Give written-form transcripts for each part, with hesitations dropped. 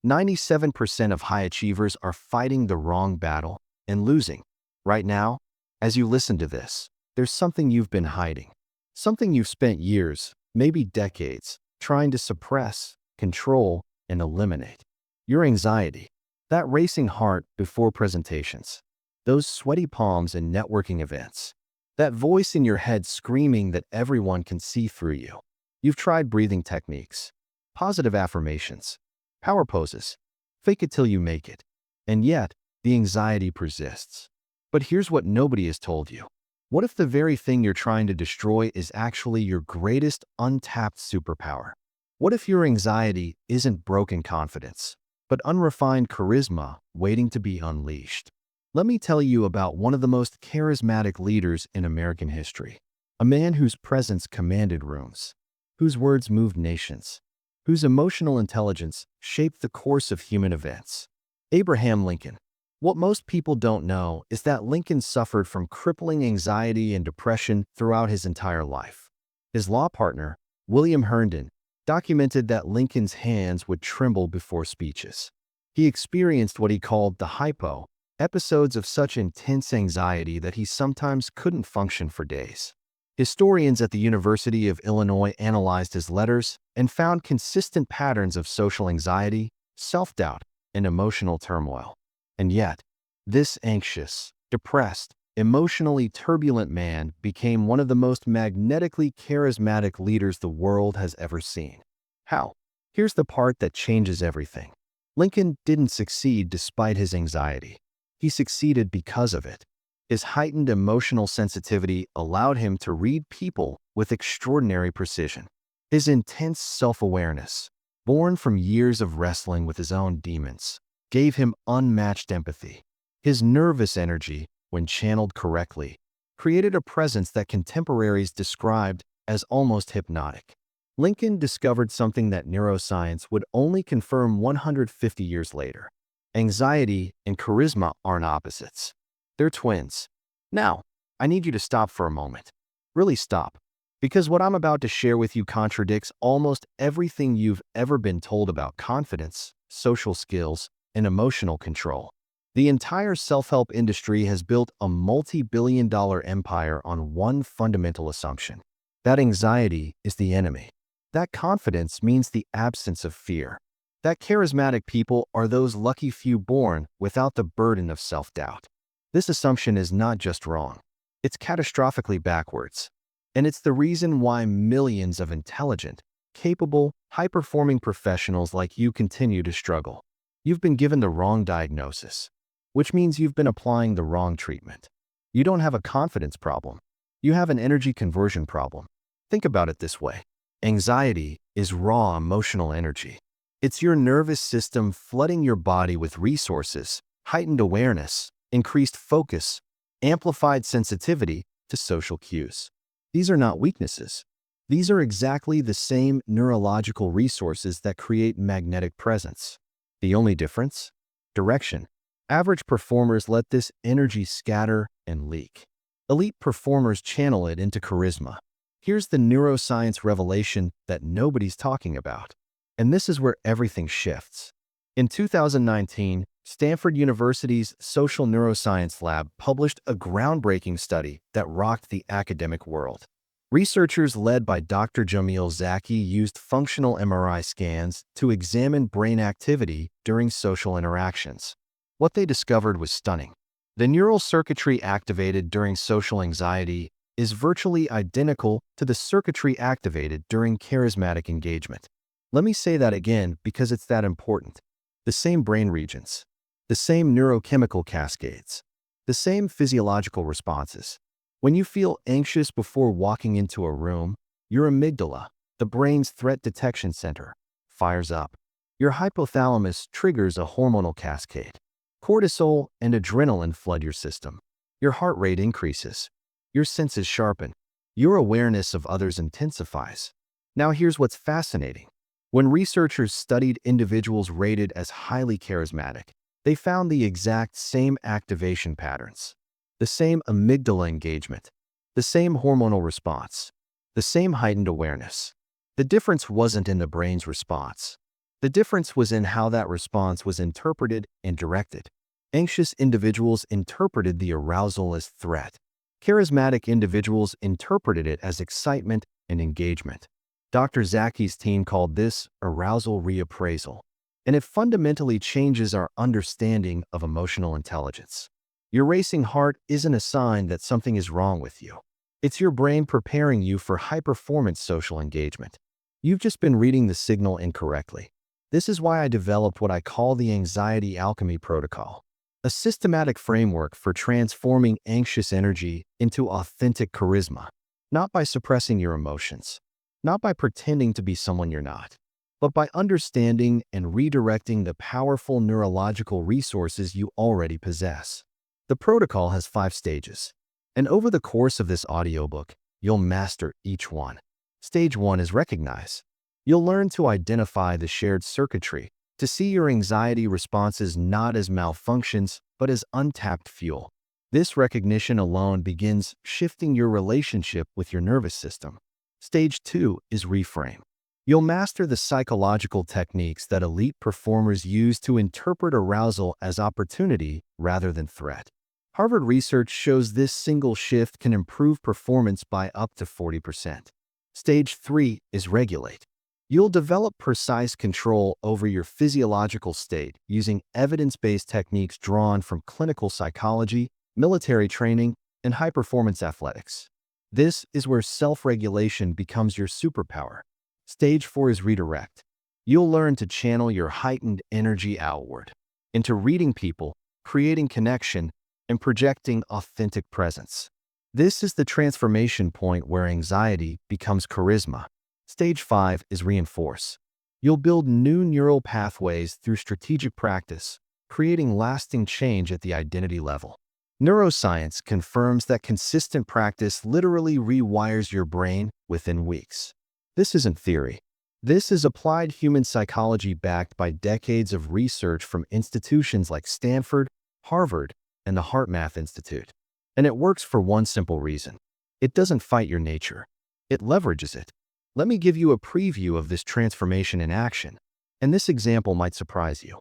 97% of high achievers are fighting the wrong battle and losing. Right now, as you listen to this, there's something you've been hiding. Something you've spent years, maybe decades, trying to suppress, control, and eliminate. Your anxiety, that racing heart before presentations, those sweaty palms in networking events, that voice in your head screaming that everyone can see through you. You've tried breathing techniques, positive affirmations, power poses, fake it till you make it, and yet the anxiety persists. But here's what nobody has told you. What if the very thing you're trying to destroy is actually your greatest untapped superpower? What if your anxiety isn't broken confidence, but unrefined charisma waiting to be unleashed? Let me tell you about one of the most charismatic leaders in American history. A man whose presence commanded rooms, whose words moved nations, whose emotional intelligence shaped the course of human events. Abraham Lincoln. What most people don't know is that Lincoln suffered from crippling anxiety and depression throughout his entire life. His law partner, William Herndon, documented that Lincoln's hands would tremble before speeches. He experienced what he called the hypo, episodes of such intense anxiety that he sometimes couldn't function for days. Historians at the University of Illinois analyzed his letters and found consistent patterns of social anxiety, self-doubt, and emotional turmoil. And yet, this anxious, depressed, emotionally turbulent man became one of the most magnetically charismatic leaders the world has ever seen. How? Here's the part that changes everything. Lincoln didn't succeed despite his anxiety. He succeeded because of it. His heightened emotional sensitivity allowed him to read people with extraordinary precision. His intense self-awareness, born from years of wrestling with his own demons, gave him unmatched empathy. His nervous energy, when channeled correctly, created a presence that contemporaries described as almost hypnotic. Lincoln discovered something that neuroscience would only confirm 150 years later. Anxiety and charisma aren't opposites. They're twins. Now, I need you to stop for a moment. Really stop. Because what I'm about to share with you contradicts almost everything you've ever been told about confidence, social skills, and emotional control. The entire self-help industry has built a multi-billion-dollar empire on one fundamental assumption: that anxiety is the enemy. That confidence means the absence of fear. That charismatic people are those lucky few born without the burden of self-doubt. This assumption is not just wrong. It's catastrophically backwards. And it's the reason why millions of intelligent, capable, high-performing professionals like you continue to struggle. You've been given the wrong diagnosis, which means you've been applying the wrong treatment. You don't have a confidence problem. You have an energy conversion problem. Think about it this way. Anxiety is raw emotional energy. It's your nervous system flooding your body with resources, heightened awareness, increased focus, amplified sensitivity to social cues. These are not weaknesses. These are exactly the same neurological resources that create magnetic presence. The only difference? Direction. Average performers let this energy scatter and leak. Elite performers channel it into charisma. Here's the neuroscience revelation that nobody's talking about. And this is where everything shifts. In 2019, Stanford University's Social Neuroscience Lab published a groundbreaking study that rocked the academic world. Researchers led by Dr. Jamil Zaki used functional MRI scans to examine brain activity during social interactions. What they discovered was stunning. The neural circuitry activated during social anxiety is virtually identical to the circuitry activated during charismatic engagement. Let me say that again because it's that important. The same brain regions, the same neurochemical cascades, the same physiological responses. When you feel anxious before walking into a room, your amygdala, the brain's threat detection center, fires up. Your hypothalamus triggers a hormonal cascade. Cortisol and adrenaline flood your system. Your heart rate increases. Your senses sharpen. Your awareness of others intensifies. Now here's what's fascinating. When researchers studied individuals rated as highly charismatic, they found the exact same activation patterns. The same amygdala engagement, the same hormonal response, the same heightened awareness. The difference wasn't in the brain's response. The difference was in how that response was interpreted and directed. Anxious individuals interpreted the arousal as threat. Charismatic individuals interpreted it as excitement and engagement. Dr. Zaki's team called this arousal reappraisal, and it fundamentally changes our understanding of emotional intelligence. Your racing heart isn't a sign that something is wrong with you. It's your brain preparing you for high-performance social engagement. You've just been reading the signal incorrectly. This is why I developed what I call the Anxiety Alchemy Protocol, a systematic framework for transforming anxious energy into authentic charisma, not by suppressing your emotions, not by pretending to be someone you're not, but by understanding and redirecting the powerful neurological resources you already possess. The protocol has 5 stages, and over the course of this audiobook, you'll master each one. Stage 1 is recognize. You'll learn to identify the shared circuitry, to see your anxiety responses not as malfunctions, but as untapped fuel. This recognition alone begins shifting your relationship with your nervous system. Stage 2 is reframe. You'll master the psychological techniques that elite performers use to interpret arousal as opportunity rather than threat. Harvard research shows this single shift can improve performance by up to 40%. Stage 3 is regulate. You'll develop precise control over your physiological state using evidence-based techniques drawn from clinical psychology, military training, and high-performance athletics. This is where self-regulation becomes your superpower. Stage 4 is redirect. You'll learn to channel your heightened energy outward into reading people, creating connection, and projecting authentic presence. This is the transformation point where anxiety becomes charisma. Stage 5 is reinforce. You'll build new neural pathways through strategic practice, creating lasting change at the identity level. Neuroscience confirms that consistent practice literally rewires your brain within weeks. This isn't theory. This is applied human psychology backed by decades of research from institutions like Stanford, Harvard, and the HeartMath Institute. And it works for one simple reason. It doesn't fight your nature. It leverages it. Let me give you a preview of this transformation in action, and this example might surprise you.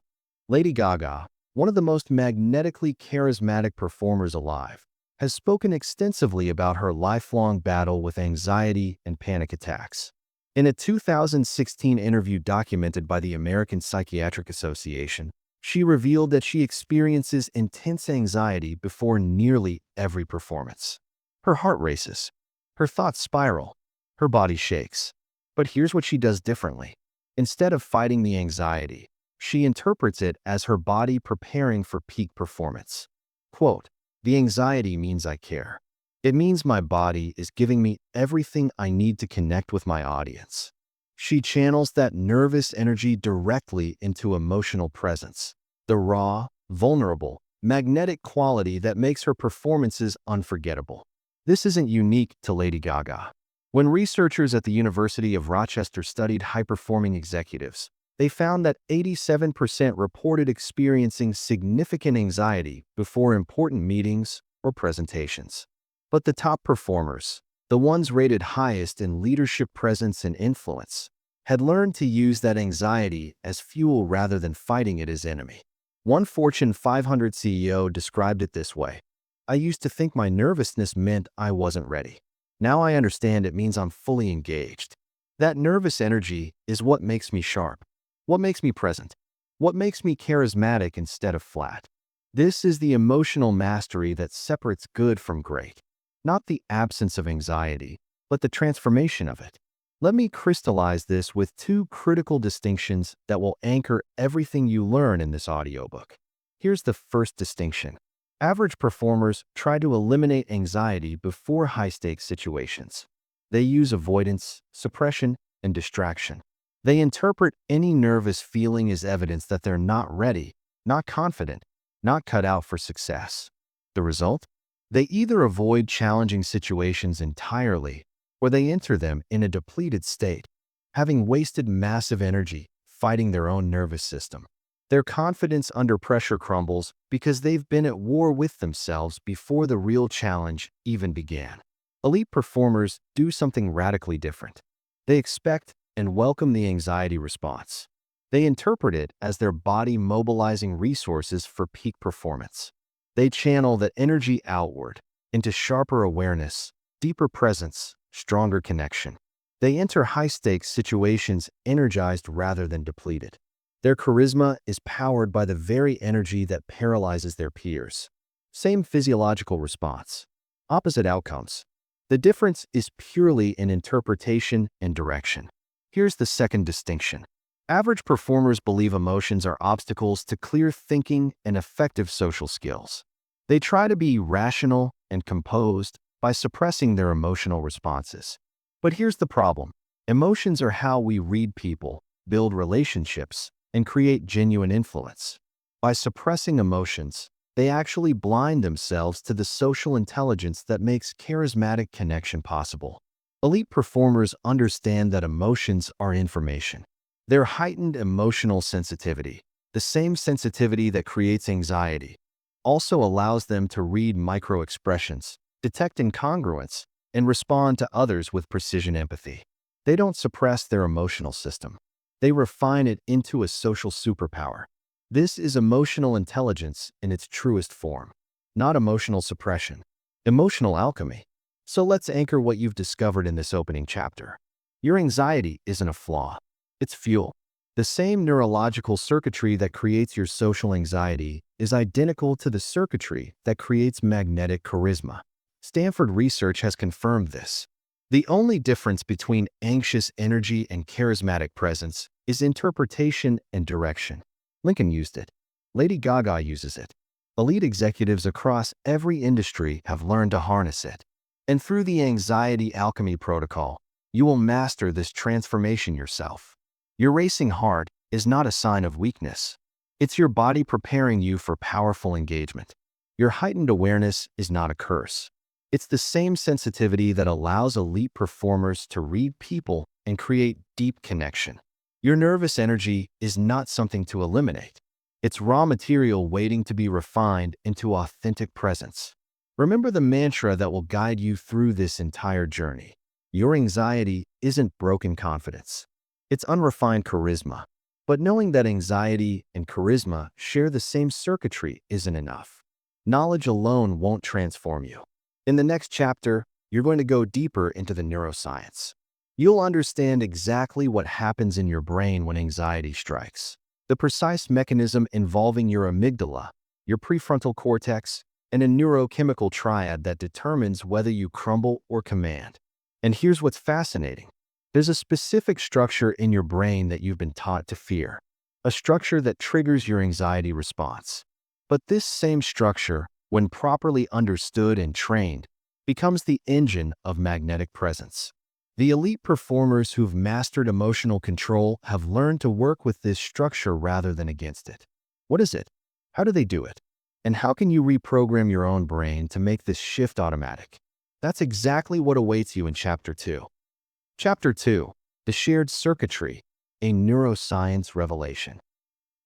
Lady Gaga, one of the most magnetically charismatic performers alive, has spoken extensively about her lifelong battle with anxiety and panic attacks. In a 2016 interview documented by the American Psychiatric Association, she revealed that she experiences intense anxiety before nearly every performance. Her heart races, her thoughts spiral, her body shakes. But here's what she does differently. Instead of fighting the anxiety, she interprets it as her body preparing for peak performance. Quote, "The anxiety means I care. It means my body is giving me everything I need to connect with my audience." She channels that nervous energy directly into emotional presence, the raw, vulnerable, magnetic quality that makes her performances unforgettable. This isn't unique to Lady Gaga. When researchers at the University of Rochester studied high-performing executives, they found that 87% reported experiencing significant anxiety before important meetings or presentations. But the top performers, the ones rated highest in leadership presence and influence, had learned to use that anxiety as fuel rather than fighting it as enemy. One Fortune 500 CEO described it this way: "I used to think my nervousness meant I wasn't ready. Now I understand it means I'm fully engaged. That nervous energy is what makes me sharp, what makes me present, what makes me charismatic instead of flat." This is the emotional mastery that separates good from great. Not the absence of anxiety, but the transformation of it. Let me crystallize this with 2 critical distinctions that will anchor everything you learn in this audiobook. Here's the first distinction. Average performers try to eliminate anxiety before high-stakes situations. They use avoidance, suppression, and distraction. They interpret any nervous feeling as evidence that they're not ready, not confident, not cut out for success. The result? They either avoid challenging situations entirely, or they enter them in a depleted state, having wasted massive energy fighting their own nervous system. Their confidence under pressure crumbles because they've been at war with themselves before the real challenge even began. Elite performers do something radically different. They expect and welcome the anxiety response. They interpret it as their body mobilizing resources for peak performance. They channel that energy outward into sharper awareness, deeper presence, stronger connection. They enter high-stakes situations energized rather than depleted. Their charisma is powered by the very energy that paralyzes their peers. Same physiological response, opposite outcomes. The difference is purely in interpretation and direction. Here's the second distinction. Average performers believe emotions are obstacles to clear thinking and effective social skills. They try to be rational and composed by suppressing their emotional responses. But here's the problem. Emotions are how we read people, build relationships, and create genuine influence. By suppressing emotions, they actually blind themselves to the social intelligence that makes charismatic connection possible. Elite performers understand that emotions are information. Their heightened emotional sensitivity, the same sensitivity that creates anxiety, also allows them to read micro-expressions, detect incongruence, and respond to others with precision empathy. They don't suppress their emotional system. They refine it into a social superpower. This is emotional intelligence in its truest form, not emotional suppression, emotional alchemy. So let's anchor what you've discovered in this opening chapter. Your anxiety isn't a flaw. It's fuel. The same neurological circuitry that creates your social anxiety is identical to the circuitry that creates magnetic charisma. Stanford research has confirmed this. The only difference between anxious energy and charismatic presence is interpretation and direction. Lincoln used it. Lady Gaga uses it. Elite executives across every industry have learned to harness it. And through the Anxiety Alchemy Protocol, you will master this transformation yourself. Your racing heart is not a sign of weakness. It's your body preparing you for powerful engagement. Your heightened awareness is not a curse. It's the same sensitivity that allows elite performers to read people and create deep connection. Your nervous energy is not something to eliminate. It's raw material waiting to be refined into authentic presence. Remember the mantra that will guide you through this entire journey. Your anxiety isn't broken confidence. It's unrefined charisma. But knowing that anxiety and charisma share the same circuitry isn't enough. Knowledge alone won't transform you. In the next chapter, you're going to go deeper into the neuroscience. You'll understand exactly what happens in your brain when anxiety strikes. The precise mechanism involving your amygdala, your prefrontal cortex, and a neurochemical triad that determines whether you crumble or command. And here's what's fascinating. There's a specific structure in your brain that you've been taught to fear, a structure that triggers your anxiety response. But this same structure, when properly understood and trained, becomes the engine of magnetic presence. The elite performers who've mastered emotional control have learned to work with this structure rather than against it. What is it? How do they do it? And how can you reprogram your own brain to make this shift automatic? That's exactly what awaits you in Chapter 2. Chapter 2, The Shared Circuitry, a Neuroscience Revelation.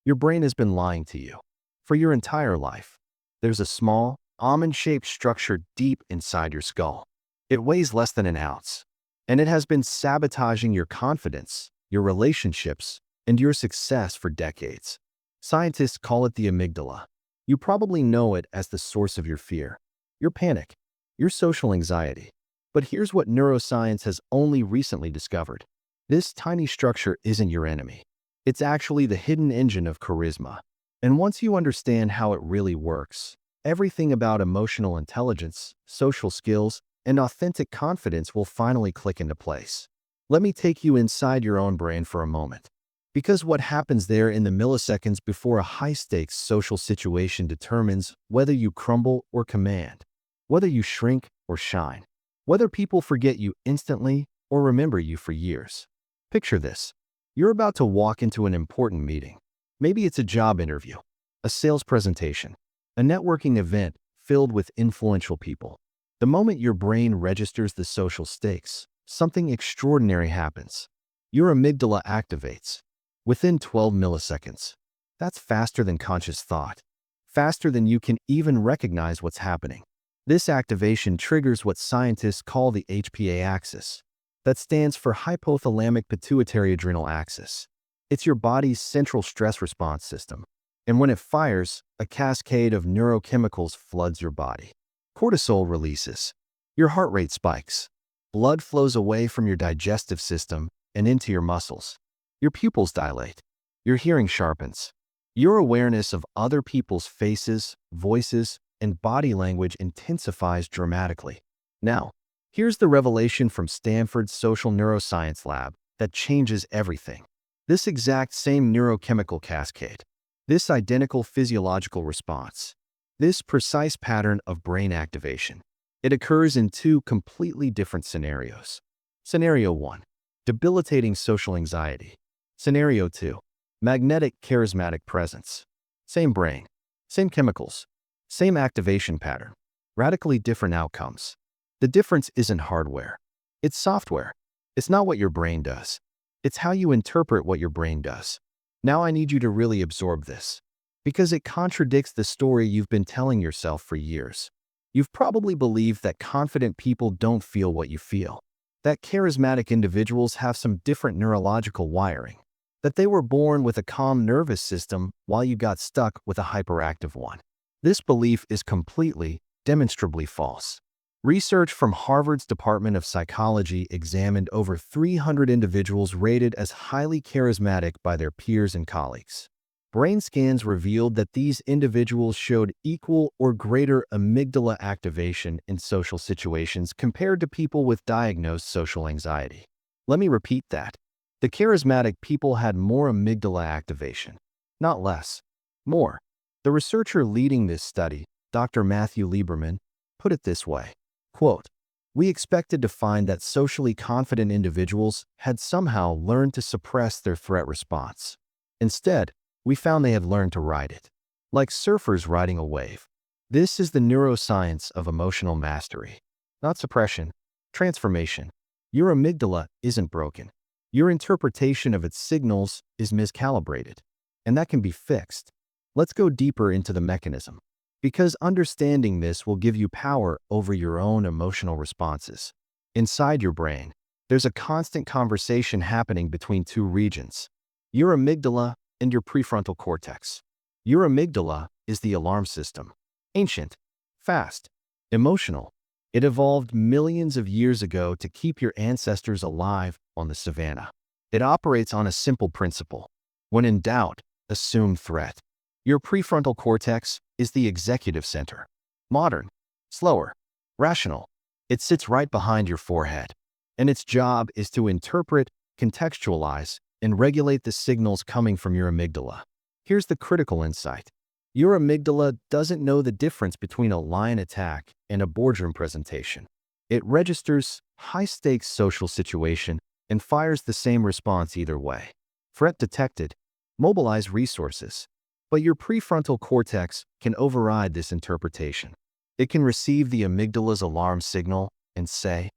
Your brain has been lying to you. For your entire life, there's a small, almond-shaped structure deep inside your skull. It weighs less than an ounce, and it has been sabotaging your confidence, your relationships, and your success for decades. Scientists call it the amygdala. You probably know it as the source of your fear, your panic, your social anxiety. But here's what neuroscience has only recently discovered. This tiny structure isn't your enemy. It's actually the hidden engine of charisma. And once you understand how it really works, everything about emotional intelligence, social skills, and authentic confidence will finally click into place. Let me take you inside your own brain for a moment. Because what happens there in the milliseconds before a high-stakes social situation determines whether you crumble or command, whether you shrink or shine, whether people forget you instantly or remember you for years. Picture this. You're about to walk into an important meeting. Maybe it's a job interview, a sales presentation, a networking event filled with influential people. The moment your brain registers the social stakes, something extraordinary happens. Your amygdala activates. Within 12 milliseconds. That's faster than conscious thought. Faster than you can even recognize what's happening. This activation triggers what scientists call the HPA axis. That stands for hypothalamic pituitary adrenal axis. It's your body's central stress response system. And when it fires, a cascade of neurochemicals floods your body. Cortisol releases. Your heart rate spikes. Blood flows away from your digestive system and into your muscles. Your pupils dilate. Your hearing sharpens. Your awareness of other people's faces, voices, and body language intensifies dramatically. Now, here's the revelation from Stanford's social neuroscience lab that changes everything. This exact same neurochemical cascade, this identical physiological response, this precise pattern of brain activation, it occurs in two completely different scenarios. Scenario 1, debilitating social anxiety. Scenario 2, magnetic charismatic presence. Same brain, same chemicals, same activation pattern, radically different outcomes. The difference isn't hardware, it's software. It's not what your brain does. It's how you interpret what your brain does. Now I need you to really absorb this, because it contradicts the story you've been telling yourself for years. You've probably believed that confident people don't feel what you feel, that charismatic individuals have some different neurological wiring, that they were born with a calm nervous system while you got stuck with a hyperactive one. This belief is completely, demonstrably false. Research from Harvard's Department of Psychology examined over 300 individuals rated as highly charismatic by their peers and colleagues. Brain scans revealed that these individuals showed equal or greater amygdala activation in social situations compared to people with diagnosed social anxiety. Let me repeat that. The charismatic people had more amygdala activation, not less, more. The researcher leading this study, Dr. Matthew Lieberman, put it this way. Quote, "We expected to find that socially confident individuals had somehow learned to suppress their threat response. Instead, we found they had learned to ride it, like surfers riding a wave. This is the neuroscience of emotional mastery, not suppression, transformation. Your amygdala isn't broken. Your interpretation of its signals is miscalibrated, and that can be fixed. Let's go deeper into the mechanism, because understanding this will give you power over your own emotional responses. Inside your brain, there's a constant conversation happening between two regions, your amygdala and your prefrontal cortex. Your amygdala is the alarm system. Ancient, fast, emotional. It evolved millions of years ago to keep your ancestors alive on the savannah. It operates on a simple principle. When in doubt, assume threat. Your prefrontal cortex is the executive center. Modern, slower, rational. It sits right behind your forehead, and its job is to interpret, contextualize, and regulate the signals coming from your amygdala. Here's the critical insight. Your amygdala doesn't know the difference between a lion attack and a boardroom presentation. It registers high-stakes social situation and fires the same response either way. Threat detected. Mobilize resources. But your prefrontal cortex can override this interpretation. It can receive the amygdala's alarm signal and say,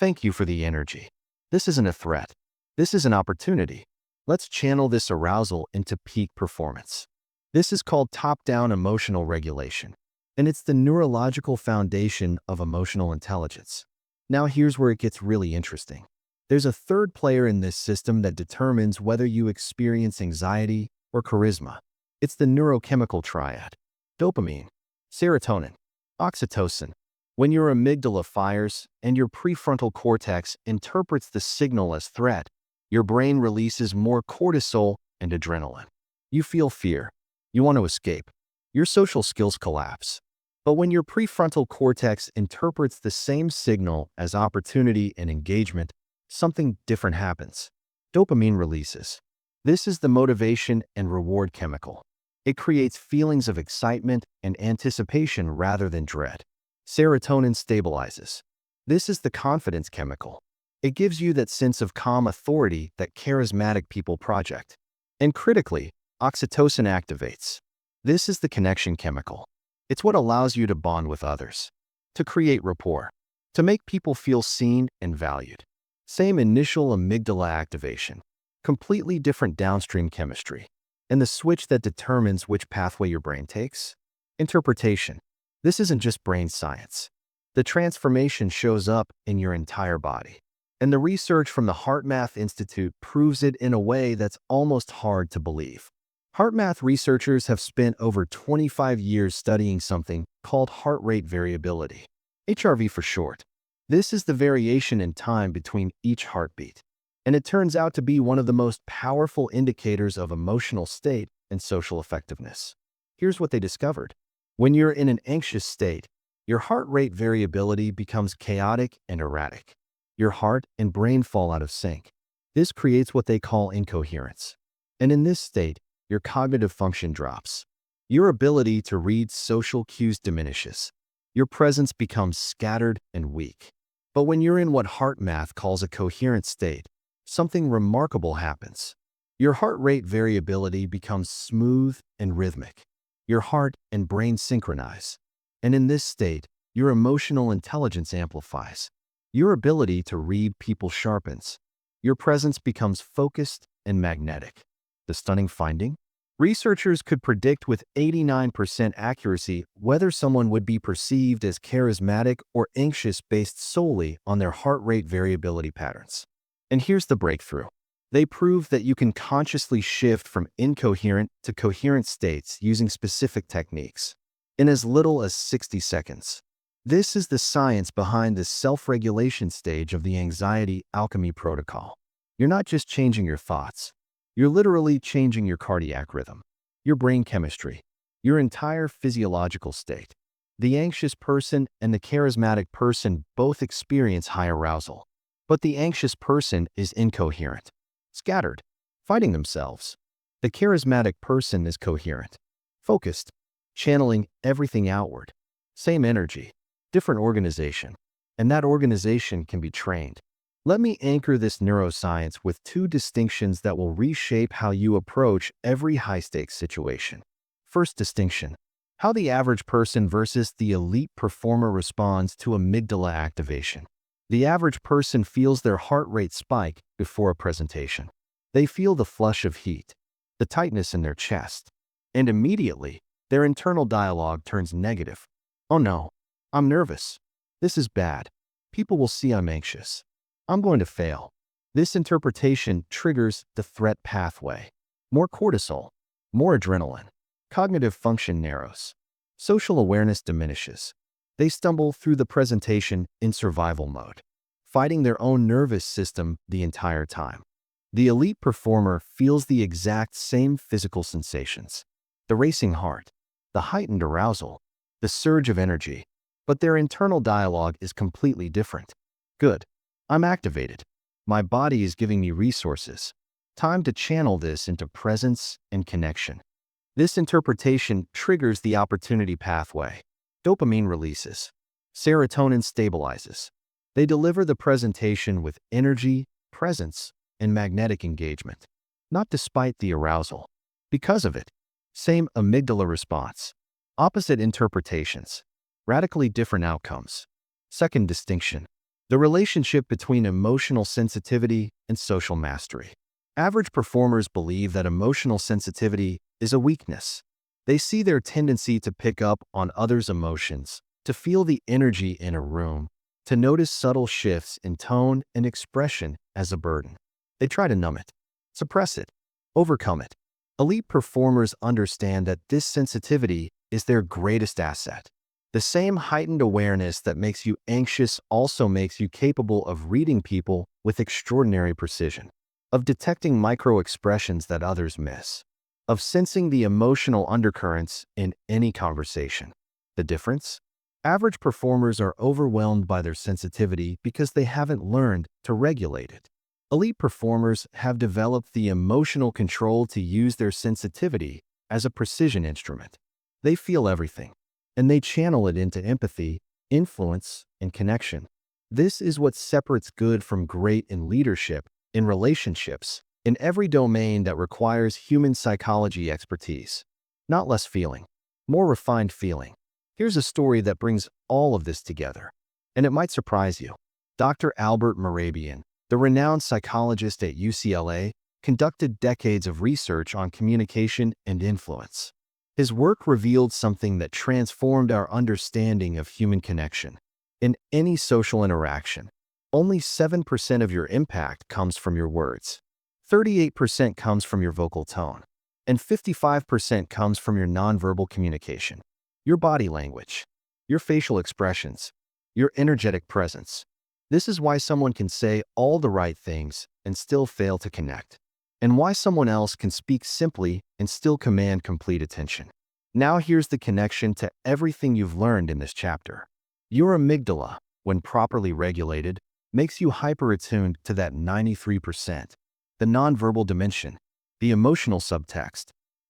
"Thank you for the energy. This isn't a threat. This is an opportunity. Let's channel this arousal into peak performance." This is called top-down emotional regulation, and it's the neurological foundation of emotional intelligence. Now here's where it gets really interesting. There's a third player in this system that determines whether you experience anxiety or charisma. It's the neurochemical triad: dopamine, serotonin, oxytocin. When your amygdala fires and your prefrontal cortex interprets the signal as threat, your brain releases more cortisol and adrenaline. You feel fear. You want to escape. Your social skills collapse. But when your prefrontal cortex interprets the same signal as opportunity and engagement, something different happens. Dopamine releases. This is the motivation and reward chemical. It creates feelings of excitement and anticipation rather than dread. Serotonin stabilizes. This is the confidence chemical. It gives you that sense of calm authority that charismatic people project. And critically, oxytocin activates. This is the connection chemical. It's what allows you to bond with others, to create rapport, to make people feel seen and valued. Same initial amygdala activation, completely different downstream chemistry. And the switch that determines which pathway your brain takes? Interpretation. This isn't just brain science. The transformation shows up in your entire body. And the research from the HeartMath Institute proves it in a way that's almost hard to believe. HeartMath researchers have spent over 25 years studying something called heart rate variability, HRV for short. This is the variation in time between each heartbeat, and it turns out to be one of the most powerful indicators of emotional state and social effectiveness. Here's what they discovered. When you're in an anxious state, your heart rate variability becomes chaotic and erratic. Your heart and brain fall out of sync. This creates what they call incoherence. And in this state, your cognitive function drops. Your ability to read social cues diminishes. Your presence becomes scattered and weak. But when you're in what HeartMath calls a coherent state, something remarkable happens. Your heart rate variability becomes smooth and rhythmic. Your heart and brain synchronize. And in this state, your emotional intelligence amplifies. Your ability to read people sharpens. Your presence becomes focused and magnetic. The stunning finding? Researchers could predict with 89% accuracy whether someone would be perceived as charismatic or anxious based solely on their heart rate variability patterns. And here's the breakthrough. They prove that you can consciously shift from incoherent to coherent states using specific techniques in as little as 60 seconds. This is the science behind the self-regulation stage of the anxiety alchemy protocol. You're not just changing your thoughts. You're literally changing your cardiac rhythm, your brain chemistry, your entire physiological state. The anxious person and the charismatic person both experience high arousal, but the anxious person is incoherent, scattered, fighting themselves. The charismatic person is coherent, focused, channeling everything outward. Same energy, different organization, and that organization can be trained. Let me anchor this neuroscience with two distinctions that will reshape how you approach every high-stakes situation. First distinction: how the average person versus the elite performer responds to amygdala activation. The average person feels their heart rate spike before a presentation. They feel the flush of heat, the tightness in their chest, and immediately, their internal dialogue turns negative. Oh no, I'm nervous. This is bad. People will see I'm anxious. I'm going to fail. This interpretation triggers the threat pathway. More cortisol, more adrenaline. Cognitive function narrows. Social awareness diminishes. They stumble through the presentation in survival mode, fighting their own nervous system the entire time. The elite performer feels the exact same physical sensations: the racing heart, the heightened arousal, the surge of energy, but their internal dialogue is completely different. Good. I'm activated. My body is giving me resources. Time to channel this into presence and connection. This interpretation triggers the opportunity pathway. Dopamine releases. Serotonin stabilizes. They deliver the presentation with energy, presence, and magnetic engagement. Not despite the arousal. Because of it. Same amygdala response. Opposite interpretations. Radically different outcomes. Second distinction: the relationship between emotional sensitivity and social mastery. Average performers believe that emotional sensitivity is a weakness. They see their tendency to pick up on others' emotions, to feel the energy in a room, to notice subtle shifts in tone and expression as a burden. They try to numb it, suppress it, overcome it. Elite performers understand that this sensitivity is their greatest asset. The same heightened awareness that makes you anxious also makes you capable of reading people with extraordinary precision, of detecting micro-expressions that others miss, of sensing the emotional undercurrents in any conversation. The difference? Average performers are overwhelmed by their sensitivity because they haven't learned to regulate it. Elite performers have developed the emotional control to use their sensitivity as a precision instrument. They feel everything, and they channel it into empathy, influence, and connection. This is what separates good from great in leadership, in relationships, in every domain that requires human psychology expertise. Not less feeling, more refined feeling. Here's a story that brings all of this together, and it might surprise you. Dr. Albert Mehrabian, the renowned psychologist at UCLA, conducted decades of research on communication and influence. His work revealed something that transformed our understanding of human connection. In any social interaction, Only 7% of your impact comes from your words. 38% comes from your vocal tone. And 55% comes from your nonverbal communication, your body language, your facial expressions, your energetic presence. This is why someone can say all the right things and still fail to connect, and why someone else can speak simply and still command complete attention. Now here's the connection to everything you've learned in this chapter. Your amygdala, when properly regulated, makes you hyper-attuned to that 93%, the nonverbal dimension, the emotional subtext,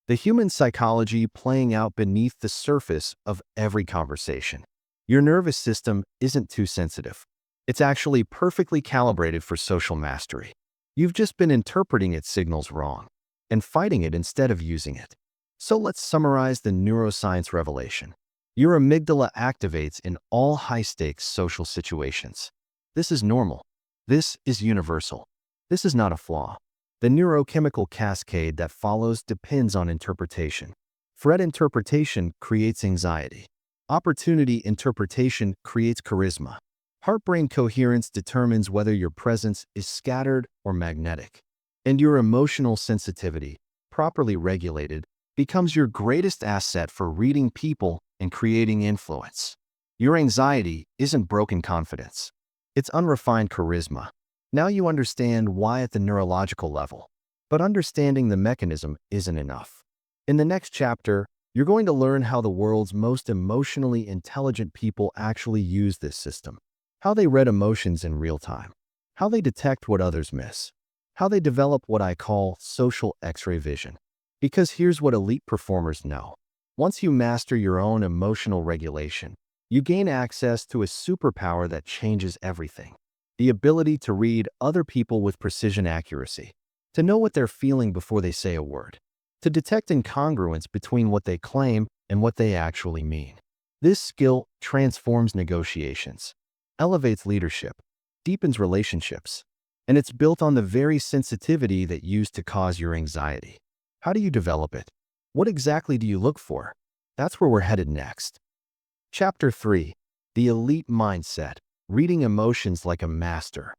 the human psychology playing out beneath the surface of every conversation. Your nervous system isn't too sensitive. It's actually perfectly calibrated for social mastery. You've just been interpreting its signals wrong and fighting it instead of using it. So let's summarize the neuroscience revelation. Your amygdala activates in all high-stakes social situations. This is normal. This is universal. This is not a flaw. The neurochemical cascade that follows depends on interpretation. Threat interpretation creates anxiety. Opportunity interpretation creates charisma. Heart-brain coherence determines whether your presence is scattered or magnetic. And your emotional sensitivity, properly regulated, becomes your greatest asset for reading people and creating influence. Your anxiety isn't broken confidence. It's unrefined charisma. Now you understand why at the neurological level. But understanding the mechanism isn't enough. In the next chapter, you're going to learn how the world's most emotionally intelligent people actually use this system. How they read emotions in real time. How they detect what others miss. How they develop what I call social X-ray vision. Because here's what elite performers know. Once you master your own emotional regulation, you gain access to a superpower that changes everything. The ability to read other people with precision accuracy. To know what they're feeling before they say a word. To detect incongruence between what they claim and what they actually mean. This skill transforms negotiations, elevates leadership, deepens relationships, and it's built on the very sensitivity that used to cause your anxiety. How do you develop it? What exactly do you look for? That's where we're headed next. Chapter 3. The Elite Mindset. Reading Emotions Like a Master.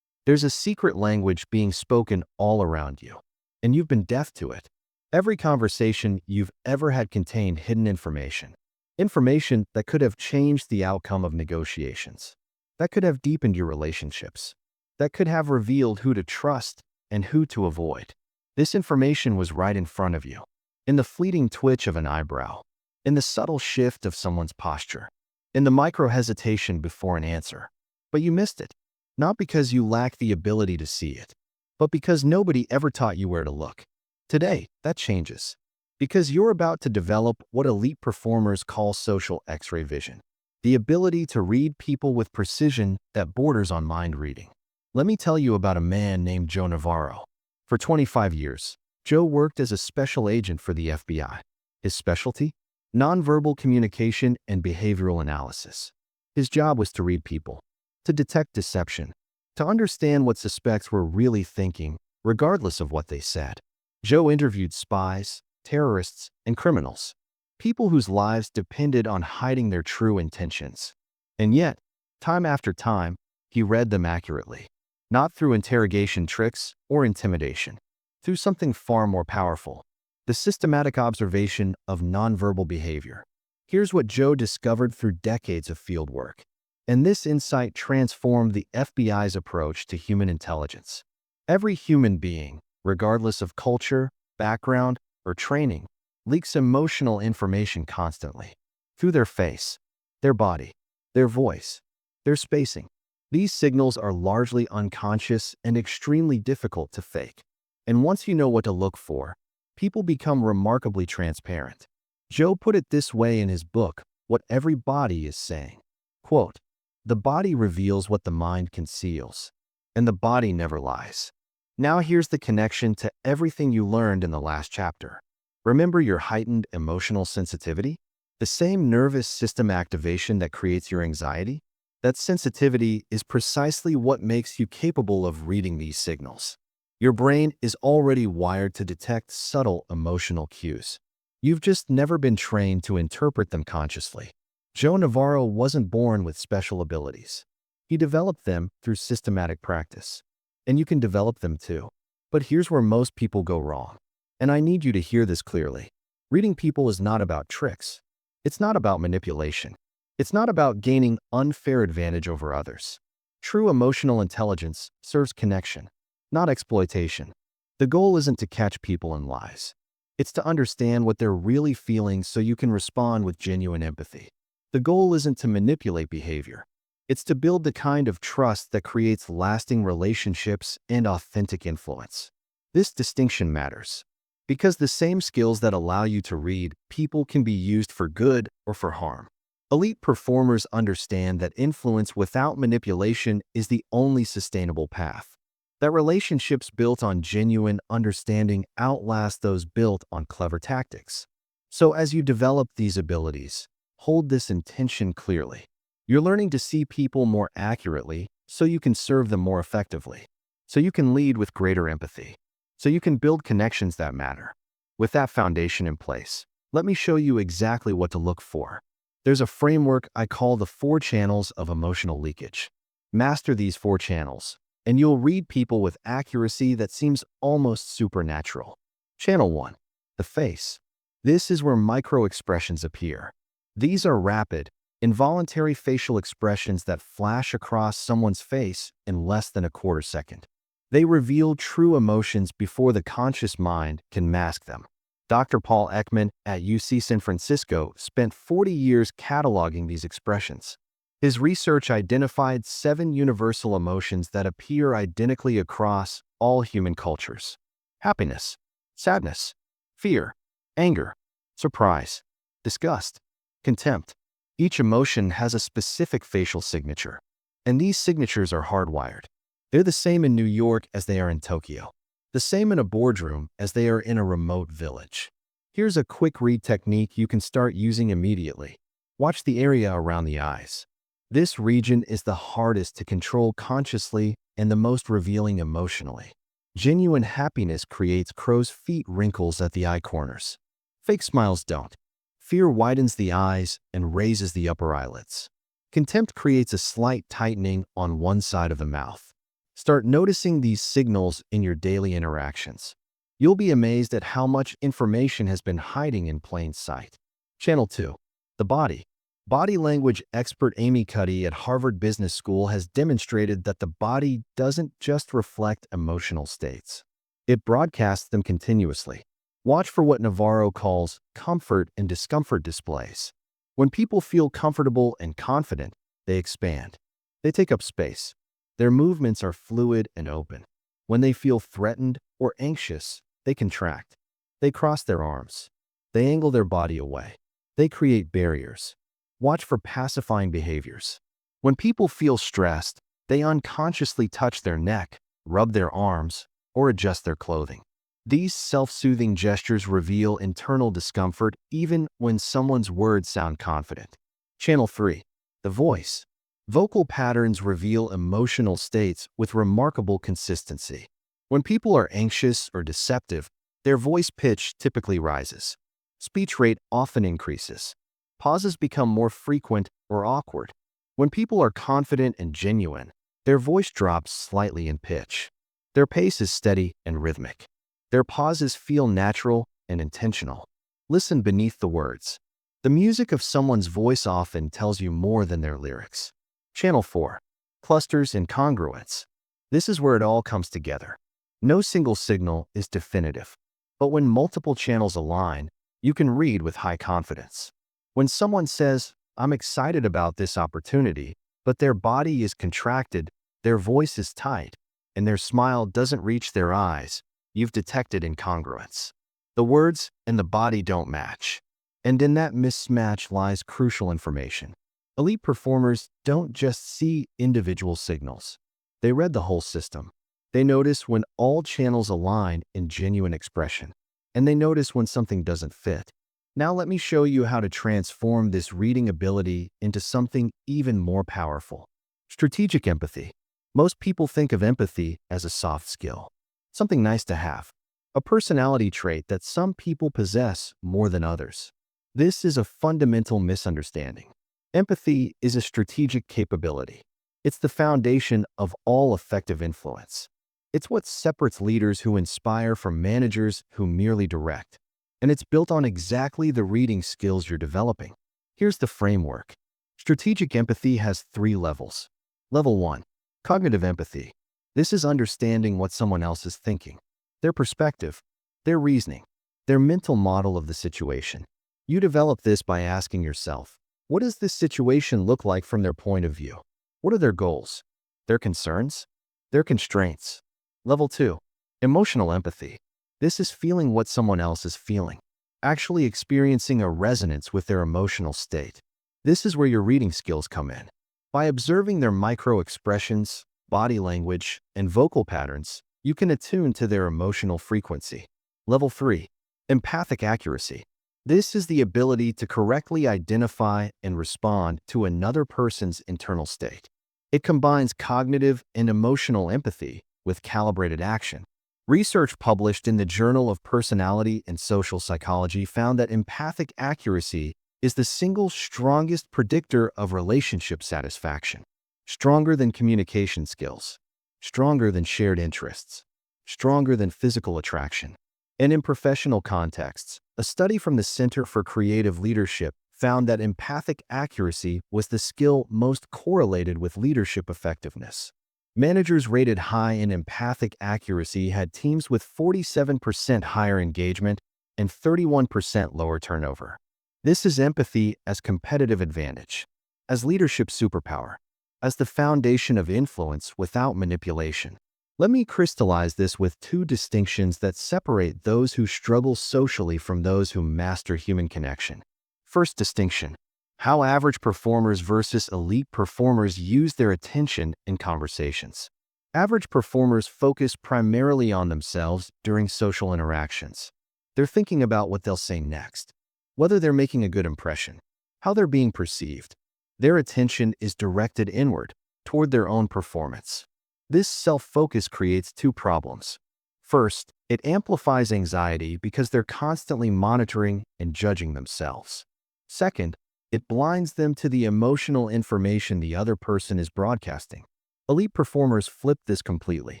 There's a secret language being spoken all around you, and you've been deaf to it. Every conversation you've ever had contained hidden information. Information that could have changed the outcome of negotiations. That could have deepened your relationships. That could have revealed who to trust and who to avoid. This information was right in front of you. In the fleeting twitch of an eyebrow. In the subtle shift of someone's posture. In the micro-hesitation before an answer. But you missed it. Not because you lack the ability to see it, but because nobody ever taught you where to look. Today, that changes. Because you're about to develop what elite performers call social X-ray vision. The ability to read people with precision that borders on mind reading. Let me tell you about a man named Joe Navarro. For 25 years, Joe worked as a special agent for the FBI. His specialty? Nonverbal communication and behavioral analysis. His job was to read people, to detect deception, to understand what suspects were really thinking, regardless of what they said. Joe interviewed spies, terrorists, and criminals, people whose lives depended on hiding their true intentions. And yet, time after time, he read them accurately, not through interrogation tricks or intimidation, through something far more powerful. The systematic observation of nonverbal behavior. Here's what Joe discovered through decades of field work. And this insight transformed the FBI's approach to human intelligence. Every human being, regardless of culture, background, or training, leaks emotional information constantly. Through their face, their body, their voice, their spacing. These signals are largely unconscious and extremely difficult to fake. And once you know what to look for, people become remarkably transparent. Joe put it this way in his book, What Every Body is Saying. Quote, "The body reveals what the mind conceals, and the body never lies." Now here's the connection to everything you learned in the last chapter. Remember your heightened emotional sensitivity? The same nervous system activation that creates your anxiety? That sensitivity is precisely what makes you capable of reading these signals. Your brain is already wired to detect subtle emotional cues. You've just never been trained to interpret them consciously. Joe Navarro wasn't born with special abilities. He developed them through systematic practice. And you can develop them too. But here's where most people go wrong. And I need you to hear this clearly. Reading people is not about tricks. It's not about manipulation. It's not about gaining unfair advantage over others. True emotional intelligence serves connection, not exploitation. The goal isn't to catch people in lies. It's to understand what they're really feeling so you can respond with genuine empathy. The goal isn't to manipulate behavior. It's to build the kind of trust that creates lasting relationships and authentic influence. This distinction matters because the same skills that allow you to read people can be used for good or for harm. Elite performers understand that influence without manipulation is the only sustainable path. That relationships built on genuine understanding outlast those built on clever tactics. So as you develop these abilities, hold this intention clearly. You're learning to see people more accurately so you can serve them more effectively. So you can lead with greater empathy. So you can build connections that matter. With that foundation in place, let me show you exactly what to look for. There's a framework I call the 4 channels of emotional leakage. Master these 4 channels, and you'll read people with accuracy that seems almost supernatural. Channel 1. The face. This is where micro-expressions appear. These are rapid, involuntary facial expressions that flash across someone's face in less than a quarter second. They reveal true emotions before the conscious mind can mask them. Dr. Paul Ekman at UC San Francisco spent 40 years cataloging these expressions. His research identified 7 universal emotions that appear identically across all human cultures: happiness, sadness, fear, anger, surprise, disgust, contempt. Each emotion has a specific facial signature, and these signatures are hardwired. They're the same in New York as they are in Tokyo, the same in a boardroom as they are in a remote village. Here's a quick read technique you can start using immediately. Watch the area around the eyes. This region is the hardest to control consciously and the most revealing emotionally. Genuine happiness creates crow's feet wrinkles at the eye corners. Fake smiles don't. Fear widens the eyes and raises the upper eyelids. Contempt creates a slight tightening on one side of the mouth. Start noticing these signals in your daily interactions. You'll be amazed at how much information has been hiding in plain sight. Channel 2. The body. Body language expert Amy Cuddy at Harvard Business School has demonstrated that the body doesn't just reflect emotional states. It broadcasts them continuously. Watch for what Navarro calls comfort and discomfort displays. When people feel comfortable and confident, they expand. They take up space. Their movements are fluid and open. When they feel threatened or anxious, they contract. They cross their arms. They angle their body away. They create barriers. Watch for pacifying behaviors. When people feel stressed, they unconsciously touch their neck, rub their arms, or adjust their clothing. These self-soothing gestures reveal internal discomfort even when someone's words sound confident. Channel 3. The voice. Vocal patterns reveal emotional states with remarkable consistency. When people are anxious or deceptive, their voice pitch typically rises. Speech rate often increases. Pauses become more frequent or awkward. When people are confident and genuine, their voice drops slightly in pitch. Their pace is steady and rhythmic. Their pauses feel natural and intentional. Listen beneath the words. The music of someone's voice often tells you more than their lyrics. Channel 4. Clusters and congruence. This is where it all comes together. No single signal is definitive, but when multiple channels align, you can read with high confidence. When someone says, "I'm excited about this opportunity," but their body is contracted, their voice is tight, and their smile doesn't reach their eyes, you've detected incongruence. The words and the body don't match. And in that mismatch lies crucial information. Elite performers don't just see individual signals. They read the whole system. They notice when all channels align in genuine expression. And they notice when something doesn't fit. Now let me show you how to transform this reading ability into something even more powerful. Strategic empathy. Most people think of empathy as a soft skill. Something nice to have. A personality trait that some people possess more than others. This is a fundamental misunderstanding. Empathy is a strategic capability. It's the foundation of all effective influence. It's what separates leaders who inspire from managers who merely direct. And it's built on exactly the reading skills you're developing. Here's the framework. Strategic empathy has 3 levels. Level 1. Cognitive empathy. This is understanding what someone else is thinking, their perspective, their reasoning, their mental model of the situation. You develop this by asking yourself, what does this situation look like from their point of view? What are their goals, their concerns, their constraints? Level 2. Emotional empathy. This is feeling what someone else is feeling, actually experiencing a resonance with their emotional state. This is where your reading skills come in. By observing their micro-expressions, body language, and vocal patterns, you can attune to their emotional frequency. Level 3. Empathic accuracy. This is the ability to correctly identify and respond to another person's internal state. It combines cognitive and emotional empathy with calibrated action. Research published in the Journal of Personality and Social Psychology found that empathic accuracy is the single strongest predictor of relationship satisfaction. Stronger than communication skills, stronger than shared interests, stronger than physical attraction. And in professional contexts, a study from the Center for Creative Leadership found that empathic accuracy was the skill most correlated with leadership effectiveness. Managers rated high in empathic accuracy had teams with 47% higher engagement and 31% lower turnover. This is empathy as competitive advantage, as leadership superpower, as the foundation of influence without manipulation. Let me crystallize this with 2 distinctions that separate those who struggle socially from those who master human connection. First distinction: how average performers versus elite performers use their attention in conversations. Average performers focus primarily on themselves during social interactions. They're thinking about what they'll say next, whether they're making a good impression, how they're being perceived. Their attention is directed inward, toward their own performance. This self-focus creates 2 problems. First, it amplifies anxiety because they're constantly monitoring and judging themselves. Second, it blinds them to the emotional information the other person is broadcasting. Elite performers flip this completely.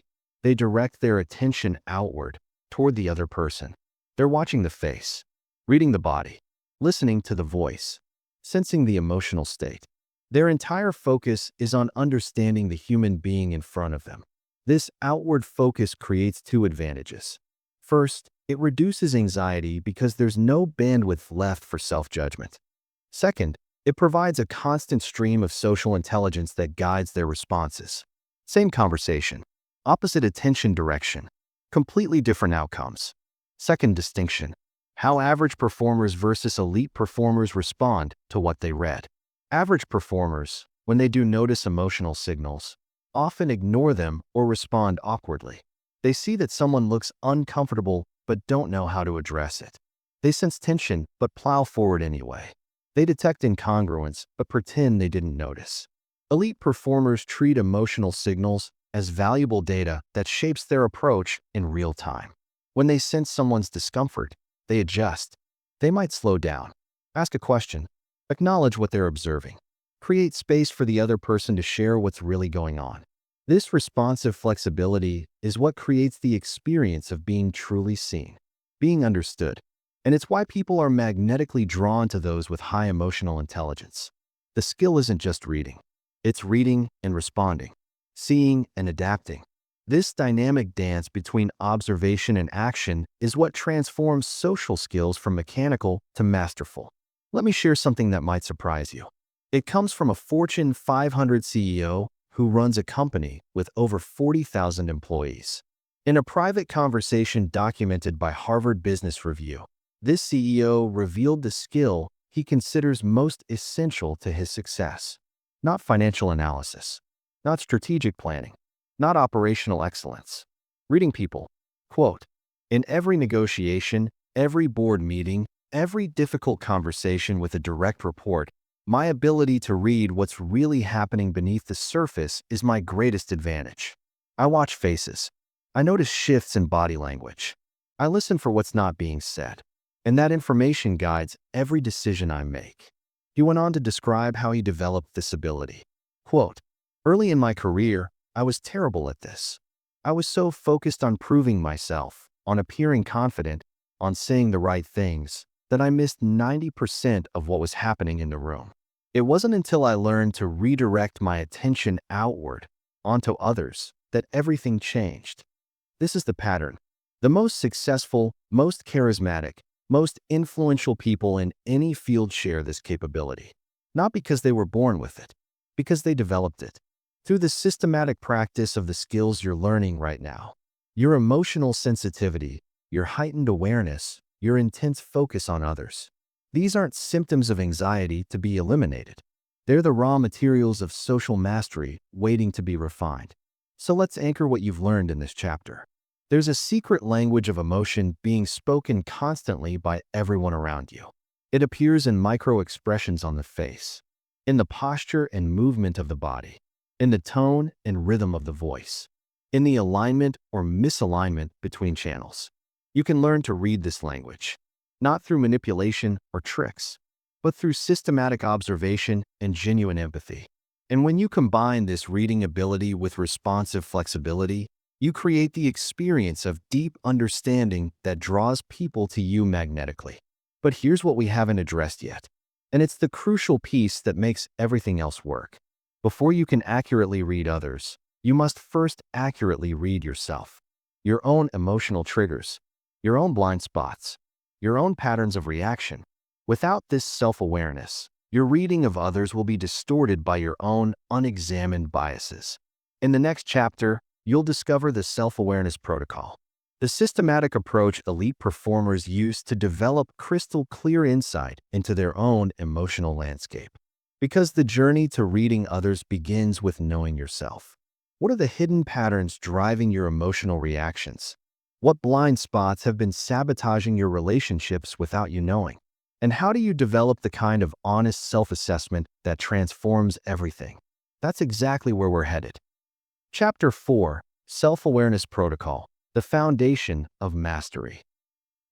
They direct their attention outward, toward the other person. They're watching the face, reading the body, listening to the voice, sensing the emotional state. Their entire focus is on understanding the human being in front of them. This outward focus creates 2 advantages. First, it reduces anxiety because there's no bandwidth left for self-judgment. Second, it provides a constant stream of social intelligence that guides their responses. Same conversation, opposite attention direction, completely different outcomes. Second distinction: how average performers versus elite performers respond to what they read. Average performers, when they do notice emotional signals, often ignore them or respond awkwardly. They see that someone looks uncomfortable but don't know how to address it. They sense tension but plow forward anyway. They detect incongruence but pretend they didn't notice. Elite performers treat emotional signals as valuable data that shapes their approach in real time. When they sense someone's discomfort, they adjust. They might slow down, ask a question, acknowledge what they're observing, create space for the other person to share what's really going on. This responsive flexibility is what creates the experience of being truly seen, being understood. And it's why people are magnetically drawn to those with high emotional intelligence. The skill isn't just reading. It's reading and responding, seeing and adapting. This dynamic dance between observation and action is what transforms social skills from mechanical to masterful. Let me share something that might surprise you. It comes from a Fortune 500 CEO who runs a company with over 40,000 employees. In a private conversation documented by Harvard Business Review, this CEO revealed the skill he considers most essential to his success. Not financial analysis, not strategic planning, not operational excellence. Reading people. Quote, "In every negotiation, every board meeting, every difficult conversation with a direct report, my ability to read what's really happening beneath the surface is my greatest advantage. I watch faces. I notice shifts in body language. I listen for what's not being said. And that information guides every decision I make." He went on to describe how he developed this ability. Quote, Early in my career, I was terrible at this. I was so focused on proving myself, on appearing confident, on saying the right things, that I missed 90% of what was happening in the room. It wasn't until I learned to redirect my attention outward, onto others, that everything changed. This is the pattern. The most successful, most charismatic, most influential people in any field share this capability. Not because they were born with it, because they developed it. Through the systematic practice of the skills you're learning right now. Your emotional sensitivity, your heightened awareness, your intense focus on others. These aren't symptoms of anxiety to be eliminated. They're the raw materials of social mastery waiting to be refined. So let's anchor what you've learned in this chapter. There's a secret language of emotion being spoken constantly by everyone around you. It appears in micro-expressions on the face, in the posture and movement of the body, in the tone and rhythm of the voice, in the alignment or misalignment between channels. You can learn to read this language, not through manipulation or tricks, but through systematic observation and genuine empathy. And when you combine this reading ability with responsive flexibility, you create the experience of deep understanding that draws people to you magnetically. But here's what we haven't addressed yet, and it's the crucial piece that makes everything else work. Before you can accurately read others, you must first accurately read yourself. Your own emotional triggers, your own blind spots, your own patterns of reaction. Without this self-awareness, your reading of others will be distorted by your own unexamined biases. In the next chapter, you'll discover the self-awareness protocol, the systematic approach elite performers use to develop crystal clear insight into their own emotional landscape. Because the journey to reading others begins with knowing yourself. What are the hidden patterns driving your emotional reactions? What blind spots have been sabotaging your relationships without you knowing? And how do you develop the kind of honest self-assessment that transforms everything? That's exactly where we're headed. Chapter 4, Self-Awareness Protocol, the Foundation of Mastery.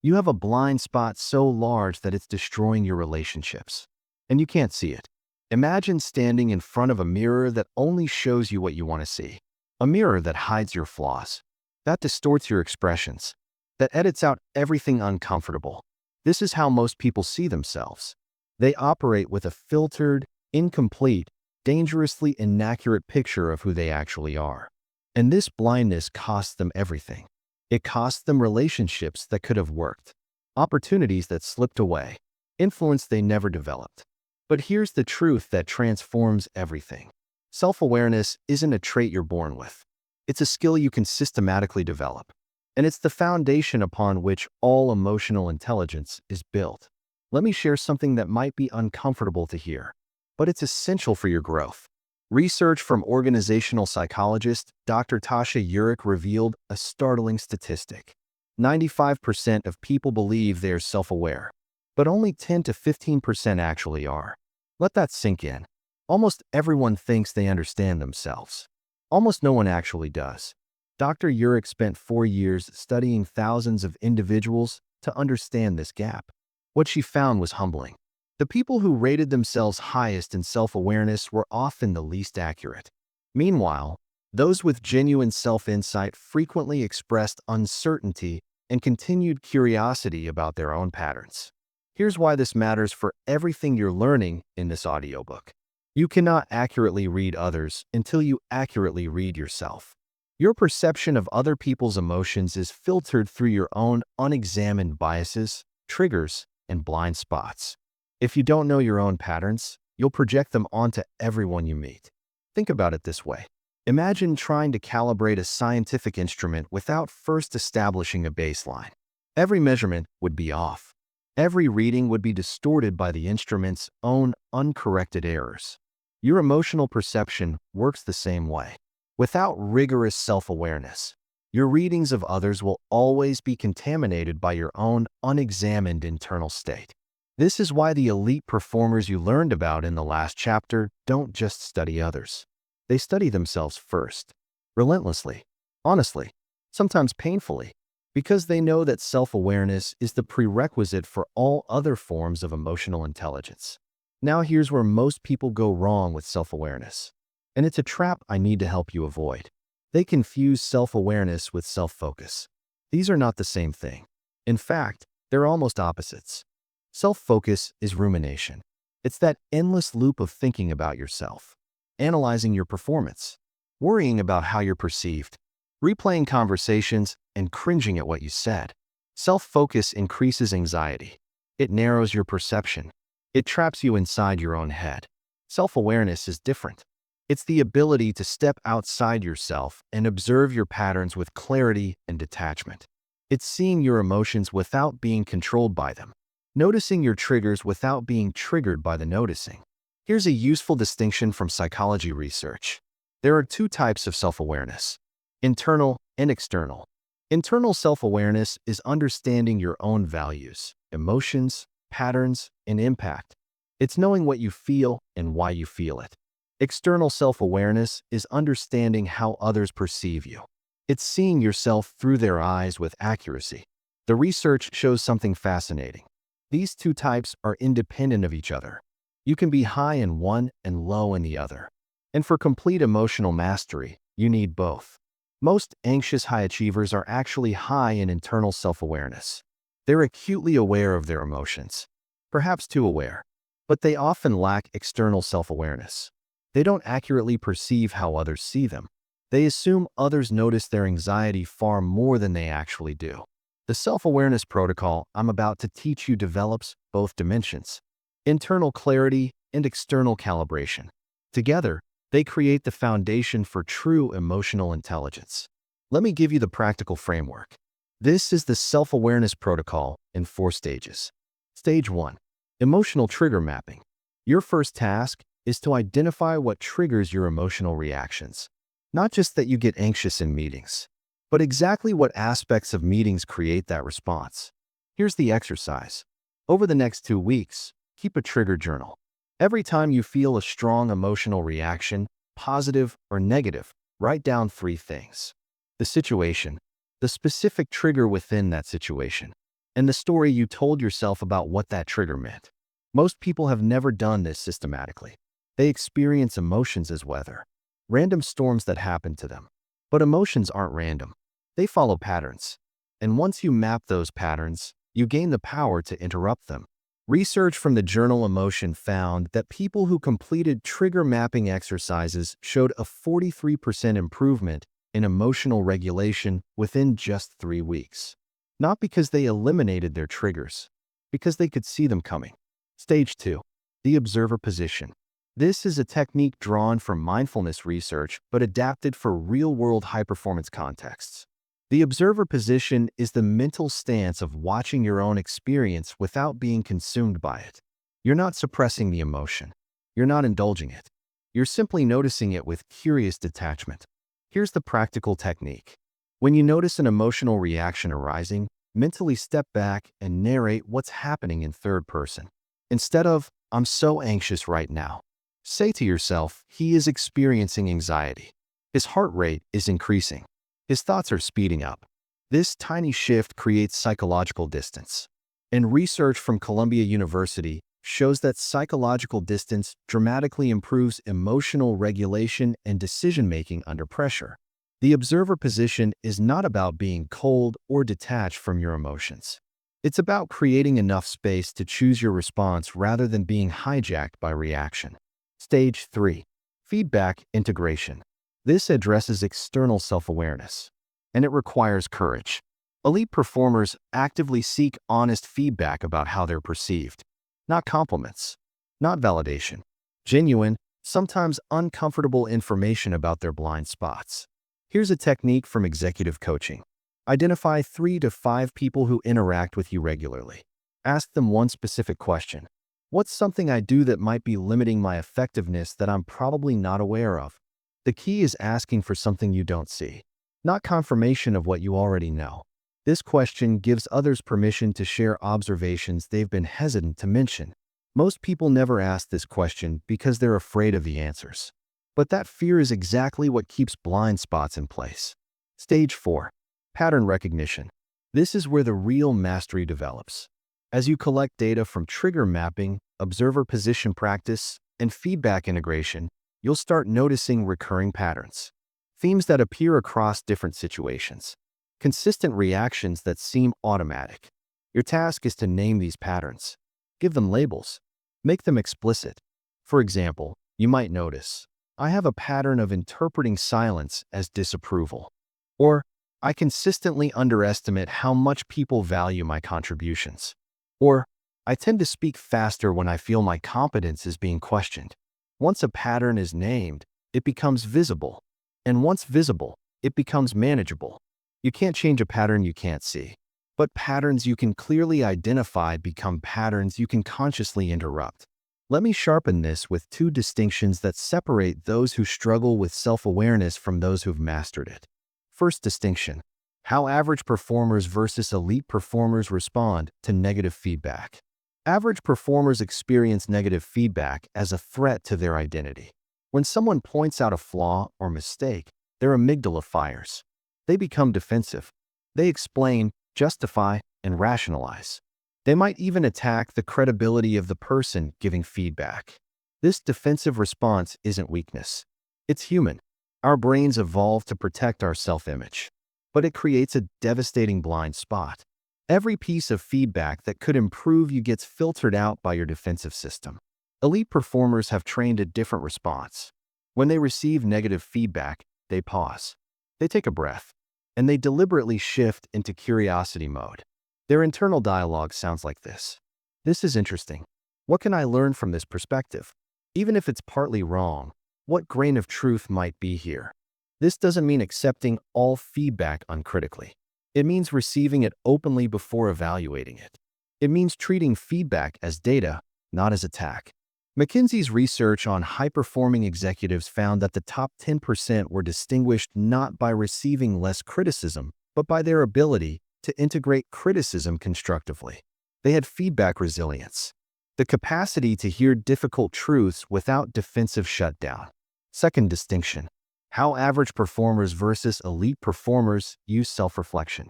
You have a blind spot so large that it's destroying your relationships, and you can't see it. Imagine standing in front of a mirror that only shows you what you want to see. A mirror that hides your flaws, that distorts your expressions, that edits out everything uncomfortable. This is how most people see themselves. They operate with a filtered, incomplete, dangerously inaccurate picture of who they actually are. And this blindness costs them everything. It costs them relationships that could have worked, opportunities that slipped away, influence they never developed. But here's the truth that transforms everything. Self-awareness isn't a trait you're born with. It's a skill you can systematically develop. And it's the foundation upon which all emotional intelligence is built. Let me share something that might be uncomfortable to hear, but it's essential for your growth. Research from organizational psychologist Dr. Tasha Eurich revealed a startling statistic. 95% of people believe they are self-aware, but only 10 to 15% actually are. Let that sink in. Almost everyone thinks they understand themselves. Almost no one actually does. Dr. Eurich spent 4 years studying thousands of individuals to understand this gap. What she found was humbling. The people who rated themselves highest in self-awareness were often the least accurate. Meanwhile, those with genuine self-insight frequently expressed uncertainty and continued curiosity about their own patterns. Here's why this matters for everything you're learning in this audiobook. You cannot accurately read others until you accurately read yourself. Your perception of other people's emotions is filtered through your own unexamined biases, triggers, and blind spots. If you don't know your own patterns, you'll project them onto everyone you meet. Think about it this way. Imagine trying to calibrate a scientific instrument without first establishing a baseline. Every measurement would be off. Every reading would be distorted by the instrument's own uncorrected errors. Your emotional perception works the same way. Without rigorous self-awareness, your readings of others will always be contaminated by your own unexamined internal state. This is why the elite performers you learned about in the last chapter don't just study others. They study themselves first, relentlessly, honestly, sometimes painfully, because they know that self-awareness is the prerequisite for all other forms of emotional intelligence. Now here's where most people go wrong with self-awareness. And it's a trap I need to help you avoid. They confuse self-awareness with self-focus. These are not the same thing. In fact, they're almost opposites. Self-focus is rumination. It's that endless loop of thinking about yourself, analyzing your performance, worrying about how you're perceived, replaying conversations, and cringing at what you said. Self-focus increases anxiety. It narrows your perception. It traps you inside your own head. Self-awareness is different. It's the ability to step outside yourself and observe your patterns with clarity and detachment. It's seeing your emotions without being controlled by them, noticing your triggers without being triggered by the noticing. Here's a useful distinction from psychology research. There are two types of self-awareness: internal and external. Internal self-awareness is understanding your own values, emotions, patterns, and impact. It's knowing what you feel and why you feel it. External self-awareness is understanding how others perceive you. It's seeing yourself through their eyes with accuracy. The research shows something fascinating. These two types are independent of each other. You can be high in one and low in the other. And for complete emotional mastery, you need both. Most anxious high achievers are actually high in internal self-awareness. They're acutely aware of their emotions, perhaps too aware, but they often lack external self-awareness. They don't accurately perceive how others see them. They assume others notice their anxiety far more than they actually do. The self-awareness protocol I'm about to teach you develops both dimensions: internal clarity and external calibration. Together, they create the foundation for true emotional intelligence. Let me give you the practical framework. This is the self-awareness protocol in 4 stages. Stage 1. Emotional trigger mapping. Your first task is to identify what triggers your emotional reactions. Not just that you get anxious in meetings, but exactly what aspects of meetings create that response. Here's the exercise. Over the next 2 weeks, keep a trigger journal. Every time you feel a strong emotional reaction, positive or negative, write down 3 things: the situation, the specific trigger within that situation, and the story you told yourself about what that trigger meant. Most people have never done this systematically. They experience emotions as weather, random storms that happen to them. But emotions aren't random. They follow patterns. And once you map those patterns, you gain the power to interrupt them. Research from the journal Emotion found that people who completed trigger mapping exercises showed a 43% improvement in emotional regulation within just 3 weeks. Not because they eliminated their triggers, because they could see them coming. Stage 2. The observer position. This is a technique drawn from mindfulness research but adapted for real-world high-performance contexts. The observer position is the mental stance of watching your own experience without being consumed by it. You're not suppressing the emotion. You're not indulging it. You're simply noticing it with curious detachment. Here's the practical technique. When you notice an emotional reaction arising, mentally step back and narrate what's happening in third person. Instead of, "I'm so anxious right now," say to yourself, "He is experiencing anxiety. His heart rate is increasing. His thoughts are speeding up." This tiny shift creates psychological distance. And research from Columbia University shows that psychological distance dramatically improves emotional regulation and decision-making under pressure. The observer position is not about being cold or detached from your emotions. It's about creating enough space to choose your response rather than being hijacked by reaction. Stage 3. Feedback integration. This addresses external self-awareness, and it requires courage. Elite performers actively seek honest feedback about how they're perceived. Not compliments, not validation. Genuine, sometimes uncomfortable information about their blind spots. Here's a technique from executive coaching. Identify 3 to 5 people who interact with you regularly. Ask them one specific question. What's something I do that might be limiting my effectiveness that I'm probably not aware of? The key is asking for something you don't see, not confirmation of what you already know. This question gives others permission to share observations they've been hesitant to mention. Most people never ask this question because they're afraid of the answers. But that fear is exactly what keeps blind spots in place. Stage 4. Pattern recognition. This is where the real mastery develops. As you collect data from trigger mapping, observer position practice, and feedback integration, you'll start noticing recurring patterns, themes that appear across different situations, consistent reactions that seem automatic. Your task is to name these patterns, give them labels, make them explicit. For example, you might notice, I have a pattern of interpreting silence as disapproval. Or, I consistently underestimate how much people value my contributions. Or, I tend to speak faster when I feel my competence is being questioned. Once a pattern is named, it becomes visible. And once visible, it becomes manageable. You can't change a pattern you can't see. But patterns you can clearly identify become patterns you can consciously interrupt. Let me sharpen this with two distinctions that separate those who struggle with self-awareness from those who've mastered it. First distinction: how average performers versus elite performers respond to negative feedback. Average performers experience negative feedback as a threat to their identity. When someone points out a flaw or mistake, their amygdala fires. They become defensive. They explain, justify, and rationalize. They might even attack the credibility of the person giving feedback. This defensive response isn't weakness. It's human. Our brains evolved to protect our self-image. But it creates a devastating blind spot. Every piece of feedback that could improve you gets filtered out by your defensive system. Elite performers have trained a different response. When they receive negative feedback, they pause. They take a breath. And they deliberately shift into curiosity mode. Their internal dialogue sounds like this. This is interesting. What can I learn from this perspective? Even if it's partly wrong, what grain of truth might be here? This doesn't mean accepting all feedback uncritically. It means receiving it openly before evaluating it. It means treating feedback as data, not as attack. McKinsey's research on high-performing executives found that the top 10% were distinguished not by receiving less criticism, but by their ability to integrate criticism constructively. They had feedback resilience, the capacity to hear difficult truths without defensive shutdown. Second distinction: how average performers versus elite performers use self-reflection.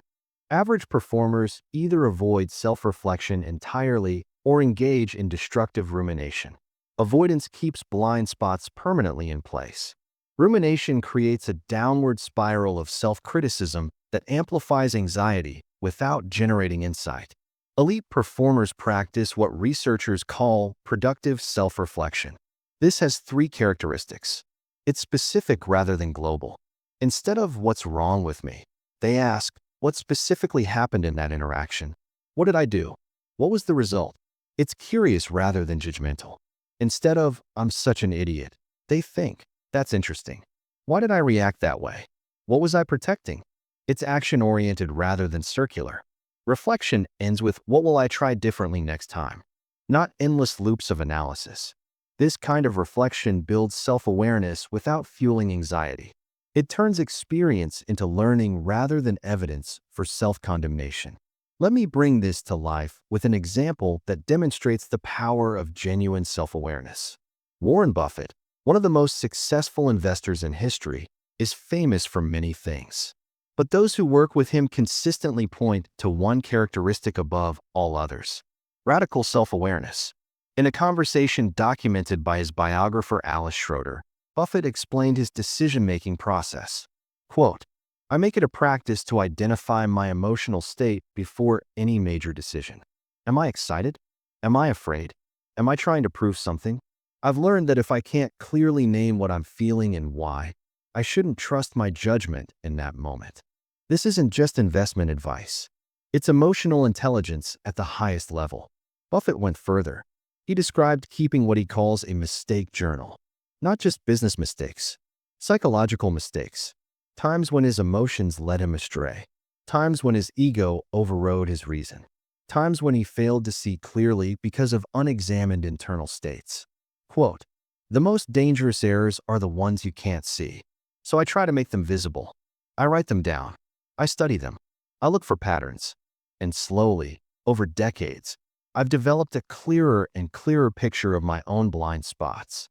Average performers either avoid self-reflection entirely or engage in destructive rumination. Avoidance keeps blind spots permanently in place. Rumination creates a downward spiral of self-criticism that amplifies anxiety without generating insight. Elite performers practice what researchers call productive self-reflection. This has three characteristics. It's specific rather than global. Instead of "what's wrong with me?" they ask, "what specifically happened in that interaction? What did I do? What was the result?" It's curious rather than judgmental. Instead of "I'm such an idiot," they think, "That's interesting. Why did I react that way? What was I protecting?" It's action-oriented rather than circular. Reflection ends with "what will I try differently next time?" Not endless loops of analysis. This kind of reflection builds self-awareness without fueling anxiety. It turns experience into learning rather than evidence for self-condemnation. Let me bring this to life with an example that demonstrates the power of genuine self-awareness. Warren Buffett, one of the most successful investors in history, is famous for many things. But those who work with him consistently point to one characteristic above all others: radical self-awareness. In a conversation documented by his biographer Alice Schroeder, Buffett explained his decision-making process. Quote, "I make it a practice to identify my emotional state before any major decision. Am I excited? Am I afraid? Am I trying to prove something? I've learned that if I can't clearly name what I'm feeling and why, I shouldn't trust my judgment in that moment." This isn't just investment advice. It's emotional intelligence at the highest level. Buffett went further. He described keeping what he calls a mistake journal. Not just business mistakes, psychological mistakes. Times when his emotions led him astray. Times when his ego overrode his reason. Times when he failed to see clearly because of unexamined internal states. Quote, "The most dangerous errors are the ones you can't see. So I try to make them visible. I write them down. I study them. I look for patterns. And slowly, over decades, I've developed a clearer and clearer picture of my own blind spots."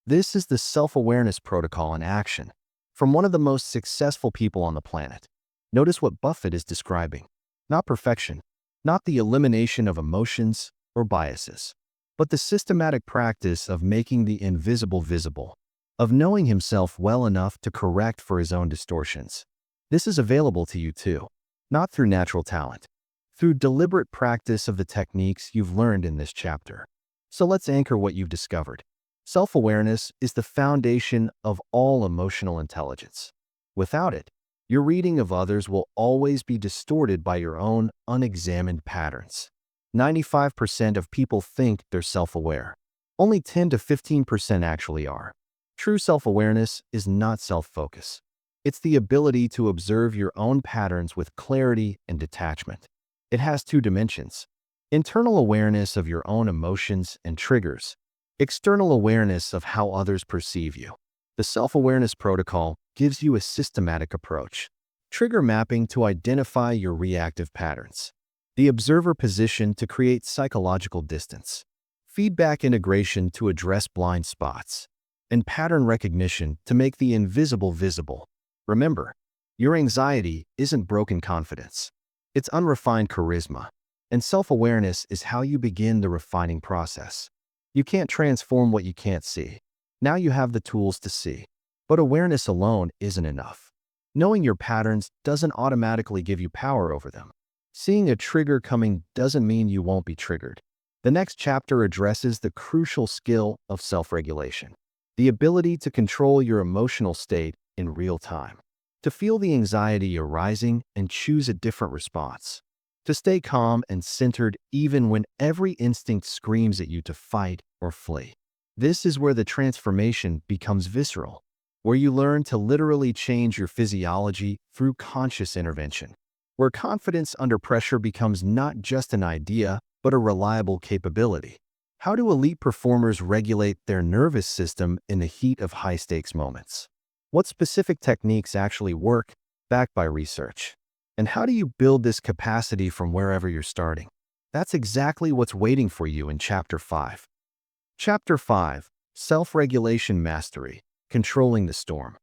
This is the self-awareness protocol in action from one of the most successful people on the planet. Notice what Buffett is describing. Not perfection, not the elimination of emotions or biases, but the systematic practice of making the invisible visible. of knowing himself well enough to correct for his own distortions. This is available to you too, not through natural talent, through deliberate practice of the techniques you've learned in this chapter. So let's anchor what you've discovered. Self-awareness is the foundation of all emotional intelligence. Without it, your reading of others will always be distorted by your own unexamined patterns. 95% of people think they're self-aware. Only 10 to 15% actually are. True self-awareness is not self-focus. It's the ability to observe your own patterns with clarity and detachment. It has two dimensions: internal awareness of your own emotions and triggers, external awareness of how others perceive you. The self-awareness protocol gives you a systematic approach. Trigger mapping to identify your reactive patterns. The observer position to create psychological distance. Feedback integration to address blind spots. And pattern recognition to make the invisible visible. Remember, your anxiety isn't broken confidence. It's unrefined charisma. And self-awareness is how you begin the refining process. You can't transform what you can't see. Now you have the tools to see. But awareness alone isn't enough. Knowing your patterns doesn't automatically give you power over them. Seeing a trigger coming doesn't mean you won't be triggered. The next chapter addresses the crucial skill of self-regulation, the ability to control your emotional state in real time, to feel the anxiety arising and choose a different response, to stay calm and centered even when every instinct screams at you to fight or flee. This is where the transformation becomes visceral, where you learn to literally change your physiology through conscious intervention, where confidence under pressure becomes not just an idea, but a reliable capability. How do elite performers regulate their nervous system in the heat of high-stakes moments? What specific techniques actually work, backed by research? And how do you build this capacity from wherever you're starting? That's exactly what's waiting for you in Chapter 5. Chapter 5, Self-Regulation Mastery, Controlling the Storm.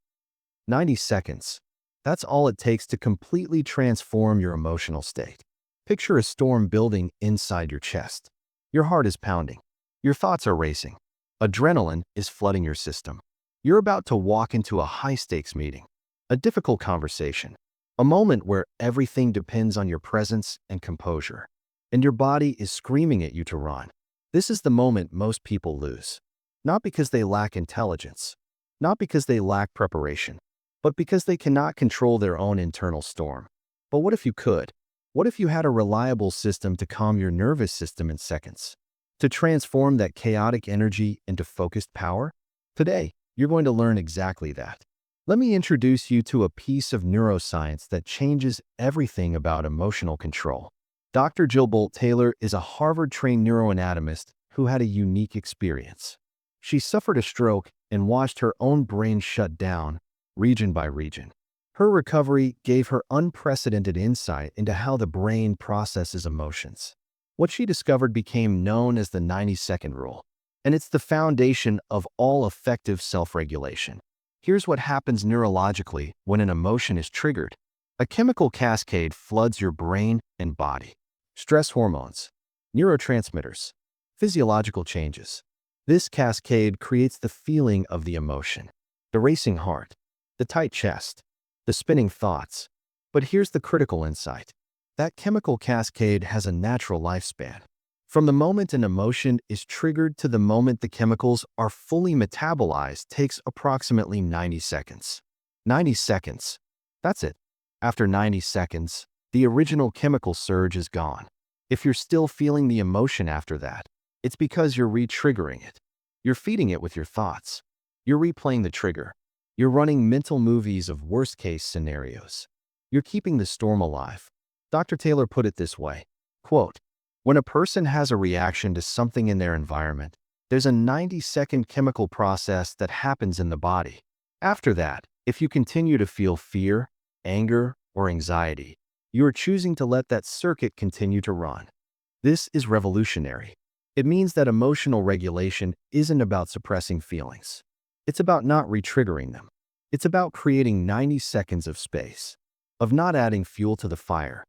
90 seconds. That's all it takes to completely transform your emotional state. Picture a storm building inside your chest. Your heart is pounding. Your thoughts are racing. Adrenaline is flooding your system. You're about to walk into a high-stakes meeting, a difficult conversation, a moment where everything depends on your presence and composure, and your body is screaming at you to run. This is the moment most people lose, not because they lack intelligence, not because they lack preparation, but because they cannot control their own internal storm. But what if you could? What if you had a reliable system to calm your nervous system in seconds, to transform that chaotic energy into focused power? Today, you're going to learn exactly that. Let me introduce you to a piece of neuroscience that changes everything about emotional control. Dr. Jill Bolt Taylor is a Harvard-trained neuroanatomist who had a unique experience. She suffered a stroke and watched her own brain shut down, region by region. Her recovery gave her unprecedented insight into how the brain processes emotions. What she discovered became known as the 90-second rule, and it's the foundation of all effective self-regulation. Here's what happens neurologically when an emotion is triggered. A chemical cascade floods your brain and body. Stress hormones, neurotransmitters, physiological changes. This cascade creates the feeling of the emotion, the racing heart, the tight chest, the spinning thoughts. But here's the critical insight. That chemical cascade has a natural lifespan. From the moment an emotion is triggered to the moment the chemicals are fully metabolized takes approximately 90 seconds. 90 seconds. That's it. After 90 seconds, the original chemical surge is gone. If you're still feeling the emotion after that, it's because you're re-triggering it. You're feeding it with your thoughts. You're replaying the trigger. You're running mental movies of worst-case scenarios. You're keeping the storm alive. Dr. Taylor put it this way, quote, "When a person has a reaction to something in their environment, there's a 90-second chemical process that happens in the body. After that, if you continue to feel fear, anger, or anxiety, you are choosing to let that circuit continue to run. This is revolutionary. It means that emotional regulation isn't about suppressing feelings. It's about not re-triggering them. It's about creating 90 seconds of space, of not adding fuel to the fire,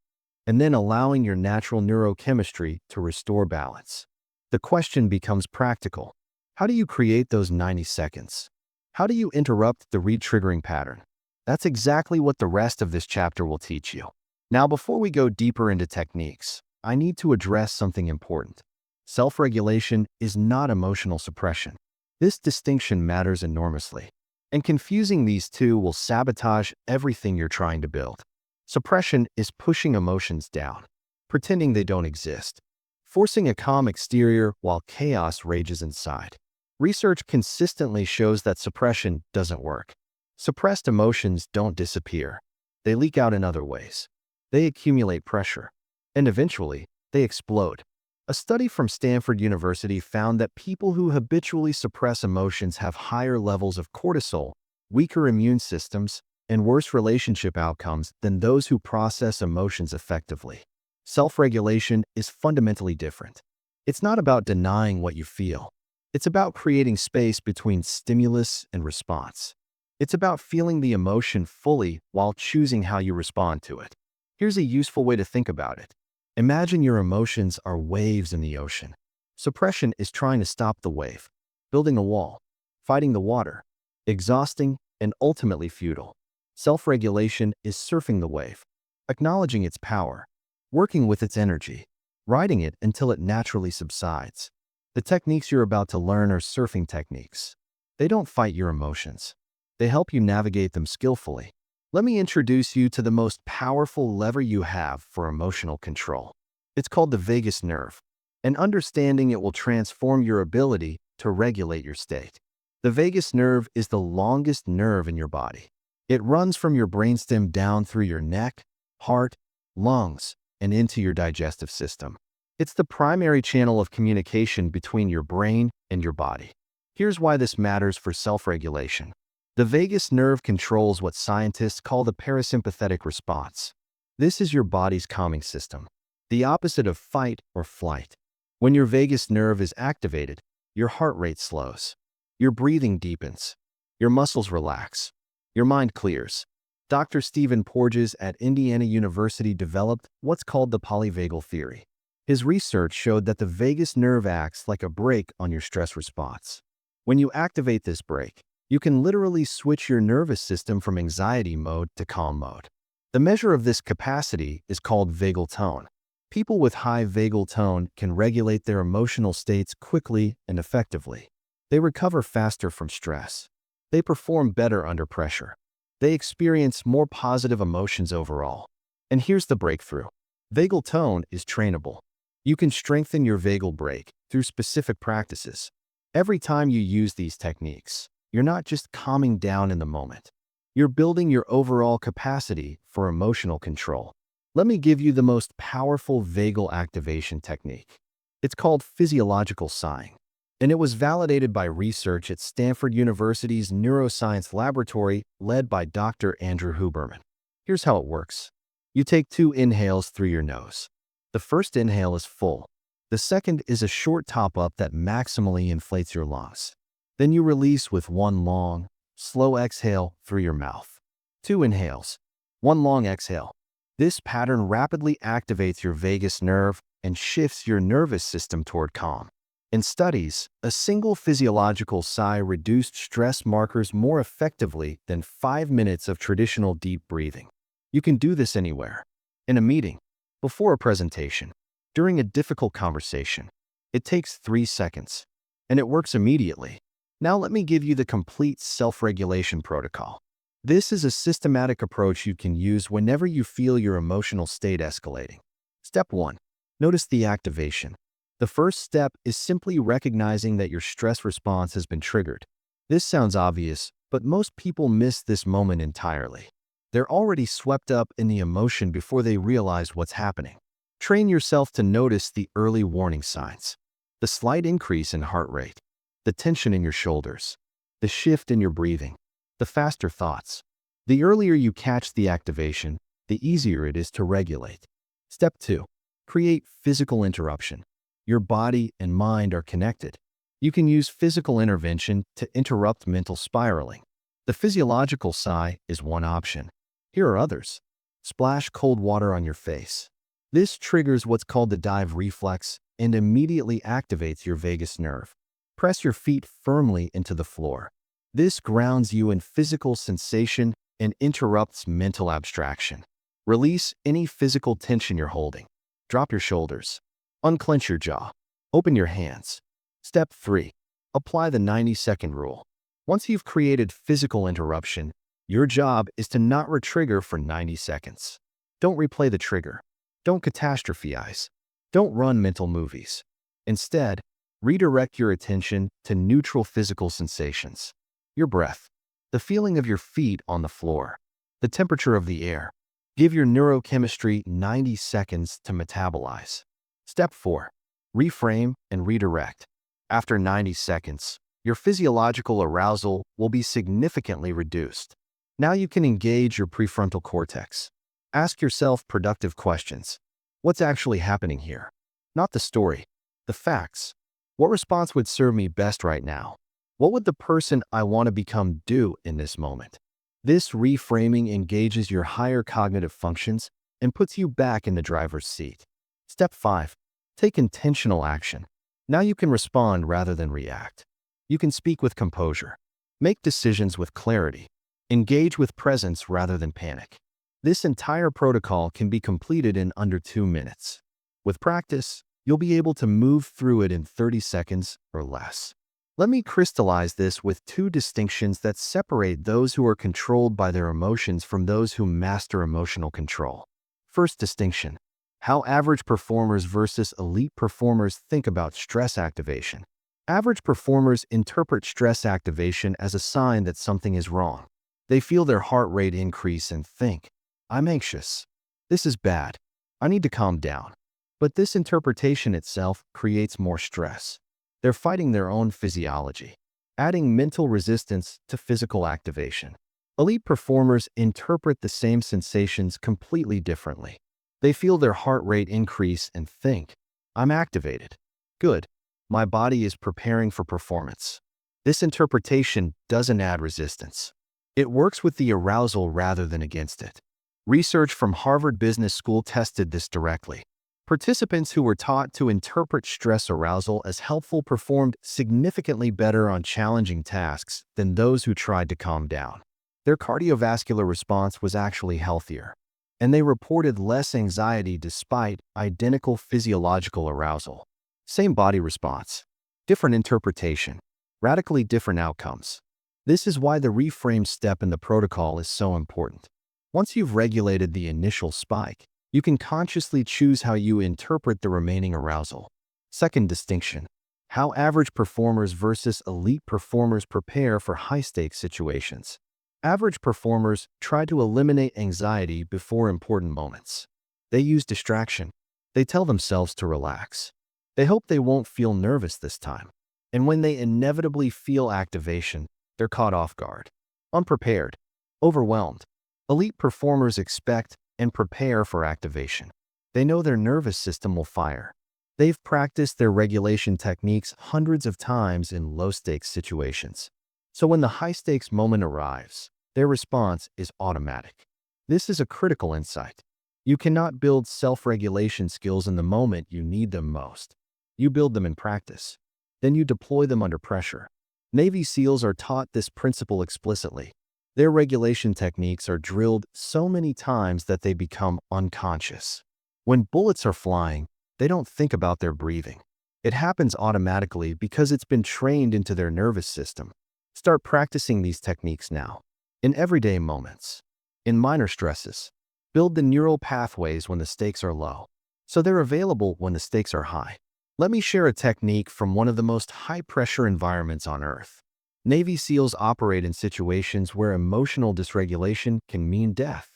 and then allowing your natural neurochemistry to restore balance. The question becomes practical. How do you create those 90 seconds? How do you interrupt the re-triggering pattern? That's exactly what the rest of this chapter will teach you. Now, before we go deeper into techniques, I need to address something important. Self-regulation is not emotional suppression. This distinction matters enormously, and confusing these two will sabotage everything you're trying to build. Suppression is pushing emotions down, pretending they don't exist, forcing a calm exterior while chaos rages inside. Research consistently shows that suppression doesn't work. Suppressed emotions don't disappear. They leak out in other ways. They accumulate pressure, and eventually, they explode. A study from Stanford University found that people who habitually suppress emotions have higher levels of cortisol, weaker immune systems, and worse relationship outcomes than those who process emotions effectively. Self-regulation is fundamentally different. It's not about denying what you feel. It's about creating space between stimulus and response. It's about feeling the emotion fully while choosing how you respond to it. Here's a useful way to think about it. Imagine your emotions are waves in the ocean. Suppression is trying to stop the wave, building a wall, fighting the water, exhausting and ultimately futile. Self-regulation is surfing the wave, acknowledging its power, working with its energy, riding it until it naturally subsides. The techniques you're about to learn are surfing techniques. They don't fight your emotions. They help you navigate them skillfully. Let me introduce you to the most powerful lever you have for emotional control. It's called the vagus nerve, and understanding it will transform your ability to regulate your state. The vagus nerve is the longest nerve in your body. It runs from your brainstem down through your neck, heart, lungs, and into your digestive system. It's the primary channel of communication between your brain and your body. Here's why this matters for self-regulation. The vagus nerve controls what scientists call the parasympathetic response. This is your body's calming system, the opposite of fight or flight. When your vagus nerve is activated, your heart rate slows, your breathing deepens, your muscles relax, your mind clears. Dr. Stephen Porges at Indiana University developed what's called the polyvagal theory. His research showed that the vagus nerve acts like a brake on your stress response. When you activate this brake, you can literally switch your nervous system from anxiety mode to calm mode. The measure of this capacity is called vagal tone. People with high vagal tone can regulate their emotional states quickly and effectively. They recover faster from stress. They perform better under pressure. They experience more positive emotions overall. And here's the breakthrough. Vagal tone is trainable. You can strengthen your vagal brake through specific practices. Every time you use these techniques, you're not just calming down in the moment. You're building your overall capacity for emotional control. Let me give you the most powerful vagal activation technique. It's called physiological sighing, and it was validated by research at Stanford University's neuroscience laboratory led by Dr. Andrew Huberman. Here's how it works. You take 2 inhales through your nose. The first inhale is full. The second is a short top-up that maximally inflates your lungs. Then you release with 1 long, slow exhale through your mouth. 2 inhales, 1 long exhale. This pattern rapidly activates your vagus nerve and shifts your nervous system toward calm. In studies, a single physiological sigh reduced stress markers more effectively than 5 minutes of traditional deep breathing. You can do this anywhere. In a meeting, before a presentation, during a difficult conversation. It takes 3 seconds, and it works immediately. Now let me give you the complete self-regulation protocol. This is a systematic approach you can use whenever you feel your emotional state escalating. Step 1. Notice the activation. The first step is simply recognizing that your stress response has been triggered. This sounds obvious, but most people miss this moment entirely. They're already swept up in the emotion before they realize what's happening. Train yourself to notice the early warning signs. The slight increase in heart rate, the tension in your shoulders, the shift in your breathing, the faster thoughts. The earlier you catch the activation, the easier it is to regulate. Step 2. Create physical interruption. Your body and mind are connected. You can use physical intervention to interrupt mental spiraling. The physiological sigh is one option. Here are others. Splash cold water on your face. This triggers what's called the dive reflex and immediately activates your vagus nerve. Press your feet firmly into the floor. This grounds you in physical sensation and interrupts mental abstraction. Release any physical tension you're holding. Drop your shoulders. Unclench your jaw. Open your hands. Step 3. Apply the 90-second rule. Once you've created physical interruption, your job is to not re-trigger for 90 seconds. Don't replay the trigger. Don't catastrophize. Don't run mental movies. Instead, redirect your attention to neutral physical sensations. Your breath, the feeling of your feet on the floor, the temperature of the air. Give your neurochemistry 90 seconds to metabolize. Step 4. Reframe and redirect. After 90 seconds, your physiological arousal will be significantly reduced. Now you can engage your prefrontal cortex. Ask yourself productive questions. What's actually happening here? Not the story, the facts. What response would serve me best right now? What would the person I want to become do in this moment? This reframing engages your higher cognitive functions and puts you back in the driver's seat. Step 5. Take intentional action. Now you can respond rather than react. You can speak with composure. Make decisions with clarity. Engage with presence rather than panic. This entire protocol can be completed in under 2 minutes. With practice, you'll be able to move through it in 30 seconds or less. Let me crystallize this with 2 distinctions that separate those who are controlled by their emotions from those who master emotional control. First distinction: how average performers versus elite performers think about stress activation. Average performers interpret stress activation as a sign that something is wrong. They feel their heart rate increase and think, "I'm anxious. This is bad. I need to calm down." But this interpretation itself creates more stress. They're fighting their own physiology, adding mental resistance to physical activation. Elite performers interpret the same sensations completely differently. They feel their heart rate increase and think, "I'm activated. Good. My body is preparing for performance." This interpretation doesn't add resistance. It works with the arousal rather than against it. Research from Harvard Business School tested this directly. Participants who were taught to interpret stress arousal as helpful performed significantly better on challenging tasks than those who tried to calm down. Their cardiovascular response was actually healthier, and they reported less anxiety despite identical physiological arousal. Same body response, different interpretation, radically different outcomes. This is why the reframe step in the protocol is so important. Once you've regulated the initial spike, you can consciously choose how you interpret the remaining arousal. Second distinction: how average performers versus elite performers prepare for high-stakes situations. Average performers try to eliminate anxiety before important moments. They use distraction. They tell themselves to relax. They hope they won't feel nervous this time. And when they inevitably feel activation, they're caught off guard, unprepared, overwhelmed. Elite performers expect and prepare for activation. They know their nervous system will fire. They've practiced their regulation techniques hundreds of times in low-stakes situations. So when the high-stakes moment arrives, their response is automatic. This is a critical insight. You cannot build self-regulation skills in the moment you need them most. You build them in practice. Then you deploy them under pressure. Navy SEALs are taught this principle explicitly. Their regulation techniques are drilled so many times that they become unconscious. When bullets are flying, they don't think about their breathing. It happens automatically because it's been trained into their nervous system. Start practicing these techniques now, in everyday moments, in minor stresses. Build the neural pathways when the stakes are low, so they're available when the stakes are high. Let me share a technique from one of the most high-pressure environments on Earth. Navy SEALs operate in situations where emotional dysregulation can mean death.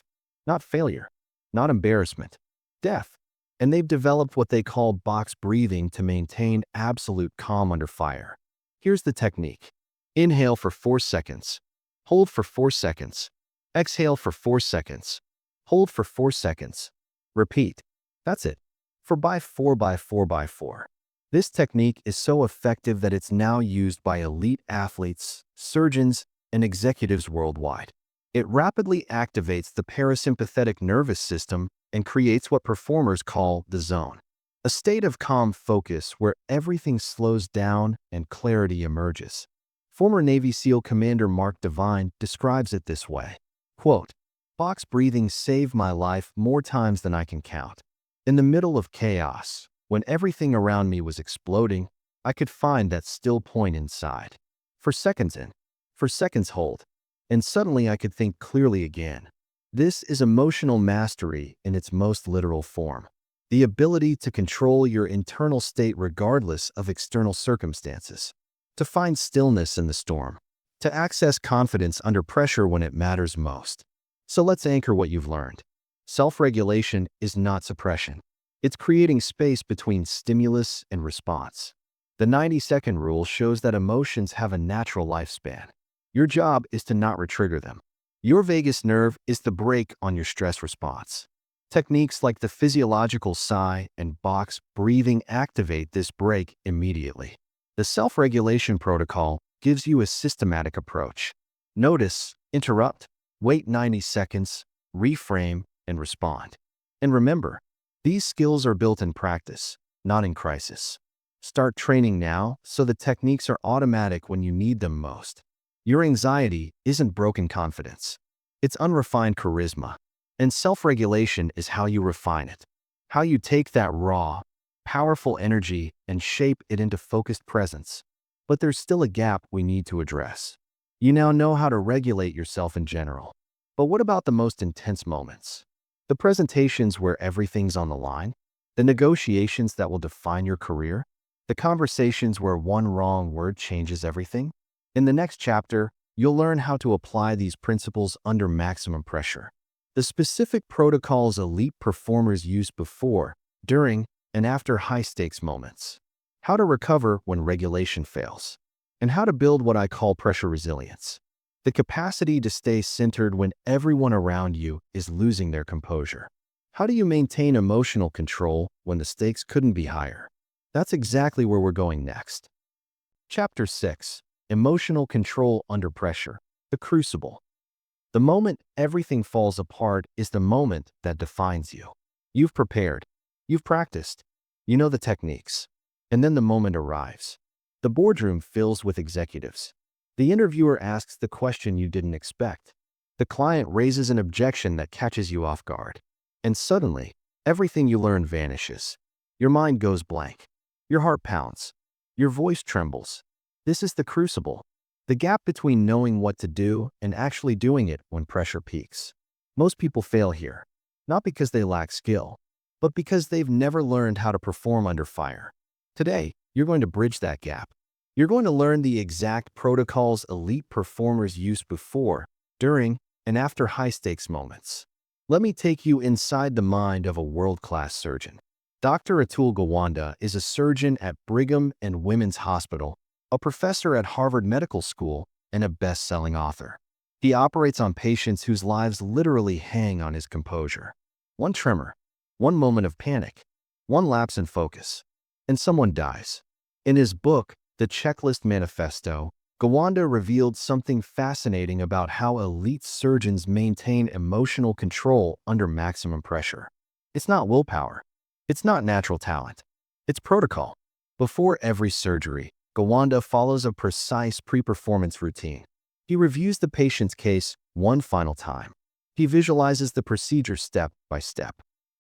Not failure, not embarrassment, death. And they've developed what they call box breathing to maintain absolute calm under fire. Here's the technique. Inhale for 4 seconds. Hold for 4 seconds. Exhale for 4 seconds. Hold for 4 seconds. Repeat. That's it. For by 4 by 4 by 4. This technique is so effective that it's now used by elite athletes, surgeons, and executives worldwide. It rapidly activates the parasympathetic nervous system and creates what performers call the zone, a state of calm focus where everything slows down and clarity emerges. Former Navy SEAL Commander Mark Devine describes it this way. Quote, "Box breathing saved my life more times than I can count. In the middle of chaos, when everything around me was exploding, I could find that still point inside. For seconds in, for seconds hold, and suddenly I could think clearly again." This is emotional mastery in its most literal form. The ability to control your internal state regardless of external circumstances. To find stillness in the storm. To access confidence under pressure when it matters most. So let's anchor what you've learned. Self-regulation is not suppression. It's creating space between stimulus and response. The 90-second rule shows that emotions have a natural lifespan. Your job is to not retrigger them. Your vagus nerve is the brake on your stress response. Techniques like the physiological sigh and box breathing activate this brake immediately. The self-regulation protocol gives you a systematic approach. Notice, interrupt, wait 90 seconds, reframe, and respond. And remember, these skills are built in practice, not in crisis. Start training now so the techniques are automatic when you need them most. Your anxiety isn't broken confidence. It's unrefined charisma. And self-regulation is how you refine it. How you take that raw, powerful energy and shape it into focused presence. But there's still a gap we need to address. You now know how to regulate yourself in general. But what about the most intense moments? The presentations where everything's on the line? The negotiations that will define your career? The conversations where one wrong word changes everything? In the next chapter, you'll learn how to apply these principles under maximum pressure. The specific protocols elite performers use before, during, and after high-stakes moments. How to recover when regulation fails. And how to build what I call pressure resilience. The capacity to stay centered when everyone around you is losing their composure. How do you maintain emotional control when the stakes couldn't be higher? That's exactly where we're going next. Chapter 6. Emotional Control Under Pressure. The Crucible. The moment everything falls apart is the moment that defines you. You've prepared. You've practiced. You know the techniques. And then the moment arrives. The boardroom fills with executives. The interviewer asks the question you didn't expect. The client raises an objection that catches you off guard. And suddenly, everything you learned vanishes. Your mind goes blank. Your heart pounds. Your voice trembles. This is the crucible. The gap between knowing what to do and actually doing it when pressure peaks. Most people fail here, not because they lack skill, but because they've never learned how to perform under fire. Today, you're going to bridge that gap. You're going to learn the exact protocols elite performers use before, during, and after high-stakes moments. Let me take you inside the mind of a world-class surgeon. Dr. Atul Gawande is a surgeon at Brigham and Women's Hospital, a professor at Harvard Medical School, and a best-selling author. He operates on patients whose lives literally hang on his composure. One tremor, one moment of panic, one lapse in focus, and someone dies. In his book, The Checklist Manifesto, Gawande revealed something fascinating about how elite surgeons maintain emotional control under maximum pressure. It's not willpower. It's not natural talent. It's protocol. Before every surgery, Gawande follows a precise pre-performance routine. He reviews the patient's case one final time. He visualizes the procedure step by step.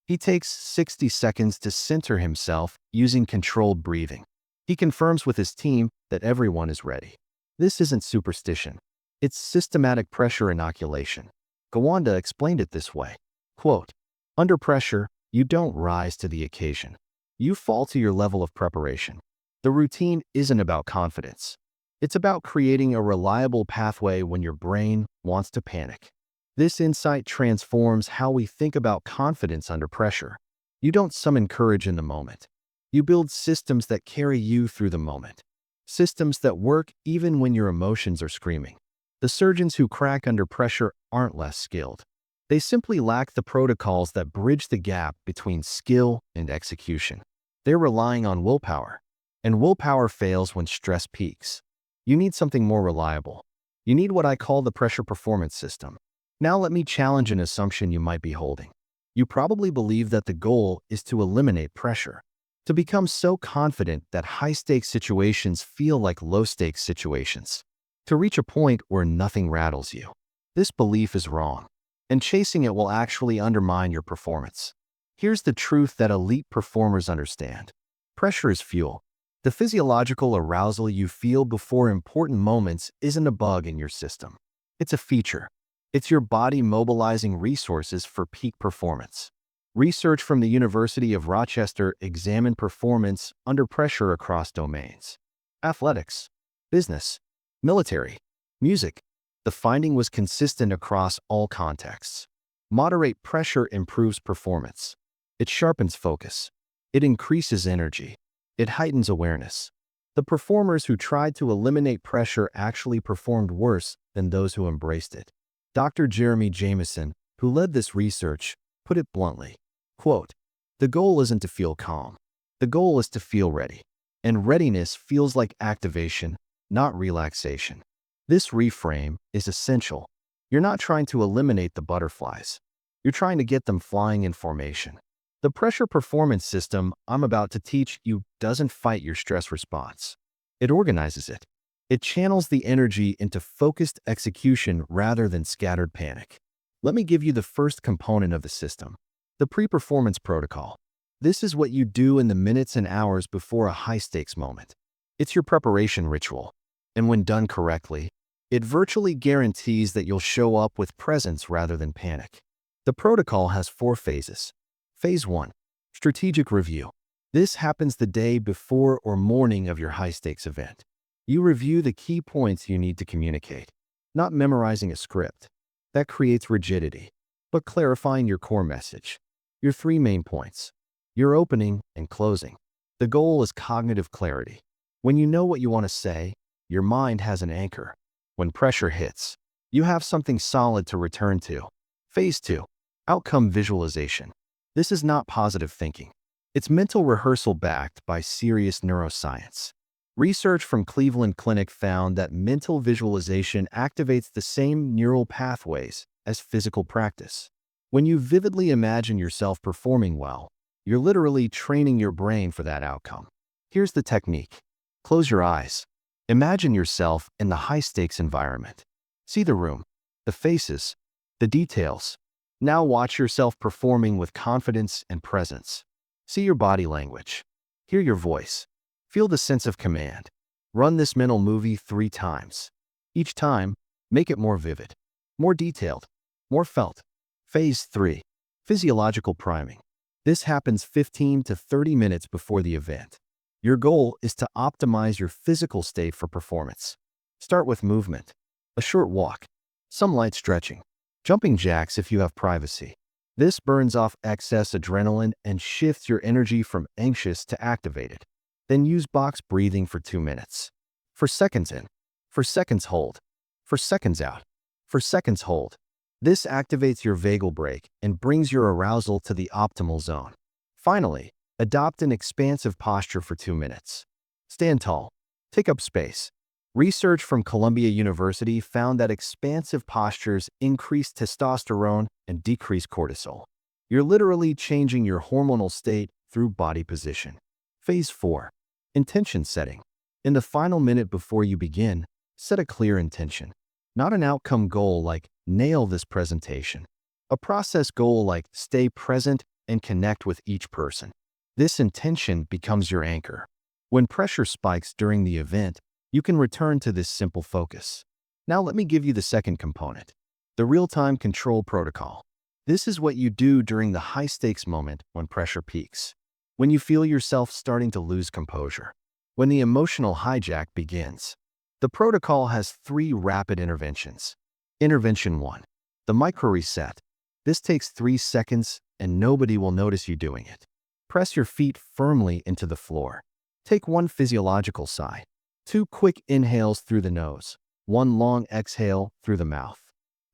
He takes 60 seconds to center himself using controlled breathing. He confirms with his team that everyone is ready. This isn't superstition. It's systematic pressure inoculation. Gawande explained it this way. Quote, "Under pressure, you don't rise to the occasion. You fall to your level of preparation. The routine isn't about confidence. It's about creating a reliable pathway when your brain wants to panic." This insight transforms how we think about confidence under pressure. You don't summon courage in the moment. You build systems that carry you through the moment. Systems that work even when your emotions are screaming. The surgeons who crack under pressure aren't less skilled. They simply lack the protocols that bridge the gap between skill and execution. They're relying on willpower. And willpower fails when stress peaks. You need something more reliable. You need what I call the pressure performance system. Now let me challenge an assumption you might be holding. You probably believe that the goal is to eliminate pressure, to become so confident that high-stakes situations feel like low-stakes situations. to reach a point where nothing rattles you. This belief is wrong, and chasing it will actually undermine your performance. Here's the truth that elite performers understand. Pressure is fuel. The physiological arousal you feel before important moments isn't a bug in your system. It's a feature. It's your body mobilizing resources for peak performance. Research from the University of Rochester examined performance under pressure across domains: athletics, business, military, music. The finding was consistent across all contexts. Moderate pressure improves performance. It sharpens focus. It increases energy. It heightens awareness. The performers who tried to eliminate pressure actually performed worse than those who embraced it. Dr. Jeremy Jameson, who led this research, put it bluntly, quote, "The goal isn't to feel calm. The goal is to feel ready. And readiness feels like activation, not relaxation." This reframe is essential. You're not trying to eliminate the butterflies. You're trying to get them flying in formation. The pressure performance system I'm about to teach you doesn't fight your stress response. It organizes it. It channels the energy into focused execution rather than scattered panic. Let me give you the first component of the system: the pre-performance protocol. This is what you do in the minutes and hours before a high-stakes moment. It's your preparation ritual. And when done correctly, it virtually guarantees that you'll show up with presence rather than panic. The protocol has 4 phases. Phase 1. Strategic review. This happens the day before or morning of your high-stakes event. You review the key points you need to communicate, not memorizing a script. That creates rigidity, but clarifying your core message. Your 3 main points: your opening and closing. The goal is cognitive clarity. When you know what you want to say, your mind has an anchor. When pressure hits, you have something solid to return to. Phase 2. Outcome visualization. This is not positive thinking. It's mental rehearsal backed by serious neuroscience. Research from Cleveland Clinic found that mental visualization activates the same neural pathways as physical practice. When you vividly imagine yourself performing well, you're literally training your brain for that outcome. Here's the technique. Close your eyes. Imagine yourself in the high-stakes environment. See the room, the faces, the details. Now watch yourself performing with confidence and presence. See your body language. Hear your voice. Feel the sense of command. Run this mental movie 3 times. Each time, make it more vivid, more detailed, more felt. Phase 3. Physiological priming. This happens 15 to 30 minutes before the event. Your goal is to optimize your physical state for performance. Start with movement. A short walk. Some light stretching. Jumping jacks if you have privacy. This burns off excess adrenaline and shifts your energy from anxious to activated. Then use box breathing for 2 minutes. For seconds in. For seconds hold. For seconds out. For seconds hold. This activates your vagal brake and brings your arousal to the optimal zone. Finally, adopt an expansive posture for 2 minutes. Stand tall. Take up space. Research from Columbia University found that expansive postures increase testosterone and decrease cortisol. You're literally changing your hormonal state through body position. Phase 4. Intention setting. In the final minute before you begin, set a clear intention. Not an outcome goal like nail this presentation. A process goal like stay present and connect with each person. This intention becomes your anchor. When pressure spikes during the event, you can return to this simple focus. Now let me give you the second component, the real-time control protocol. This is what you do during the high-stakes moment when pressure peaks. When you feel yourself starting to lose composure. When the emotional hijack begins. The protocol has 3 rapid interventions. Intervention 1. The micro reset. This takes 3 seconds and nobody will notice you doing it. Press your feet firmly into the floor. Take 1 physiological sigh. 2 quick inhales through the nose. 1 long exhale through the mouth.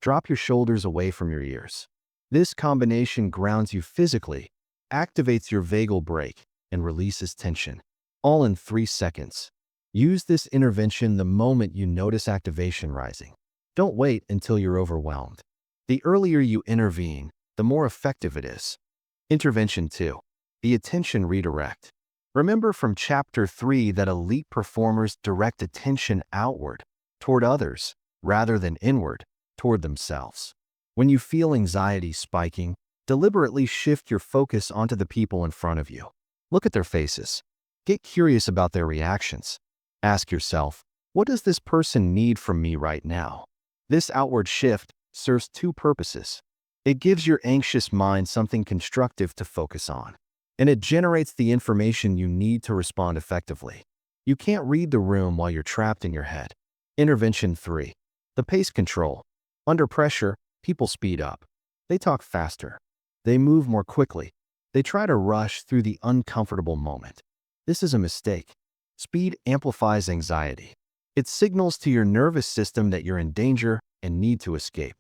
Drop your shoulders away from your ears. This combination grounds you physically, activates your vagal brake, and releases tension. All in 3 seconds. Use this intervention the moment you notice activation rising. Don't wait until you're overwhelmed. The earlier you intervene, the more effective it is. Intervention 2. The attention redirect. Remember from Chapter 3 that elite performers direct attention outward, toward others, rather than inward, toward themselves. When you feel anxiety spiking, deliberately shift your focus onto the people in front of you. Look at their faces. Get curious about their reactions. Ask yourself, what does this person need from me right now? This outward shift serves two purposes. It gives your anxious mind something constructive to focus on, and it generates the information you need to respond effectively. You can't read the room while you're trapped in your head. Intervention 3. The pace control. Under pressure, people speed up. They talk faster. They move more quickly. They try to rush through the uncomfortable moment. This is a mistake. Speed amplifies anxiety. It signals to your nervous system that you're in danger and need to escape.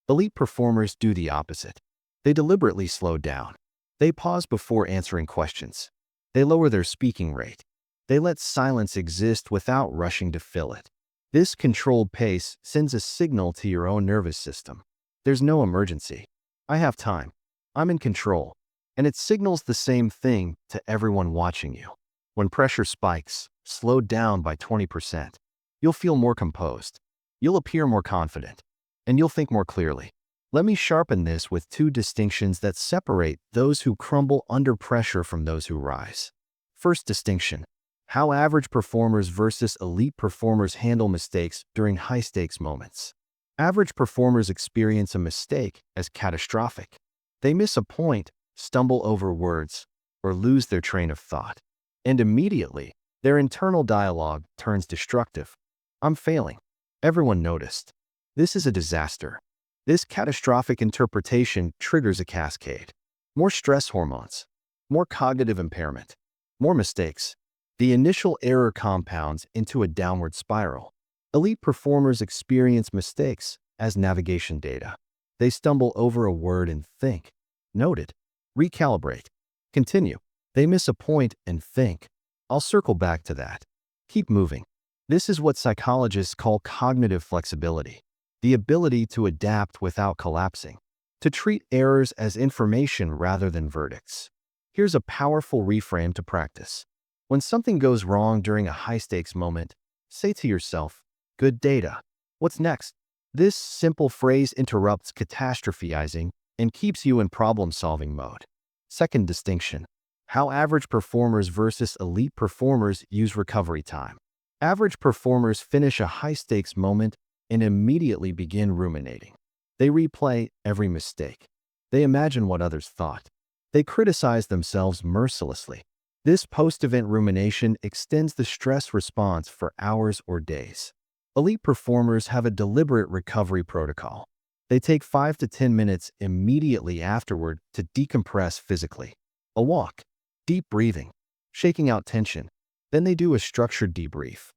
Elite performers do the opposite. They deliberately slow down. They pause before answering questions. They lower their speaking rate. They let silence exist without rushing to fill it. This controlled pace sends a signal to your own nervous system. There's no emergency. I have time. I'm in control. And it signals the same thing to everyone watching you. When pressure spikes, slow down by 20%. You'll feel more composed. You'll appear more confident. And you'll think more clearly. Let me sharpen this with two distinctions that separate those who crumble under pressure from those who rise. First distinction: how average performers versus elite performers handle mistakes during high-stakes moments. Average performers experience a mistake as catastrophic. They miss a point, stumble over words, or lose their train of thought. And immediately, their internal dialogue turns destructive. I'm failing. Everyone noticed. This is a disaster. This catastrophic interpretation triggers a cascade. More stress hormones, more cognitive impairment, more mistakes. The initial error compounds into a downward spiral. Elite performers experience mistakes as navigation data. They stumble over a word and think. Noted. Recalibrate. Continue. They miss a point and think. I'll circle back to that. Keep moving. This is what psychologists call cognitive flexibility. The ability to adapt without collapsing. To treat errors as information rather than verdicts. Here's a powerful reframe to practice. When something goes wrong during a high-stakes moment, say to yourself, "Good data. What's next?" This simple phrase interrupts catastrophizing and keeps you in problem-solving mode. Second distinction: how average performers versus elite performers use recovery time. Average performers finish a high-stakes moment and immediately begin ruminating. They replay every mistake. They imagine what others thought. They criticize themselves mercilessly. This post-event rumination extends the stress response for hours or days. Elite performers have a deliberate recovery protocol. They take 5 to 10 minutes immediately afterward to decompress physically. A walk, deep breathing, shaking out tension. Then they do a structured debrief.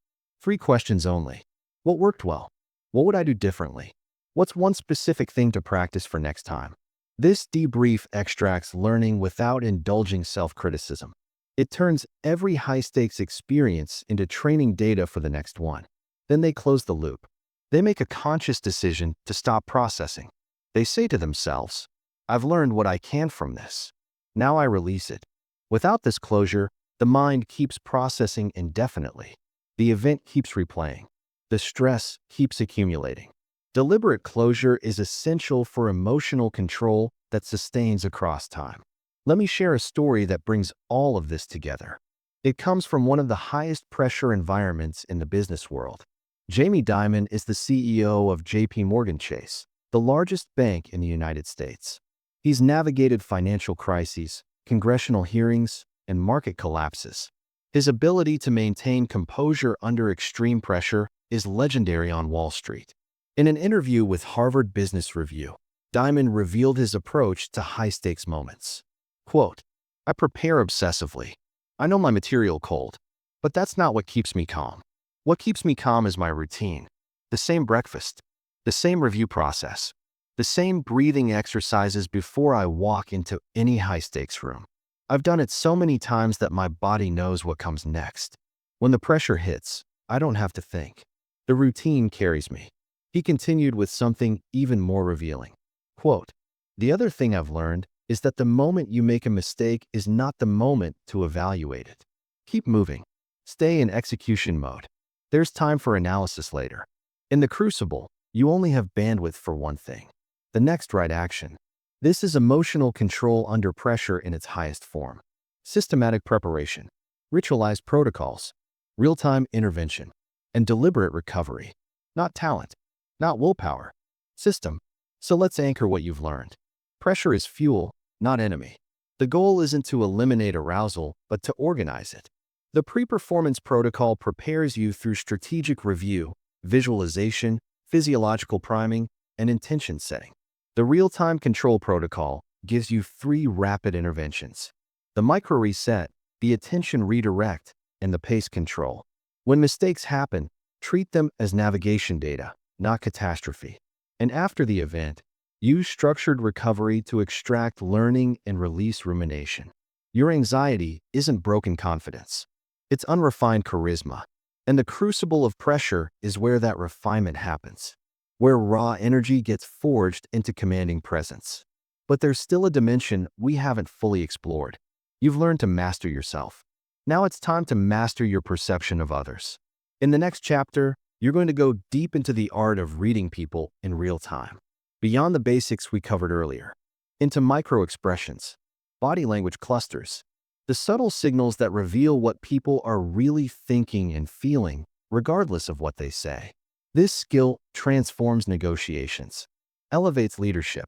3 questions only. What worked well? What would I do differently? What's one specific thing to practice for next time? This debrief extracts learning without indulging self-criticism. It turns every high-stakes experience into training data for the next one. Then they close the loop. They make a conscious decision to stop processing. They say to themselves, "I've learned what I can from this. Now I release it." Without this closure, the mind keeps processing indefinitely. The event keeps replaying. The stress keeps accumulating. Deliberate closure is essential for emotional control that sustains across time. Let me share a story that brings all of this together. It comes from one of the highest pressure environments in the business world. Jamie Dimon is the CEO of JP Chase, the largest bank in the United States. He's navigated financial crises, congressional hearings, and market collapses. His ability to maintain composure under extreme pressure is legendary on Wall Street. In an interview with Harvard Business Review, Dimon revealed his approach to high-stakes moments. Quote, "I prepare obsessively. I know my material cold, but that's not what keeps me calm. What keeps me calm is my routine. The same breakfast, the same review process, the same breathing exercises before I walk into any high-stakes room. I've done it so many times that my body knows what comes next. When the pressure hits, I don't have to think. The routine carries me." He continued with something even more revealing. Quote, "The other thing I've learned is that the moment you make a mistake is not the moment to evaluate it. Keep moving. Stay in execution mode. There's time for analysis later." In the crucible, you only have bandwidth for one thing: the next right action. This is emotional control under pressure in its highest form. Systematic preparation, ritualized protocols, real-time intervention, and deliberate recovery. Not talent, not willpower. System. So let's anchor what you've learned. Pressure is fuel, not enemy. The goal isn't to eliminate arousal, but to organize it. The pre-performance protocol prepares you through strategic review, visualization, physiological priming, and intention setting. The real-time control protocol gives you 3 rapid interventions: the micro reset, the attention redirect, and the pace control. When mistakes happen, treat them as navigation data, not catastrophe. And after the event, use structured recovery to extract learning and release rumination. Your anxiety isn't broken confidence. It's unrefined charisma. And the crucible of pressure is where that refinement happens, where raw energy gets forged into commanding presence. But there's still a dimension we haven't fully explored. You've learned to master yourself. Now it's time to master your perception of others. In the next chapter, you're going to go deep into the art of reading people in real time, beyond the basics we covered earlier, into micro-expressions, body language clusters, the subtle signals that reveal what people are really thinking and feeling, regardless of what they say. This skill transforms negotiations, elevates leadership,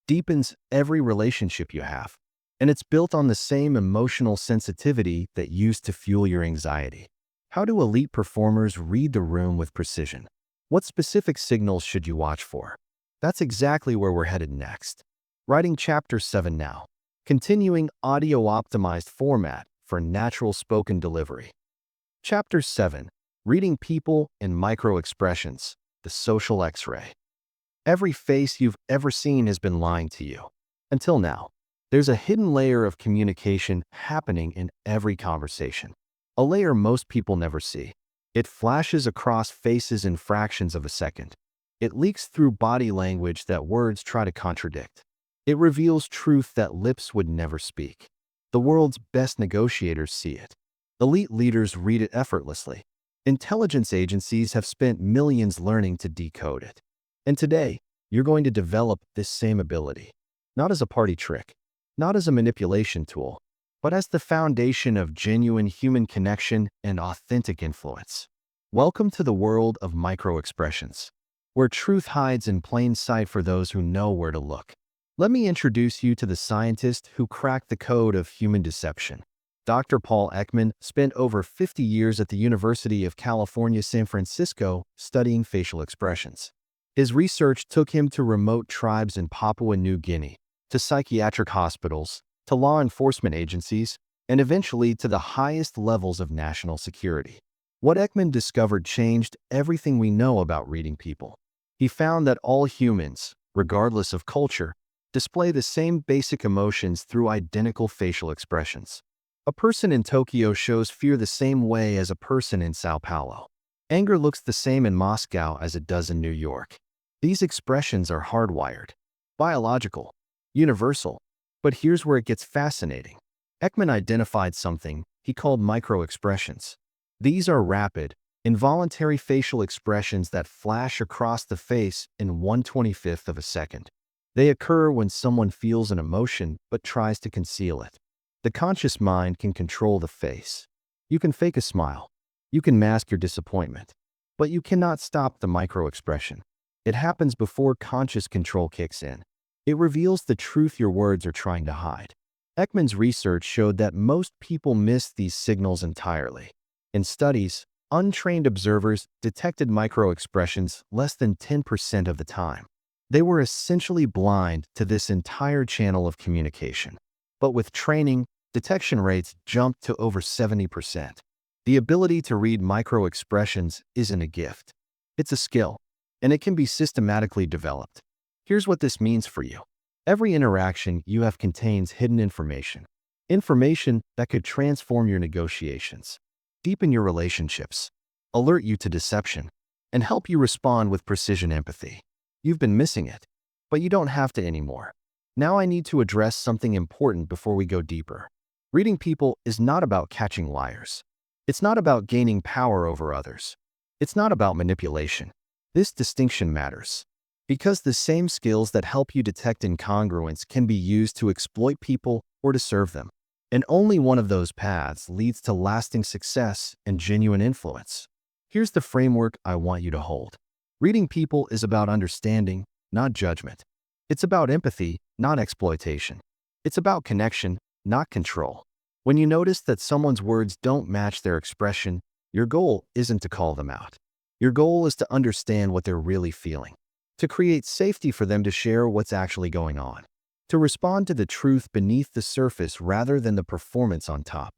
deepens every relationship you have, and it's built on the same emotional sensitivity that used to fuel your anxiety. How do elite performers read the room with precision? What specific signals should you watch for? That's exactly where we're headed next. Writing Chapter 7 now. Continuing audio-optimized format for natural spoken delivery. Chapter 7. Reading people in micro-expressions, the social X-ray. Every face you've ever seen has been lying to you. Until now. There's a hidden layer of communication happening in every conversation. A layer most people never see. It flashes across faces in fractions of a second. It leaks through body language that words try to contradict. It reveals truth that lips would never speak. The world's best negotiators see it. Elite leaders read it effortlessly. Intelligence agencies have spent millions learning to decode it. And today, you're going to develop this same ability. Not as a party trick, not as a manipulation tool, but as the foundation of genuine human connection and authentic influence. Welcome to the world of micro-expressions, where truth hides in plain sight for those who know where to look. Let me introduce you to the scientist who cracked the code of human deception. Dr. Paul Ekman spent over 50 years at the University of California, San Francisco, studying facial expressions. His research took him to remote tribes in Papua New Guinea, to psychiatric hospitals, to law enforcement agencies, and eventually to the highest levels of national security. What Ekman discovered changed everything we know about reading people. He found that all humans, regardless of culture, display the same basic emotions through identical facial expressions. A person in Tokyo shows fear the same way as a person in Sao Paulo. Anger looks the same in Moscow as it does in New York. These expressions are hardwired, biological, universal. But here's where it gets fascinating. Ekman identified something he called micro-expressions. These are rapid, involuntary facial expressions that flash across the face in 1/25th of a second. They occur when someone feels an emotion but tries to conceal it. The conscious mind can control the face. You can fake a smile. You can mask your disappointment. But you cannot stop the micro-expression. It happens before conscious control kicks in. It reveals the truth your words are trying to hide. Ekman's research showed that most people miss these signals entirely. In studies, untrained observers detected micro-expressions less than 10% of the time. They were essentially blind to this entire channel of communication. But with training, detection rates jumped to over 70%. The ability to read micro-expressions isn't a gift. It's a skill, and it can be systematically developed. Here's what this means for you. Every interaction you have contains hidden information. Information that could transform your negotiations, deepen your relationships, alert you to deception, and help you respond with precision empathy. You've been missing it, but you don't have to anymore. Now I need to address something important before we go deeper. Reading people is not about catching liars. It's not about gaining power over others. It's not about manipulation. This distinction matters because the same skills that help you detect incongruence can be used to exploit people or to serve them. And only one of those paths leads to lasting success and genuine influence. Here's the framework I want you to hold. Reading people is about understanding, not judgment. It's about empathy, not exploitation. It's about connection, not control. When you notice that someone's words don't match their expression, your goal isn't to call them out. Your goal is to understand what they're really feeling, to create safety for them to share what's actually going on, to respond to the truth beneath the surface rather than the performance on top.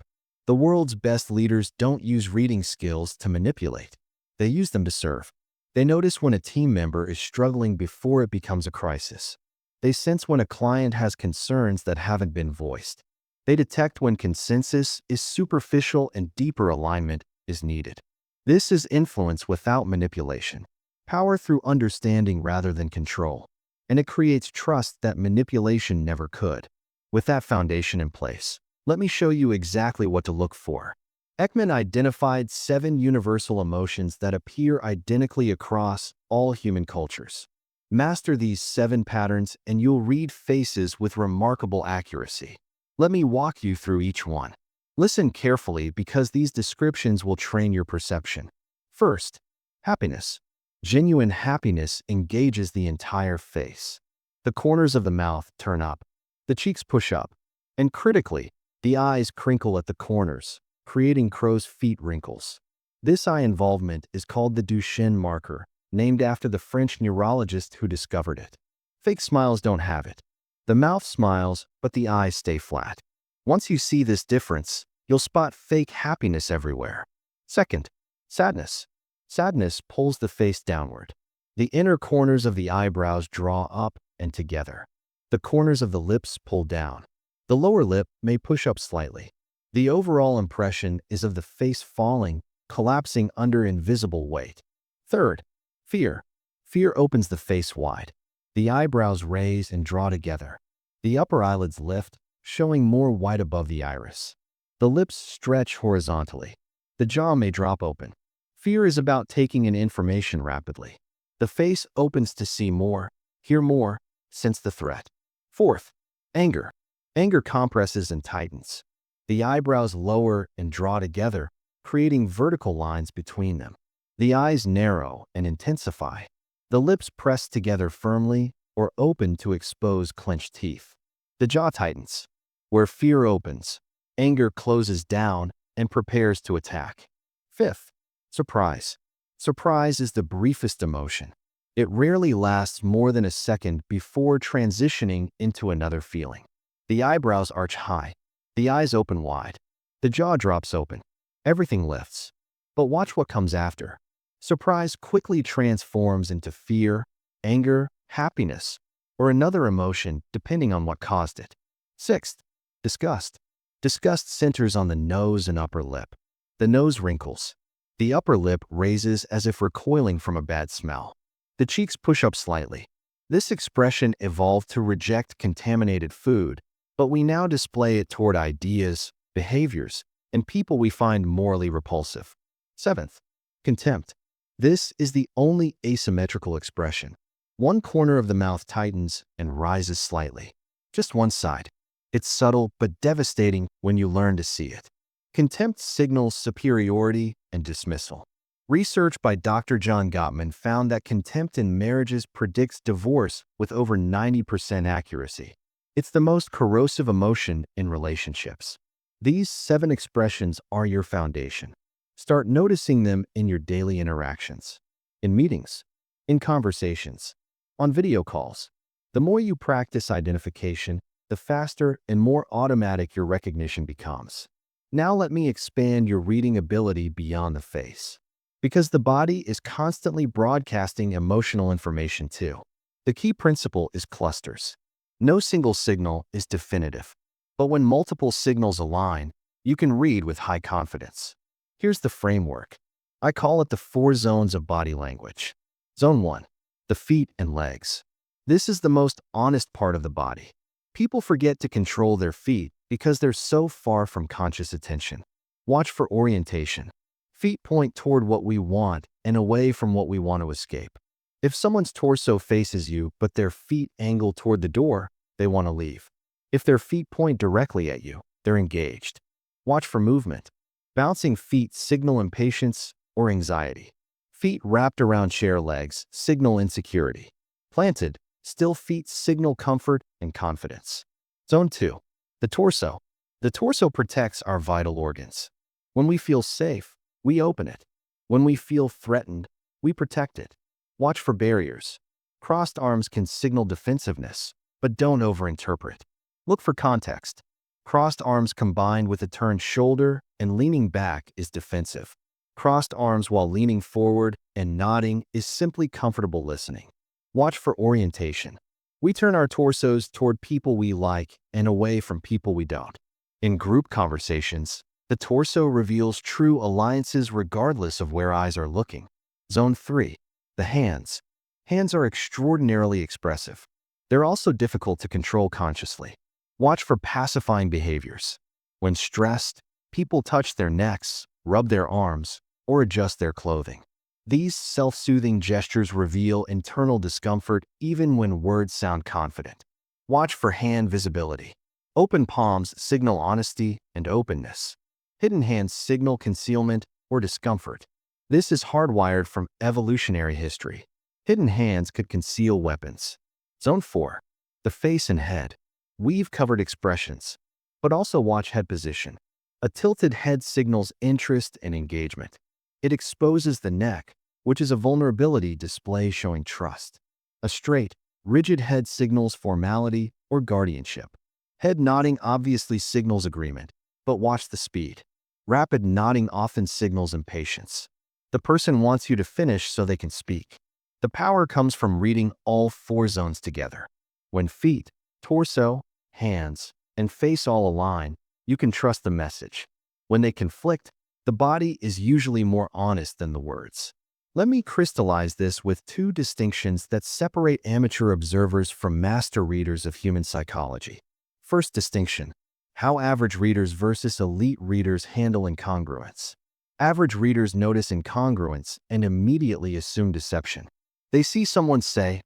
The world's best leaders don't use reading skills to manipulate. They use them to serve. They notice when a team member is struggling before it becomes a crisis. They sense when a client has concerns that haven't been voiced. They detect when consensus is superficial and deeper alignment is needed. This is influence without manipulation, power through understanding rather than control, and it creates trust that manipulation never could. With that foundation in place, let me show you exactly what to look for. Ekman identified 7 universal emotions that appear identically across all human cultures. Master these 7 patterns and you'll read faces with remarkable accuracy. Let me walk you through each one. Listen carefully because these descriptions will train your perception. First, happiness. Genuine happiness engages the entire face. The corners of the mouth turn up, the cheeks push up, and critically, the eyes crinkle at the corners, creating crow's feet wrinkles. This eye involvement is called the Duchenne marker, named after the French neurologist who discovered it. Fake smiles don't have it. The mouth smiles, but the eyes stay flat. Once you see this difference, you'll spot fake happiness everywhere. Second, sadness. Sadness pulls the face downward. The inner corners of the eyebrows draw up and together. The corners of the lips pull down. The lower lip may push up slightly. The overall impression is of the face falling, collapsing under invisible weight. Third, fear. Fear opens the face wide. The eyebrows raise and draw together. The upper eyelids lift, showing more white above the iris. The lips stretch horizontally. The jaw may drop open. Fear is about taking in information rapidly. The face opens to see more, hear more, sense the threat. Fourth, anger. Anger compresses and tightens. The eyebrows lower and draw together, creating vertical lines between them. The eyes narrow and intensify. The lips press together firmly or open to expose clenched teeth. The jaw tightens. Where fear opens, anger closes down and prepares to attack. Fifth, surprise. Surprise is the briefest emotion. It rarely lasts more than a second before transitioning into another feeling. The eyebrows arch high. The eyes open wide. The jaw drops open. Everything lifts. But watch what comes after. Surprise quickly transforms into fear, anger, happiness, or another emotion depending on what caused it. Sixth, disgust. Disgust centers on the nose and upper lip. The nose wrinkles. The upper lip raises as if recoiling from a bad smell. The cheeks push up slightly. This expression evolved to reject contaminated food, but we now display it toward ideas, behaviors, and people we find morally repulsive. Seventh, contempt. This is the only asymmetrical expression. One corner of the mouth tightens and rises slightly. Just one side. It's subtle but devastating when you learn to see it. Contempt signals superiority and dismissal. Research by Dr. John Gottman found that contempt in marriages predicts divorce with over 90% accuracy. It's the most corrosive emotion in relationships. These 7 expressions are your foundation. Start noticing them in your daily interactions, in meetings, in conversations, on video calls. The more you practice identification, the faster and more automatic your recognition becomes. Now let me expand your reading ability beyond the face. Because the body is constantly broadcasting emotional information too. The key principle is clusters. No single signal is definitive, but when multiple signals align, you can read with high confidence. Here's the framework. I call it the 4 zones of body language. Zone 1, the feet and legs. This is the most honest part of the body. People forget to control their feet because they're so far from conscious attention. Watch for orientation. Feet point toward what we want and away from what we want to escape. If someone's torso faces you but their feet angle toward the door, they want to leave. If their feet point directly at you, they're engaged. Watch for movement. Bouncing feet signal impatience or anxiety. Feet wrapped around chair legs signal insecurity. Planted, still feet signal comfort and confidence. Zone 2. The torso. The torso protects our vital organs. When we feel safe, we open it. When we feel threatened, we protect it. Watch for barriers. Crossed arms can signal defensiveness, but don't overinterpret. Look for context. Crossed arms combined with a turned shoulder and leaning back is defensive. Crossed arms while leaning forward and nodding is simply comfortable listening. Watch for orientation. We turn our torsos toward people we like and away from people we don't. In group conversations, the torso reveals true alliances regardless of where eyes are looking. Zone 3. The hands. Hands are extraordinarily expressive. They're also difficult to control consciously. Watch for pacifying behaviors. When stressed, people touch their necks, rub their arms, or adjust their clothing. These self-soothing gestures reveal internal discomfort even when words sound confident. Watch for hand visibility. Open palms signal honesty and openness. Hidden hands signal concealment or discomfort. This is hardwired from evolutionary history. Hidden hands could conceal weapons. Zone 4. The face and head. Weave-covered expressions, but also watch head position. A tilted head signals interest and engagement. It exposes the neck, which is a vulnerability display showing trust. A straight, rigid head signals formality or guardianship. Head nodding obviously signals agreement, but watch the speed. Rapid nodding often signals impatience. The person wants you to finish so they can speak. The power comes from reading all 4 zones together. When feet, torso, hands, and face all align, you can trust the message. When they conflict, the body is usually more honest than the words. Let me crystallize this with 2 distinctions that separate amateur observers from master readers of human psychology. First distinction: how average readers versus elite readers handle incongruence. Average readers notice incongruence and immediately assume deception. They see someone say,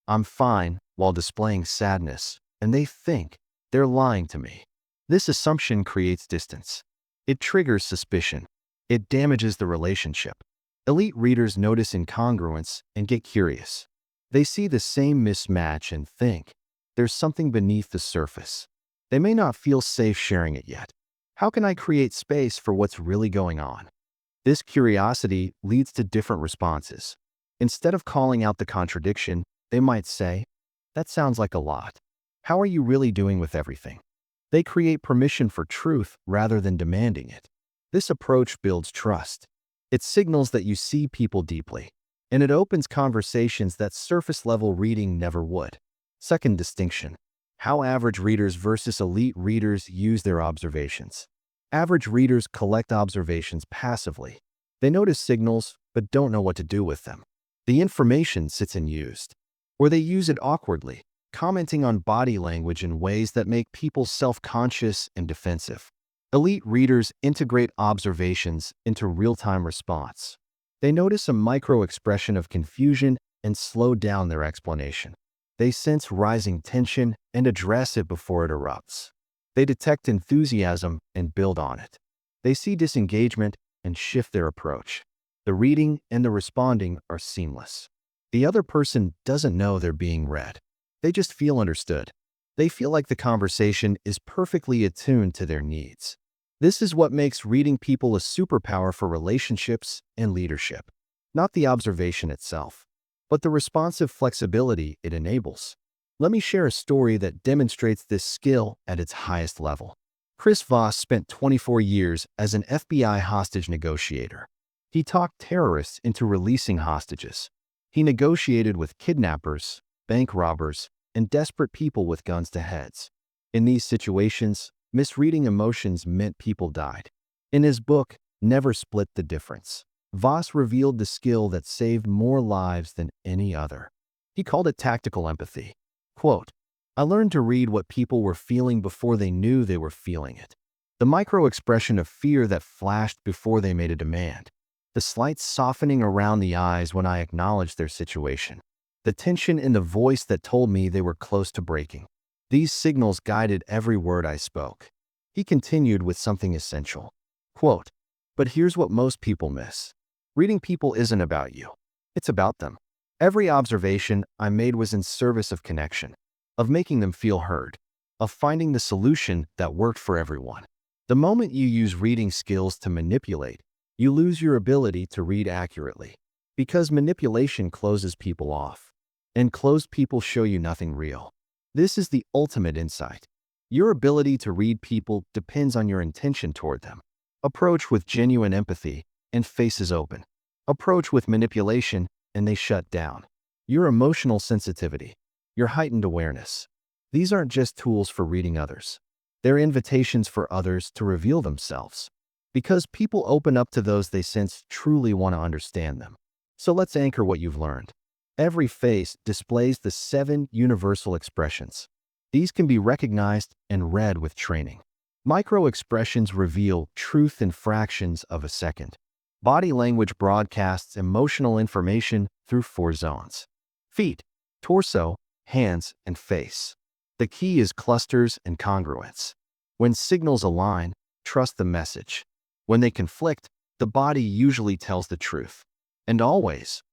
"I'm fine," while displaying sadness, and they think, "They're lying to me." This assumption creates distance. It triggers suspicion. It damages the relationship. Elite readers notice incongruence and get curious. They see the same mismatch and think, "There's something beneath the surface." They may not feel safe sharing it yet. How can I create space for what's really going on? This curiosity leads to different responses. Instead of calling out the contradiction, they might say, "That sounds like a lot. How are you really doing with everything?" They create permission for truth rather than demanding it. This approach builds trust. It signals that you see people deeply, and it opens conversations that surface-level reading never would. Second distinction: how average readers versus elite readers use their observations. Average readers collect observations passively. They notice signals, but don't know what to do with them. The information sits unused, or they use it awkwardly, commenting on body language in ways that make people self-conscious and defensive. Elite readers integrate observations into real-time response. They notice a micro-expression of confusion and slow down their explanation. They sense rising tension and address it before it erupts. They detect enthusiasm and build on it. They see disengagement and shift their approach. The reading and the responding are seamless. The other person doesn't know they're being read. They just feel understood. They feel like the conversation is perfectly attuned to their needs. This is what makes reading people a superpower for relationships and leadership. Not the observation itself, but the responsive flexibility it enables. Let me share a story that demonstrates this skill at its highest level. Chris Voss spent 24 years as an FBI hostage negotiator. He talked terrorists into releasing hostages. He negotiated with kidnappers, bank robbers, and desperate people with guns to heads. In these situations, misreading emotions meant people died. In his book, Never Split the Difference, Voss revealed the skill that saved more lives than any other. He called it tactical empathy. Quote, "I learned to read what people were feeling before they knew they were feeling it. The micro-expression of fear that flashed before they made a demand. the slight softening around the eyes when I acknowledged their situation, the tension in the voice that told me they were close to breaking. These signals guided every word I spoke. He continued with something essential. Quote, "But here's what most people miss. Reading people isn't about you. It's about them. Every observation I made was in service of connection, of making them feel heard, of finding the solution that worked for everyone. The moment you use reading skills to manipulate, you lose your ability to read accurately, because manipulation closes people off, and closed people show you nothing real. This is the ultimate insight. Your ability to read people depends on your intention toward them. Approach with genuine empathy, and faces open. Approach with manipulation, and they shut down. Your emotional sensitivity, your heightened awareness. These aren't just tools for reading others. They're invitations for others to reveal themselves. Because people open up to those they sense truly want to understand them. So let's anchor what you've learned. Every face displays the 7 universal expressions. These can be recognized and read with training. Micro-expressions reveal truth in fractions of a second. Body language broadcasts emotional information through 4 zones: feet, torso, hands, and face. The key is clusters and congruence. When signals align, trust the message. When they conflict, the body usually tells the truth. And always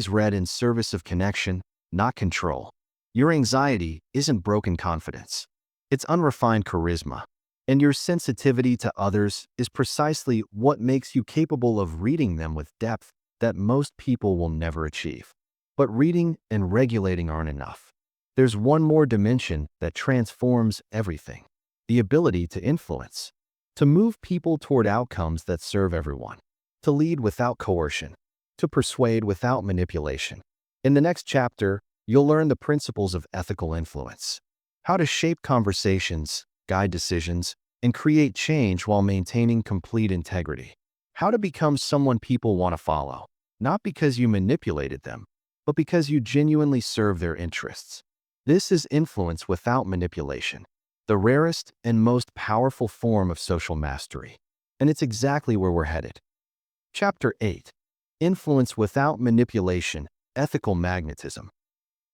read in service of connection, not control. Your anxiety isn't broken confidence. It's unrefined charisma. And your sensitivity to others is precisely what makes you capable of reading them with depth that most people will never achieve. But reading and regulating aren't enough. There's one more dimension that transforms everything: the ability to influence, to move people toward outcomes that serve everyone, to lead without coercion, to persuade without manipulation. In the next chapter, you'll learn the principles of ethical influence, how to shape conversations, guide decisions, and create change while maintaining complete integrity. How to become someone people want to follow, not because you manipulated them, but because you genuinely serve their interests. This is influence without manipulation, the rarest and most powerful form of social mastery. And it's exactly where we're headed. Chapter 8. Influence without manipulation, ethical magnetism.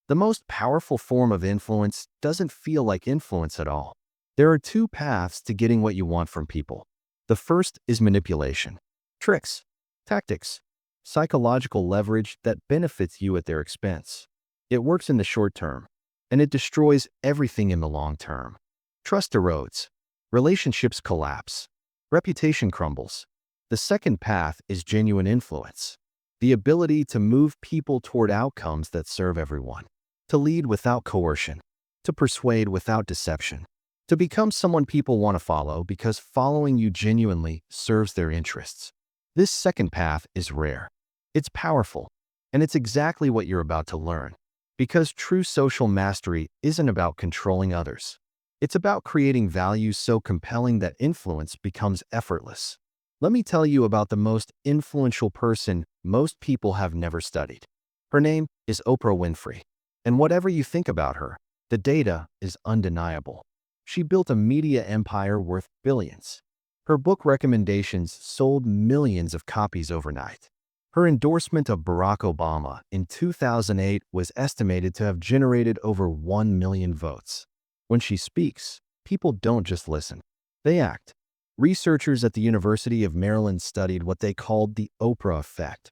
The most powerful form of influence doesn't feel like influence at all. There are 2 paths to getting what you want from people. The first is manipulation. Tricks, tactics, psychological leverage that benefits you at their expense. It works in the short term, and it destroys everything in the long term. Trust erodes. Relationships collapse. Reputation crumbles. The second path is genuine influence. The ability to move people toward outcomes that serve everyone. To lead without coercion. To persuade without deception. To become someone people want to follow because following you genuinely serves their interests. This second path is rare. It's powerful, and it's exactly what you're about to learn. Because true social mastery isn't about controlling others. It's about creating value so compelling that influence becomes effortless. Let me tell you about the most influential person most people have never studied. Her name is Oprah Winfrey. And whatever you think about her, the data is undeniable. She built a media empire worth billions. Her book recommendations sold millions of copies overnight. Her endorsement of Barack Obama in 2008 was estimated to have generated over 1 million votes. When she speaks, people don't just listen. They act. Researchers at the University of Maryland studied what they called the Oprah effect.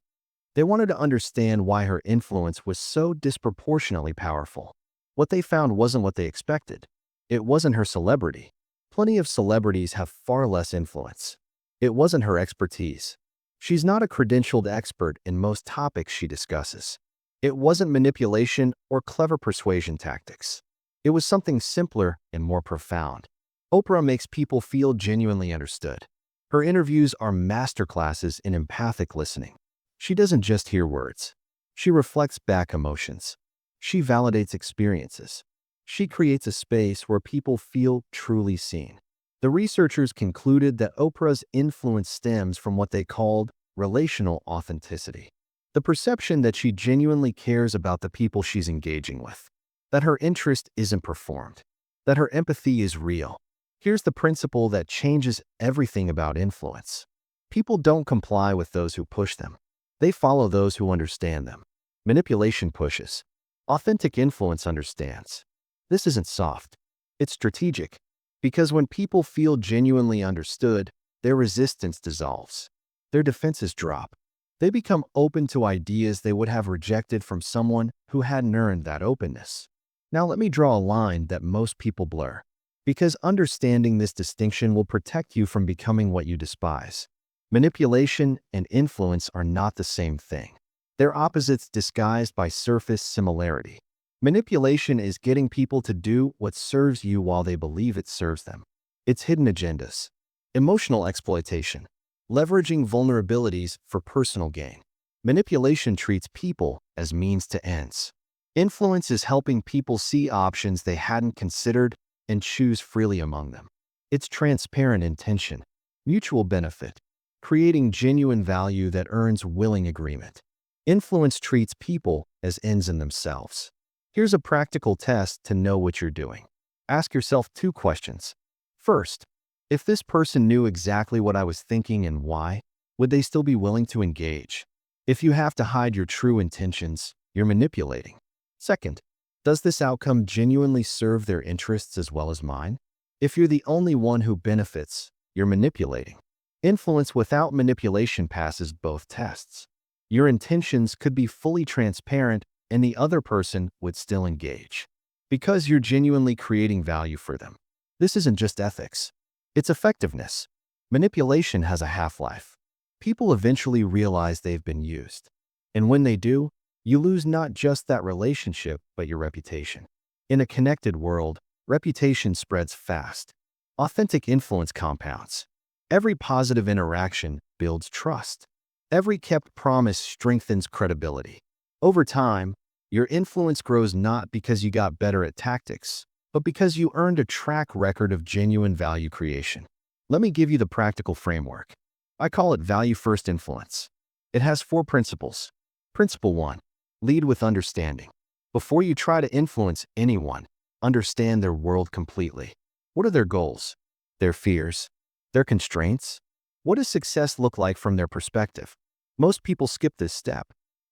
They wanted to understand why her influence was so disproportionately powerful. What they found wasn't what they expected. It wasn't her celebrity. Plenty of celebrities have far less influence. It wasn't her expertise. She's not a credentialed expert in most topics she discusses. It wasn't manipulation or clever persuasion tactics. It was something simpler and more profound. Oprah makes people feel genuinely understood. Her interviews are masterclasses in empathic listening. She doesn't just hear words. She reflects back emotions. She validates experiences. She creates a space where people feel truly seen. The researchers concluded that Oprah's influence stems from what they called relational authenticity. The perception that she genuinely cares about the people she's engaging with. That her interest isn't performed. That her empathy is real. Here's the principle that changes everything about influence. People don't comply with those who push them. They follow those who understand them. Manipulation pushes. Authentic influence understands. This isn't soft. It's strategic. Because when people feel genuinely understood, their resistance dissolves. Their defenses drop. They become open to ideas they would have rejected from someone who hadn't earned that openness. Now let me draw a line that most people blur. Because understanding this distinction will protect you from becoming what you despise. Manipulation and influence are not the same thing. They're opposites disguised by surface similarity. Manipulation is getting people to do what serves you while they believe it serves them. It's hidden agendas. Emotional exploitation. Leveraging vulnerabilities for personal gain. Manipulation treats people as means to ends. Influence is helping people see options they hadn't considered and choose freely among them. It's transparent intention, mutual benefit, creating genuine value that earns willing agreement. Influence treats people as ends in themselves. Here's a practical test to know what you're doing. Ask yourself 2 questions. First, if this person knew exactly what I was thinking and why, would they still be willing to engage? If you have to hide your true intentions, you're manipulating. Second, does this outcome genuinely serve their interests as well as mine? If you're the only one who benefits, you're manipulating. Influence without manipulation passes both tests. Your intentions could be fully transparent and the other person would still engage. Because you're genuinely creating value for them. This isn't just ethics. It's effectiveness. Manipulation has a half-life. People eventually realize they've been used. And when they do, you lose not just that relationship, but your reputation. In a connected world, reputation spreads fast. Authentic influence compounds. Every positive interaction builds trust. Every kept promise strengthens credibility. Over time, your influence grows not because you got better at tactics, but because you earned a track record of genuine value creation. Let me give you the practical framework. I call it value-first influence. It has 4 principles. Principle 1. Lead with understanding. Before you try to influence anyone, understand their world completely. What are their goals? Their fears? Their constraints? What does success look like from their perspective? Most people skip this step.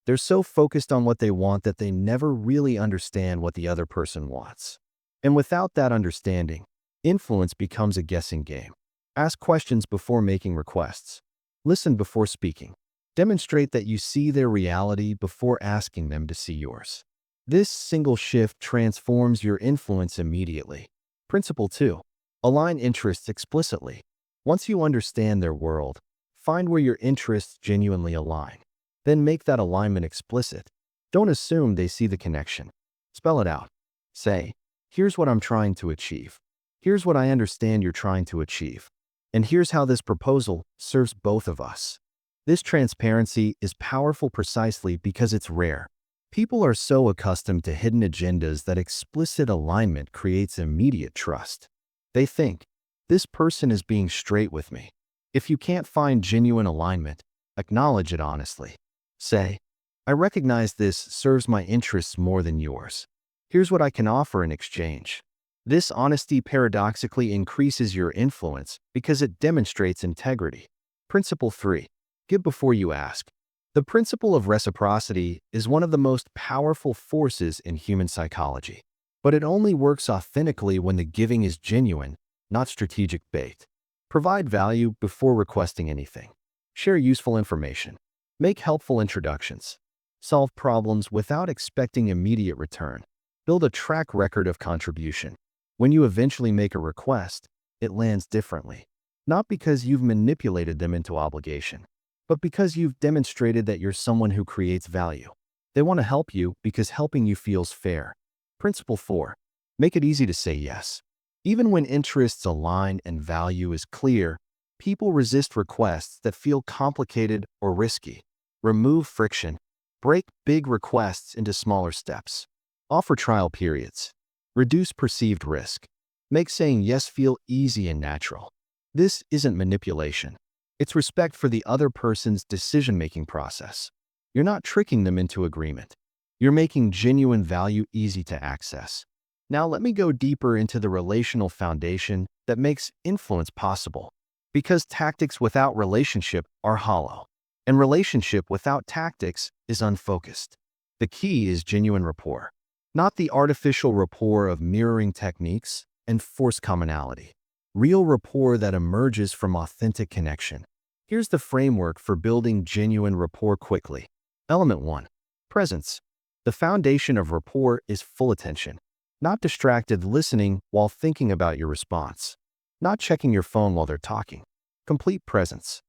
They're so focused on what they want that they never really understand what the other person wants. And without that understanding, influence becomes a guessing game. Ask questions before making requests. Listen before speaking. Demonstrate that you see their reality before asking them to see yours. This single shift transforms your influence immediately. Principle 2. Align interests explicitly. Once you understand their world, find where your interests genuinely align. Then make that alignment explicit. Don't assume they see the connection. Spell it out. Say, here's what I'm trying to achieve. Here's what I understand you're trying to achieve. And here's how this proposal serves both of us. This transparency is powerful precisely because it's rare. People are so accustomed to hidden agendas that explicit alignment creates immediate trust. They think, this person is being straight with me. If you can't find genuine alignment, acknowledge it honestly. Say, I recognize this serves my interests more than yours. Here's what I can offer in exchange. This honesty paradoxically increases your influence because it demonstrates integrity. Principle 3. Give before you ask. The principle of reciprocity is one of the most powerful forces in human psychology. But it only works authentically when the giving is genuine, not strategic bait. Provide value before requesting anything. Share useful information. Make helpful introductions. Solve problems without expecting immediate return. Build a track record of contribution. When you eventually make a request, it lands differently. Not because you've manipulated them into obligation, but because you've demonstrated that you're someone who creates value. They want to help you because helping you feels fair. Principle 4. Make it easy to say yes. Even when interests align and value is clear, people resist requests that feel complicated or risky. Remove friction. Break big requests into smaller steps. Offer trial periods. Reduce perceived risk. Make saying yes feel easy and natural. This isn't manipulation. It's respect for the other person's decision-making process. You're not tricking them into agreement. You're making genuine value easy to access. Now let me go deeper into the relational foundation that makes influence possible. Because tactics without relationship are hollow, and relationship without tactics is unfocused. The key is genuine rapport, not the artificial rapport of mirroring techniques and forced commonality. Real rapport that emerges from authentic connection. Here's the framework for building genuine rapport quickly. Element 1. Presence. The foundation of rapport is full attention, not distracted listening while thinking about your response, not checking your phone while they're talking. Complete presence.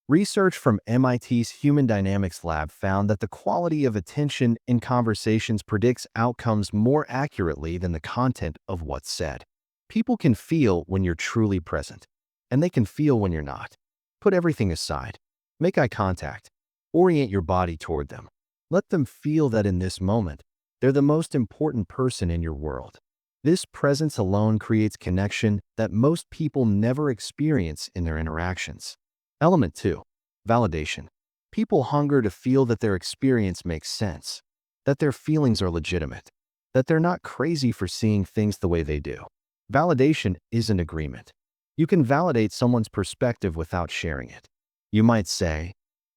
Research from MIT's Human Dynamics Lab found that the quality of attention in conversations predicts outcomes more accurately than the content of what's said. People can feel when you're truly present, and they can feel when you're not. Put everything aside. Make eye contact. Orient your body toward them. Let them feel that in this moment, they're the most important person in your world. This presence alone creates connection that most people never experience in their interactions. Element 2. Validation. People hunger to feel that their experience makes sense, that their feelings are legitimate, that they're not crazy for seeing things the way they do. Validation isn't agreement. You can validate someone's perspective without sharing it. You might say,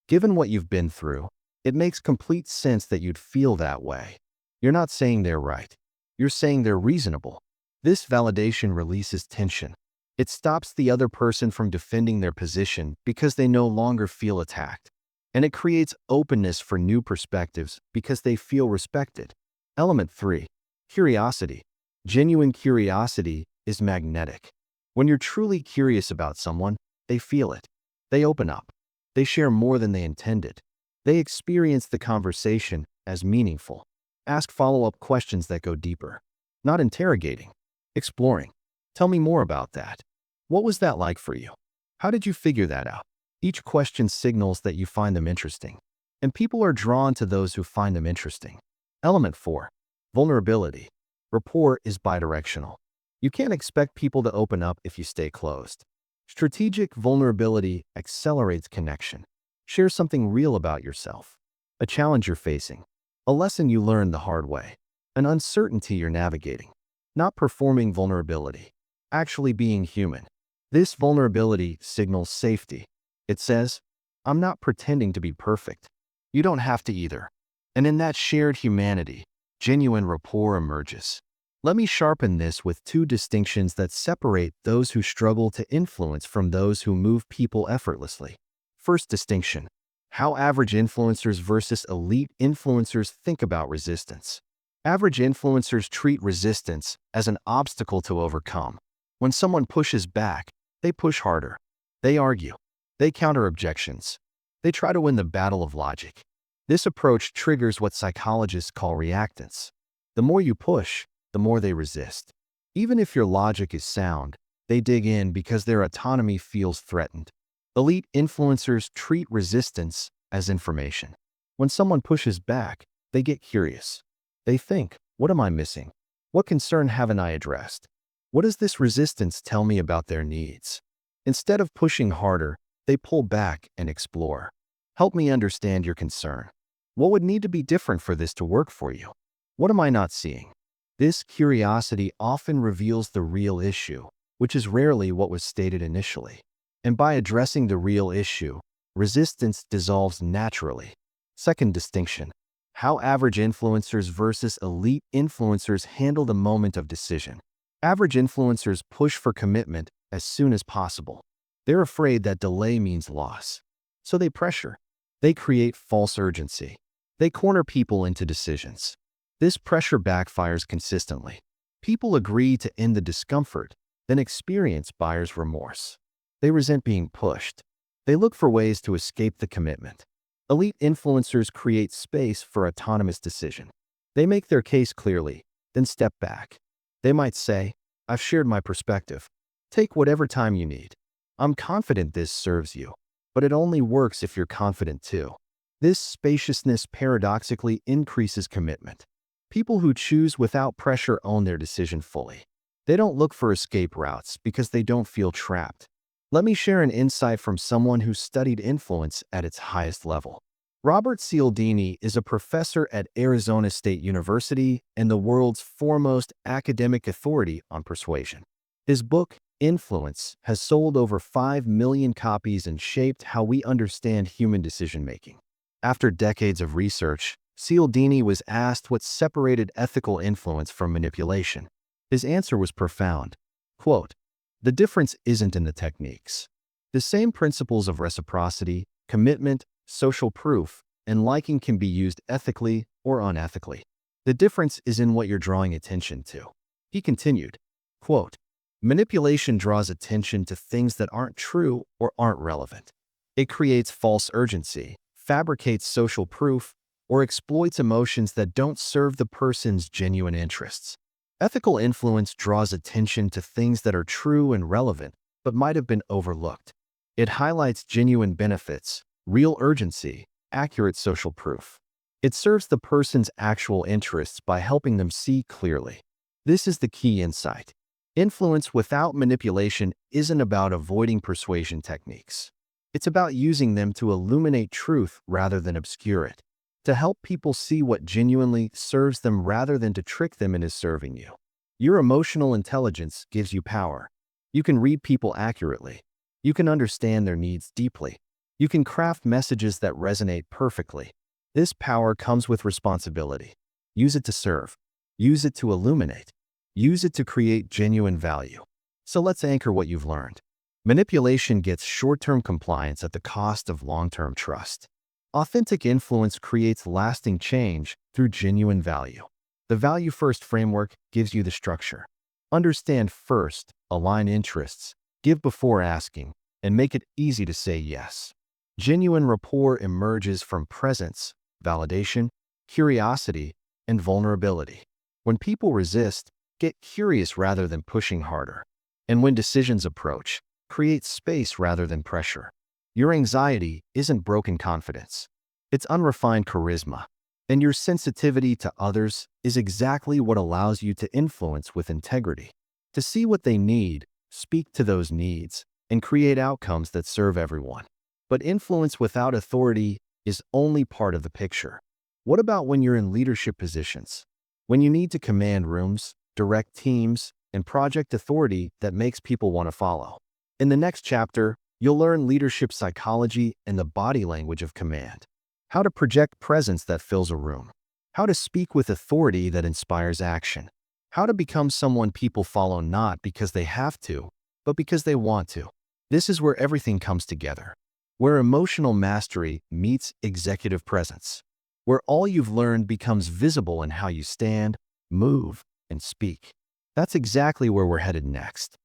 given what you've been through, it makes complete sense that you'd feel that way. You're not saying they're right. You're saying they're reasonable. This validation releases tension. It stops the other person from defending their position because they no longer feel attacked. And it creates openness for new perspectives because they feel respected. Element 3. Curiosity. Genuine curiosity is magnetic. When you're truly curious about someone, they feel it. They open up. They share more than they intended. They experience the conversation as meaningful. Ask follow-up questions that go deeper. Not interrogating. Exploring. Tell me more about that. What was that like for you? How did you figure that out? Each question signals that you find them interesting. And people are drawn to those who find them interesting. Element 4. Vulnerability. Rapport is bidirectional. You can't expect people to open up if you stay closed. Strategic vulnerability accelerates connection. Share something real about yourself. A challenge you're facing. A lesson you learned the hard way. An uncertainty you're navigating. Not performing vulnerability. Actually being human. This vulnerability signals safety. It says, I'm not pretending to be perfect. You don't have to either. And in that shared humanity, genuine rapport emerges. Let me sharpen this with 2 distinctions that separate those who struggle to influence from those who move people effortlessly. First distinction: how average influencers versus elite influencers think about resistance. Average influencers treat resistance as an obstacle to overcome. When someone pushes back, they push harder. They argue. They counter objections. They try to win the battle of logic. This approach triggers what psychologists call reactance. The more you push, the more they resist. Even if your logic is sound, they dig in because their autonomy feels threatened. Elite influencers treat resistance as information. When someone pushes back, they get curious. They think, what am I missing? What concern haven't I addressed? What does this resistance tell me about their needs? Instead of pushing harder, they pull back and explore. Help me understand your concern. What would need to be different for this to work for you? What am I not seeing? This curiosity often reveals the real issue, which is rarely what was stated initially. And by addressing the real issue, resistance dissolves naturally. Second distinction: how average influencers versus elite influencers handle the moment of decision. Average influencers push for commitment as soon as possible. They're afraid that delay means loss. So they pressure. They create false urgency. They corner people into decisions. This pressure backfires consistently. People agree to end the discomfort, then experience buyer's remorse. They resent being pushed. They look for ways to escape the commitment. Elite influencers create space for autonomous decision. They make their case clearly, then step back. They might say, I've shared my perspective. Take whatever time you need. I'm confident this serves you, but it only works if you're confident too. This spaciousness paradoxically increases commitment. People who choose without pressure own their decision fully. They don't look for escape routes because they don't feel trapped. Let me share an insight from someone who studied influence at its highest level. Robert Cialdini is a professor at Arizona State University and the world's foremost academic authority on persuasion. His book, Influence, has sold over 5 million copies and shaped how we understand human decision-making. After decades of research, Cialdini was asked what separated ethical influence from manipulation. His answer was profound. Quote, "The difference isn't in the techniques. The same principles of reciprocity, commitment, social proof, and liking can be used ethically or unethically. The difference is in what you're drawing attention to." He continued, quote, "Manipulation draws attention to things that aren't true or aren't relevant. It creates false urgency, fabricates social proof, or exploits emotions that don't serve the person's genuine interests. Ethical influence draws attention to things that are true and relevant, but might have been overlooked. It highlights genuine benefits, real urgency, accurate social proof. It serves the person's actual interests by helping them see clearly. This is the key insight. Influence without manipulation isn't about avoiding persuasion techniques. It's about using them to illuminate truth rather than obscure it, to help people see what genuinely serves them rather than to trick them into serving you. Your emotional intelligence gives you power. You can read people accurately. You can understand their needs deeply. You can craft messages that resonate perfectly. This power comes with responsibility. Use it to serve. Use it to illuminate. Use it to create genuine value. So let's anchor what you've learned. Manipulation gets short-term compliance at the cost of long-term trust. Authentic influence creates lasting change through genuine value. The value-first framework gives you the structure. Understand first, align interests, give before asking, and make it easy to say yes. Genuine rapport emerges from presence, validation, curiosity, and vulnerability. When people resist, get curious rather than pushing harder. And when decisions approach, create space rather than pressure. Your anxiety isn't broken confidence. It's unrefined charisma. And your sensitivity to others is exactly what allows you to influence with integrity. To see what they need, speak to those needs, and create outcomes that serve everyone. But influence without authority is only part of the picture. What about when you're in leadership positions? When you need to command rooms, direct teams, and project authority that makes people want to follow. In the next chapter, you'll learn leadership psychology and the body language of command. How to project presence that fills a room. How to speak with authority that inspires action. How to become someone people follow not because they have to, but because they want to. This is where everything comes together. Where emotional mastery meets executive presence. Where all you've learned becomes visible in how you stand, move, and speak. That's exactly where we're headed next.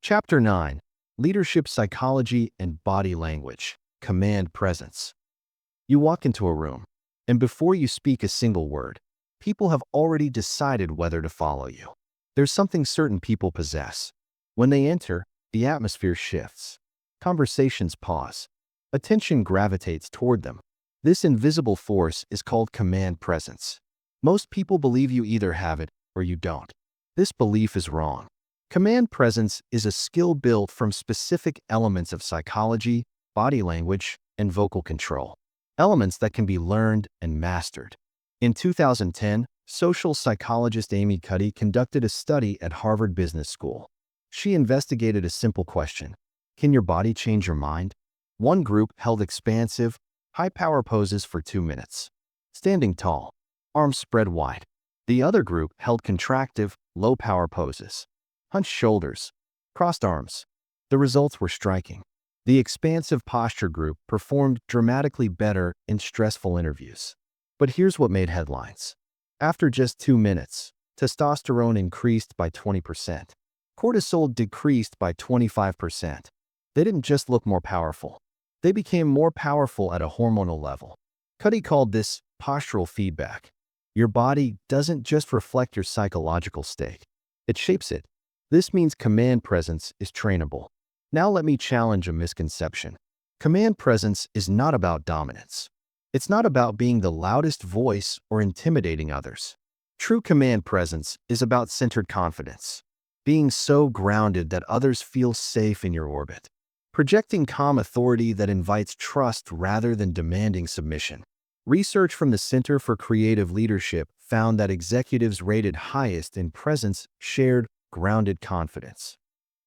Chapter 9. Leadership Psychology and Body Language. Command Presence. You walk into a room, and before you speak a single word, people have already decided whether to follow you. There's something certain people possess. When they enter, the atmosphere shifts. Conversations pause. Attention gravitates toward them. This invisible force is called command presence. Most people believe you either have it or you don't. This belief is wrong. Command presence is a skill built from specific elements of psychology, body language, and vocal control. Elements that can be learned and mastered. In 2010, social psychologist Amy Cuddy conducted a study at Harvard Business School. She investigated a simple question: can your body change your mind? One group held expansive, high-power poses for 2 minutes, standing tall, arms spread wide. The other group held contractive, low-power poses, hunched shoulders, crossed arms. The results were striking. The expansive posture group performed dramatically better in stressful interviews. But here's what made headlines. After just 2 minutes, testosterone increased by 20%. Cortisol decreased by 25%. They didn't just look more powerful. They became more powerful at a hormonal level. Cuddy called this postural feedback. Your body doesn't just reflect your psychological state. It shapes it. This means command presence is trainable. Now let me challenge a misconception. Command presence is not about dominance. It's not about being the loudest voice or intimidating others. True command presence is about centered confidence, being so grounded that others feel safe in your orbit, projecting calm authority that invites trust rather than demanding submission. Research from the Center for Creative Leadership found that executives rated highest in presence shared grounded confidence.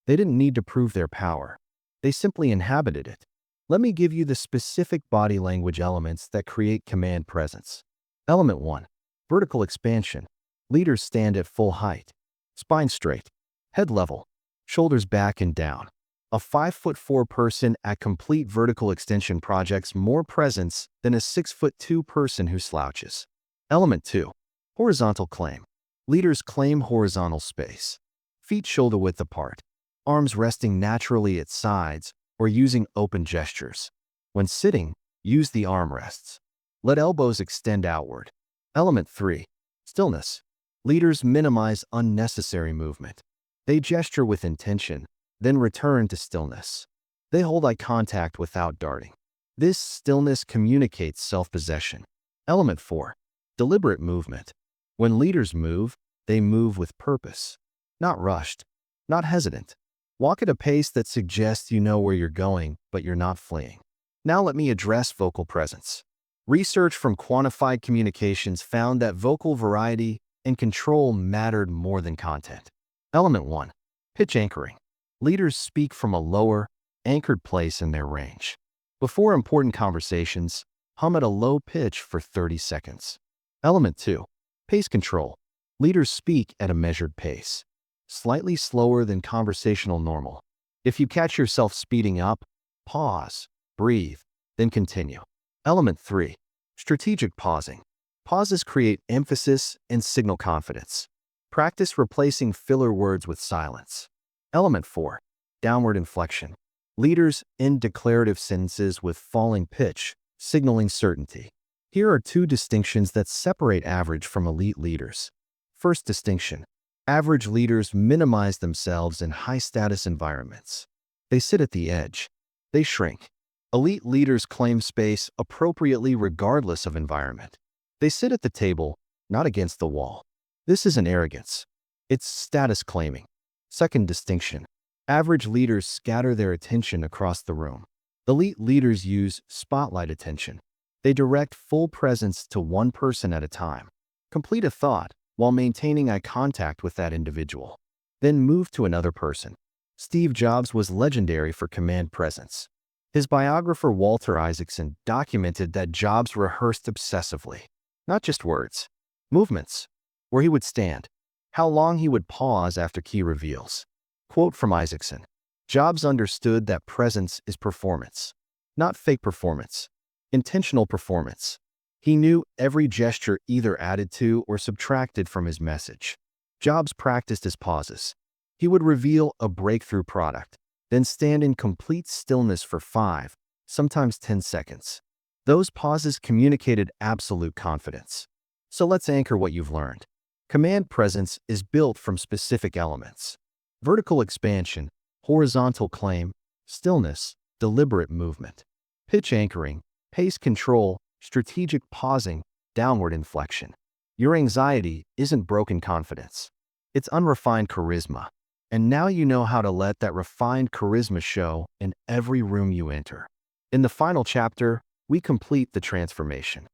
They didn't need to prove their power. They simply inhabited it. Let me give you the specific body language elements that create command presence. Element 1. Vertical expansion. Leaders stand at full height. Spine straight. Head level. Shoulders back and down. A 5'4" person at complete vertical extension projects more presence than a 6'2" person who slouches. Element 2. Horizontal claim. Leaders claim horizontal space. Feet shoulder width apart. Arms resting naturally at sides or using open gestures. When sitting, use the armrests. Let elbows extend outward. Element 3. Stillness. Leaders minimize unnecessary movement. They gesture with intention, then return to stillness. They hold eye contact without darting. This stillness communicates self-possession. Element 4. Deliberate movement. When leaders move, they move with purpose. Not rushed, not hesitant. Walk at a pace that suggests you know where you're going, but you're not fleeing. Now let me address vocal presence. Research from Quantified Communications found that vocal variety and control mattered more than content. Element 1. Pitch anchoring. Leaders speak from a lower, anchored place in their range. Before important conversations, hum at a low pitch for 30 seconds. Element 2. Pace control. Leaders speak at a measured pace, slightly slower than conversational normal. If you catch yourself speeding up, pause, breathe, then continue. Element 3. Strategic pausing. Pauses create emphasis and signal confidence. Practice replacing filler words with silence. Element 4. Downward inflection. Leaders end declarative sentences with falling pitch, signaling certainty. Here are two distinctions that separate average from elite leaders. First distinction. Average leaders minimize themselves in high-status environments. They sit at the edge. They shrink. Elite leaders claim space appropriately regardless of environment. They sit at the table, not against the wall. This isn't arrogance. It's status claiming. Second distinction. Average leaders scatter their attention across the room. Elite leaders use spotlight attention. They direct full presence to one person at a time. Complete a thought while maintaining eye contact with that individual. Then move to another person. Steve Jobs was legendary for command presence. His biographer Walter Isaacson documented that Jobs rehearsed obsessively. Not just words, movements. Where he would stand, how long he would pause after key reveals. Quote from Isaacson: Jobs understood that presence is performance, not fake performance, intentional performance. He knew every gesture either added to or subtracted from his message. Jobs practiced his pauses. He would reveal a breakthrough product, then stand in complete stillness for 5, sometimes 10 seconds. Those pauses communicated absolute confidence. So let's anchor what you've learned. Command presence is built from specific elements: vertical expansion, horizontal claim, stillness, deliberate movement, pitch anchoring, pace control, strategic pausing, downward inflection. Your anxiety isn't broken confidence. It's unrefined charisma. And now you know how to let that refined charisma show in every room you enter. In the final chapter, we complete the transformation.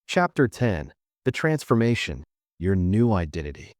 Chapter 10. The Transformation. Your new identity.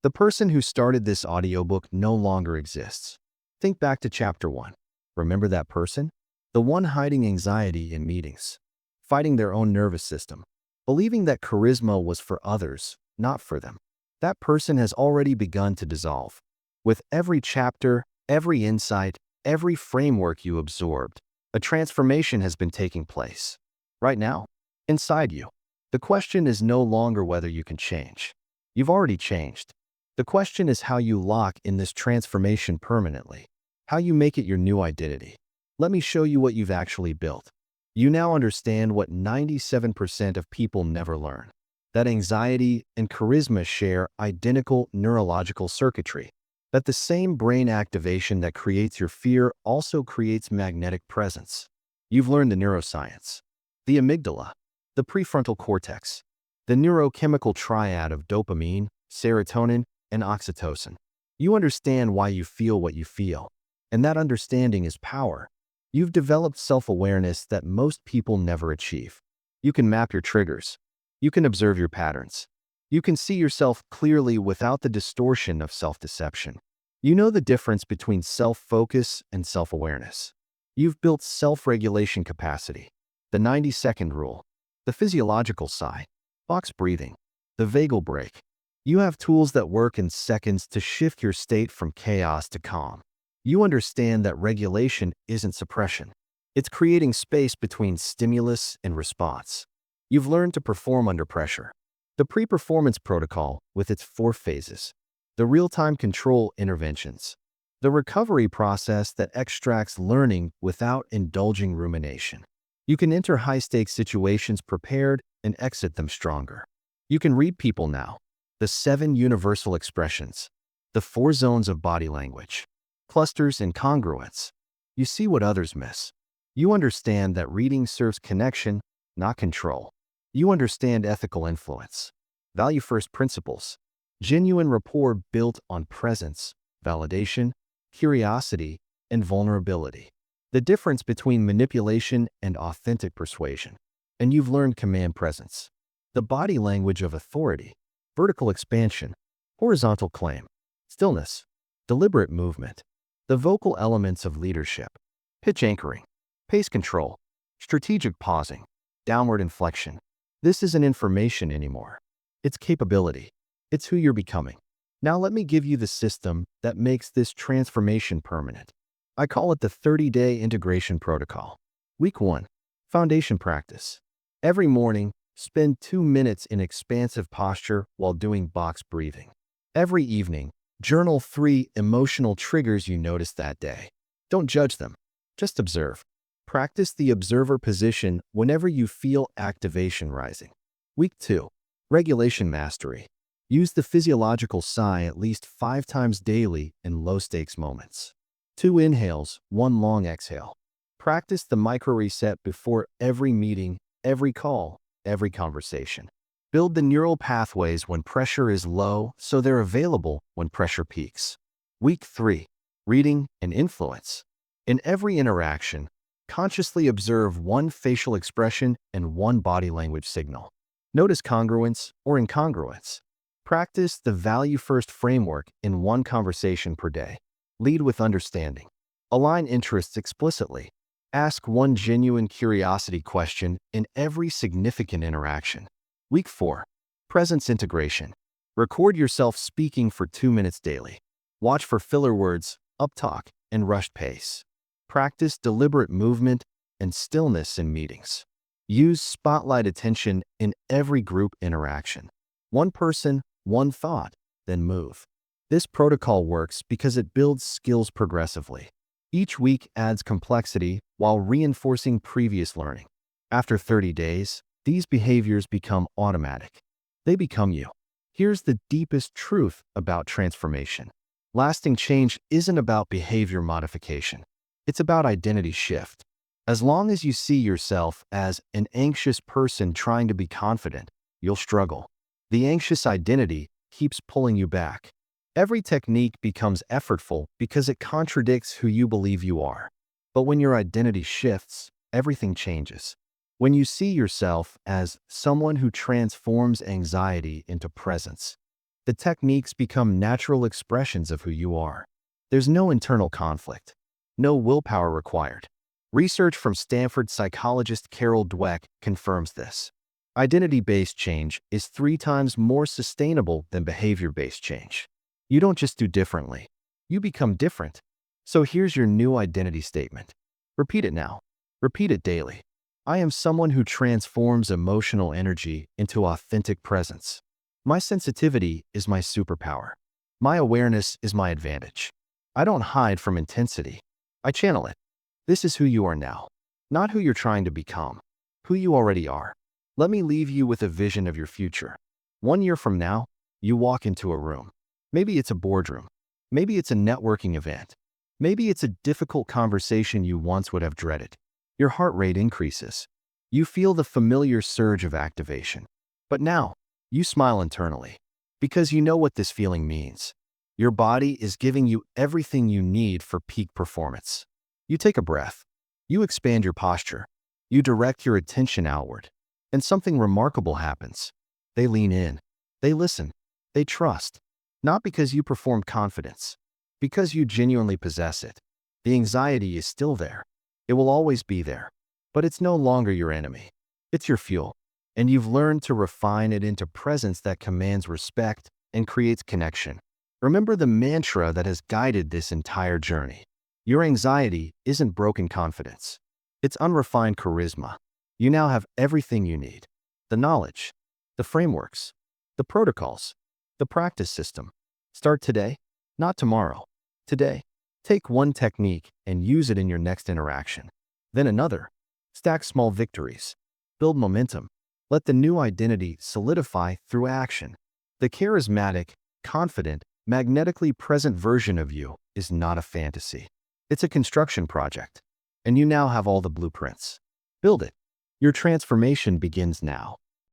The person who started this audiobook no longer exists. Think back to Chapter 1. Remember that person? The one hiding anxiety in meetings, fighting their own nervous system, believing that charisma was for others, not for them. That person has already begun to dissolve. With every chapter, every insight, every framework you absorbed, a transformation has been taking place. Right now, inside you. The question is no longer whether you can change. You've already changed. The question is how you lock in this transformation permanently, how you make it your new identity. Let me show you what you've actually built. You now understand what 97% of people never learn: that anxiety and charisma share identical neurological circuitry, that the same brain activation that creates your fear also creates magnetic presence. You've learned the neuroscience, the amygdala, the prefrontal cortex, the neurochemical triad of dopamine, serotonin, and oxytocin. You understand why you feel what you feel, and that understanding is power. You've developed self-awareness that most people never achieve. You can map your triggers. You can observe your patterns. You can see yourself clearly without the distortion of self-deception. You know the difference between self-focus and self-awareness. You've built self-regulation capacity, the 90-second rule, the physiological sigh, box breathing, the vagal break. You have tools that work in seconds to shift your state from chaos to calm. You understand that regulation isn't suppression. It's creating space between stimulus and response. You've learned to perform under pressure. The pre-performance protocol with its 4 phases. The real-time control interventions. The recovery process that extracts learning without indulging rumination. You can enter high-stakes situations prepared and exit them stronger. You can read people now. The 7 universal expressions. The 4 zones of body language. Clusters and congruence. You see what others miss. You understand that reading serves connection, not control. You understand ethical influence. Value-first principles. Genuine rapport built on presence, validation, curiosity, and vulnerability. The difference between manipulation and authentic persuasion. And you've learned command presence. The body language of authority. Vertical expansion. Horizontal claim. Stillness. Deliberate movement. The vocal elements of leadership. Pitch anchoring. Pace control. Strategic pausing. Downward inflection. This isn't information anymore. It's capability. It's who you're becoming. Now let me give you the system that makes this transformation permanent. I call it the 30-day integration protocol. Week 1. Foundation practice. Every morning, spend 2 minutes in expansive posture while doing box breathing. Every evening, journal 3 emotional triggers you noticed that day. Don't judge them. Just observe. Practice the observer position whenever you feel activation rising. Week 2. Regulation mastery. Use the physiological sigh at least 5 times daily in low-stakes moments. 2 inhales, 1 long exhale. Practice the micro-reset before every meeting, every call, every conversation. Build the neural pathways when pressure is low so they're available when pressure peaks. Week 3. Reading and influence. In every interaction, consciously observe 1 facial expression and 1 body language signal. Notice congruence or incongruence. Practice the value-first framework in 1 conversation per day. Lead with understanding. Align interests explicitly. Ask 1 genuine curiosity question in every significant interaction. Week 4. Presence integration. Record yourself speaking for 2 minutes daily. Watch for filler words, uptalk, and rushed pace. Practice deliberate movement and stillness in meetings. Use spotlight attention in every group interaction. 1 person, 1 thought, then move. This protocol works because it builds skills progressively. Each week adds complexity while reinforcing previous learning. After 30 days, these behaviors become automatic. They become you. Here's the deepest truth about transformation. Lasting change isn't about behavior modification. It's about identity shift. As long as you see yourself as an anxious person trying to be confident, you'll struggle. The anxious identity keeps pulling you back. Every technique becomes effortful because it contradicts who you believe you are. But when your identity shifts, everything changes. When you see yourself as someone who transforms anxiety into presence, the techniques become natural expressions of who you are. There's no internal conflict, no willpower required. Research from Stanford psychologist Carol Dweck confirms this. Identity-based change is 3 times more sustainable than behavior-based change. You don't just do differently, you become different. So here's your new identity statement. Repeat it now. Repeat it daily. I am someone who transforms emotional energy into authentic presence. My sensitivity is my superpower. My awareness is my advantage. I don't hide from intensity. I channel it. This is who you are now, not who you're trying to become, who you already are. Let me leave you with a vision of your future. 1 year from now, you walk into a room. Maybe it's a boardroom. Maybe it's a networking event. Maybe it's a difficult conversation you once would have dreaded. Your heart rate increases. You feel the familiar surge of activation. But now, you smile internally, because you know what this feeling means. Your body is giving you everything you need for peak performance. You take a breath. You expand your posture. You direct your attention outward. And something remarkable happens. They lean in. They listen. They trust. Not because you perform confidence, because you genuinely possess it. The anxiety is still there. It will always be there. But it's no longer your enemy. It's your fuel. And you've learned to refine it into presence that commands respect and creates connection. Remember the mantra that has guided this entire journey. Your anxiety isn't broken confidence. It's unrefined charisma. You now have everything you need. The knowledge, the frameworks, the protocols, the practice system. Start today, not tomorrow. Today. Take one technique and use it in your next interaction. Then another. Stack small victories. Build momentum. Let the new identity solidify through action. The charismatic, confident, magnetically present version of you is not a fantasy. It's a construction project. And you now have all the blueprints. Build it. Your transformation begins now.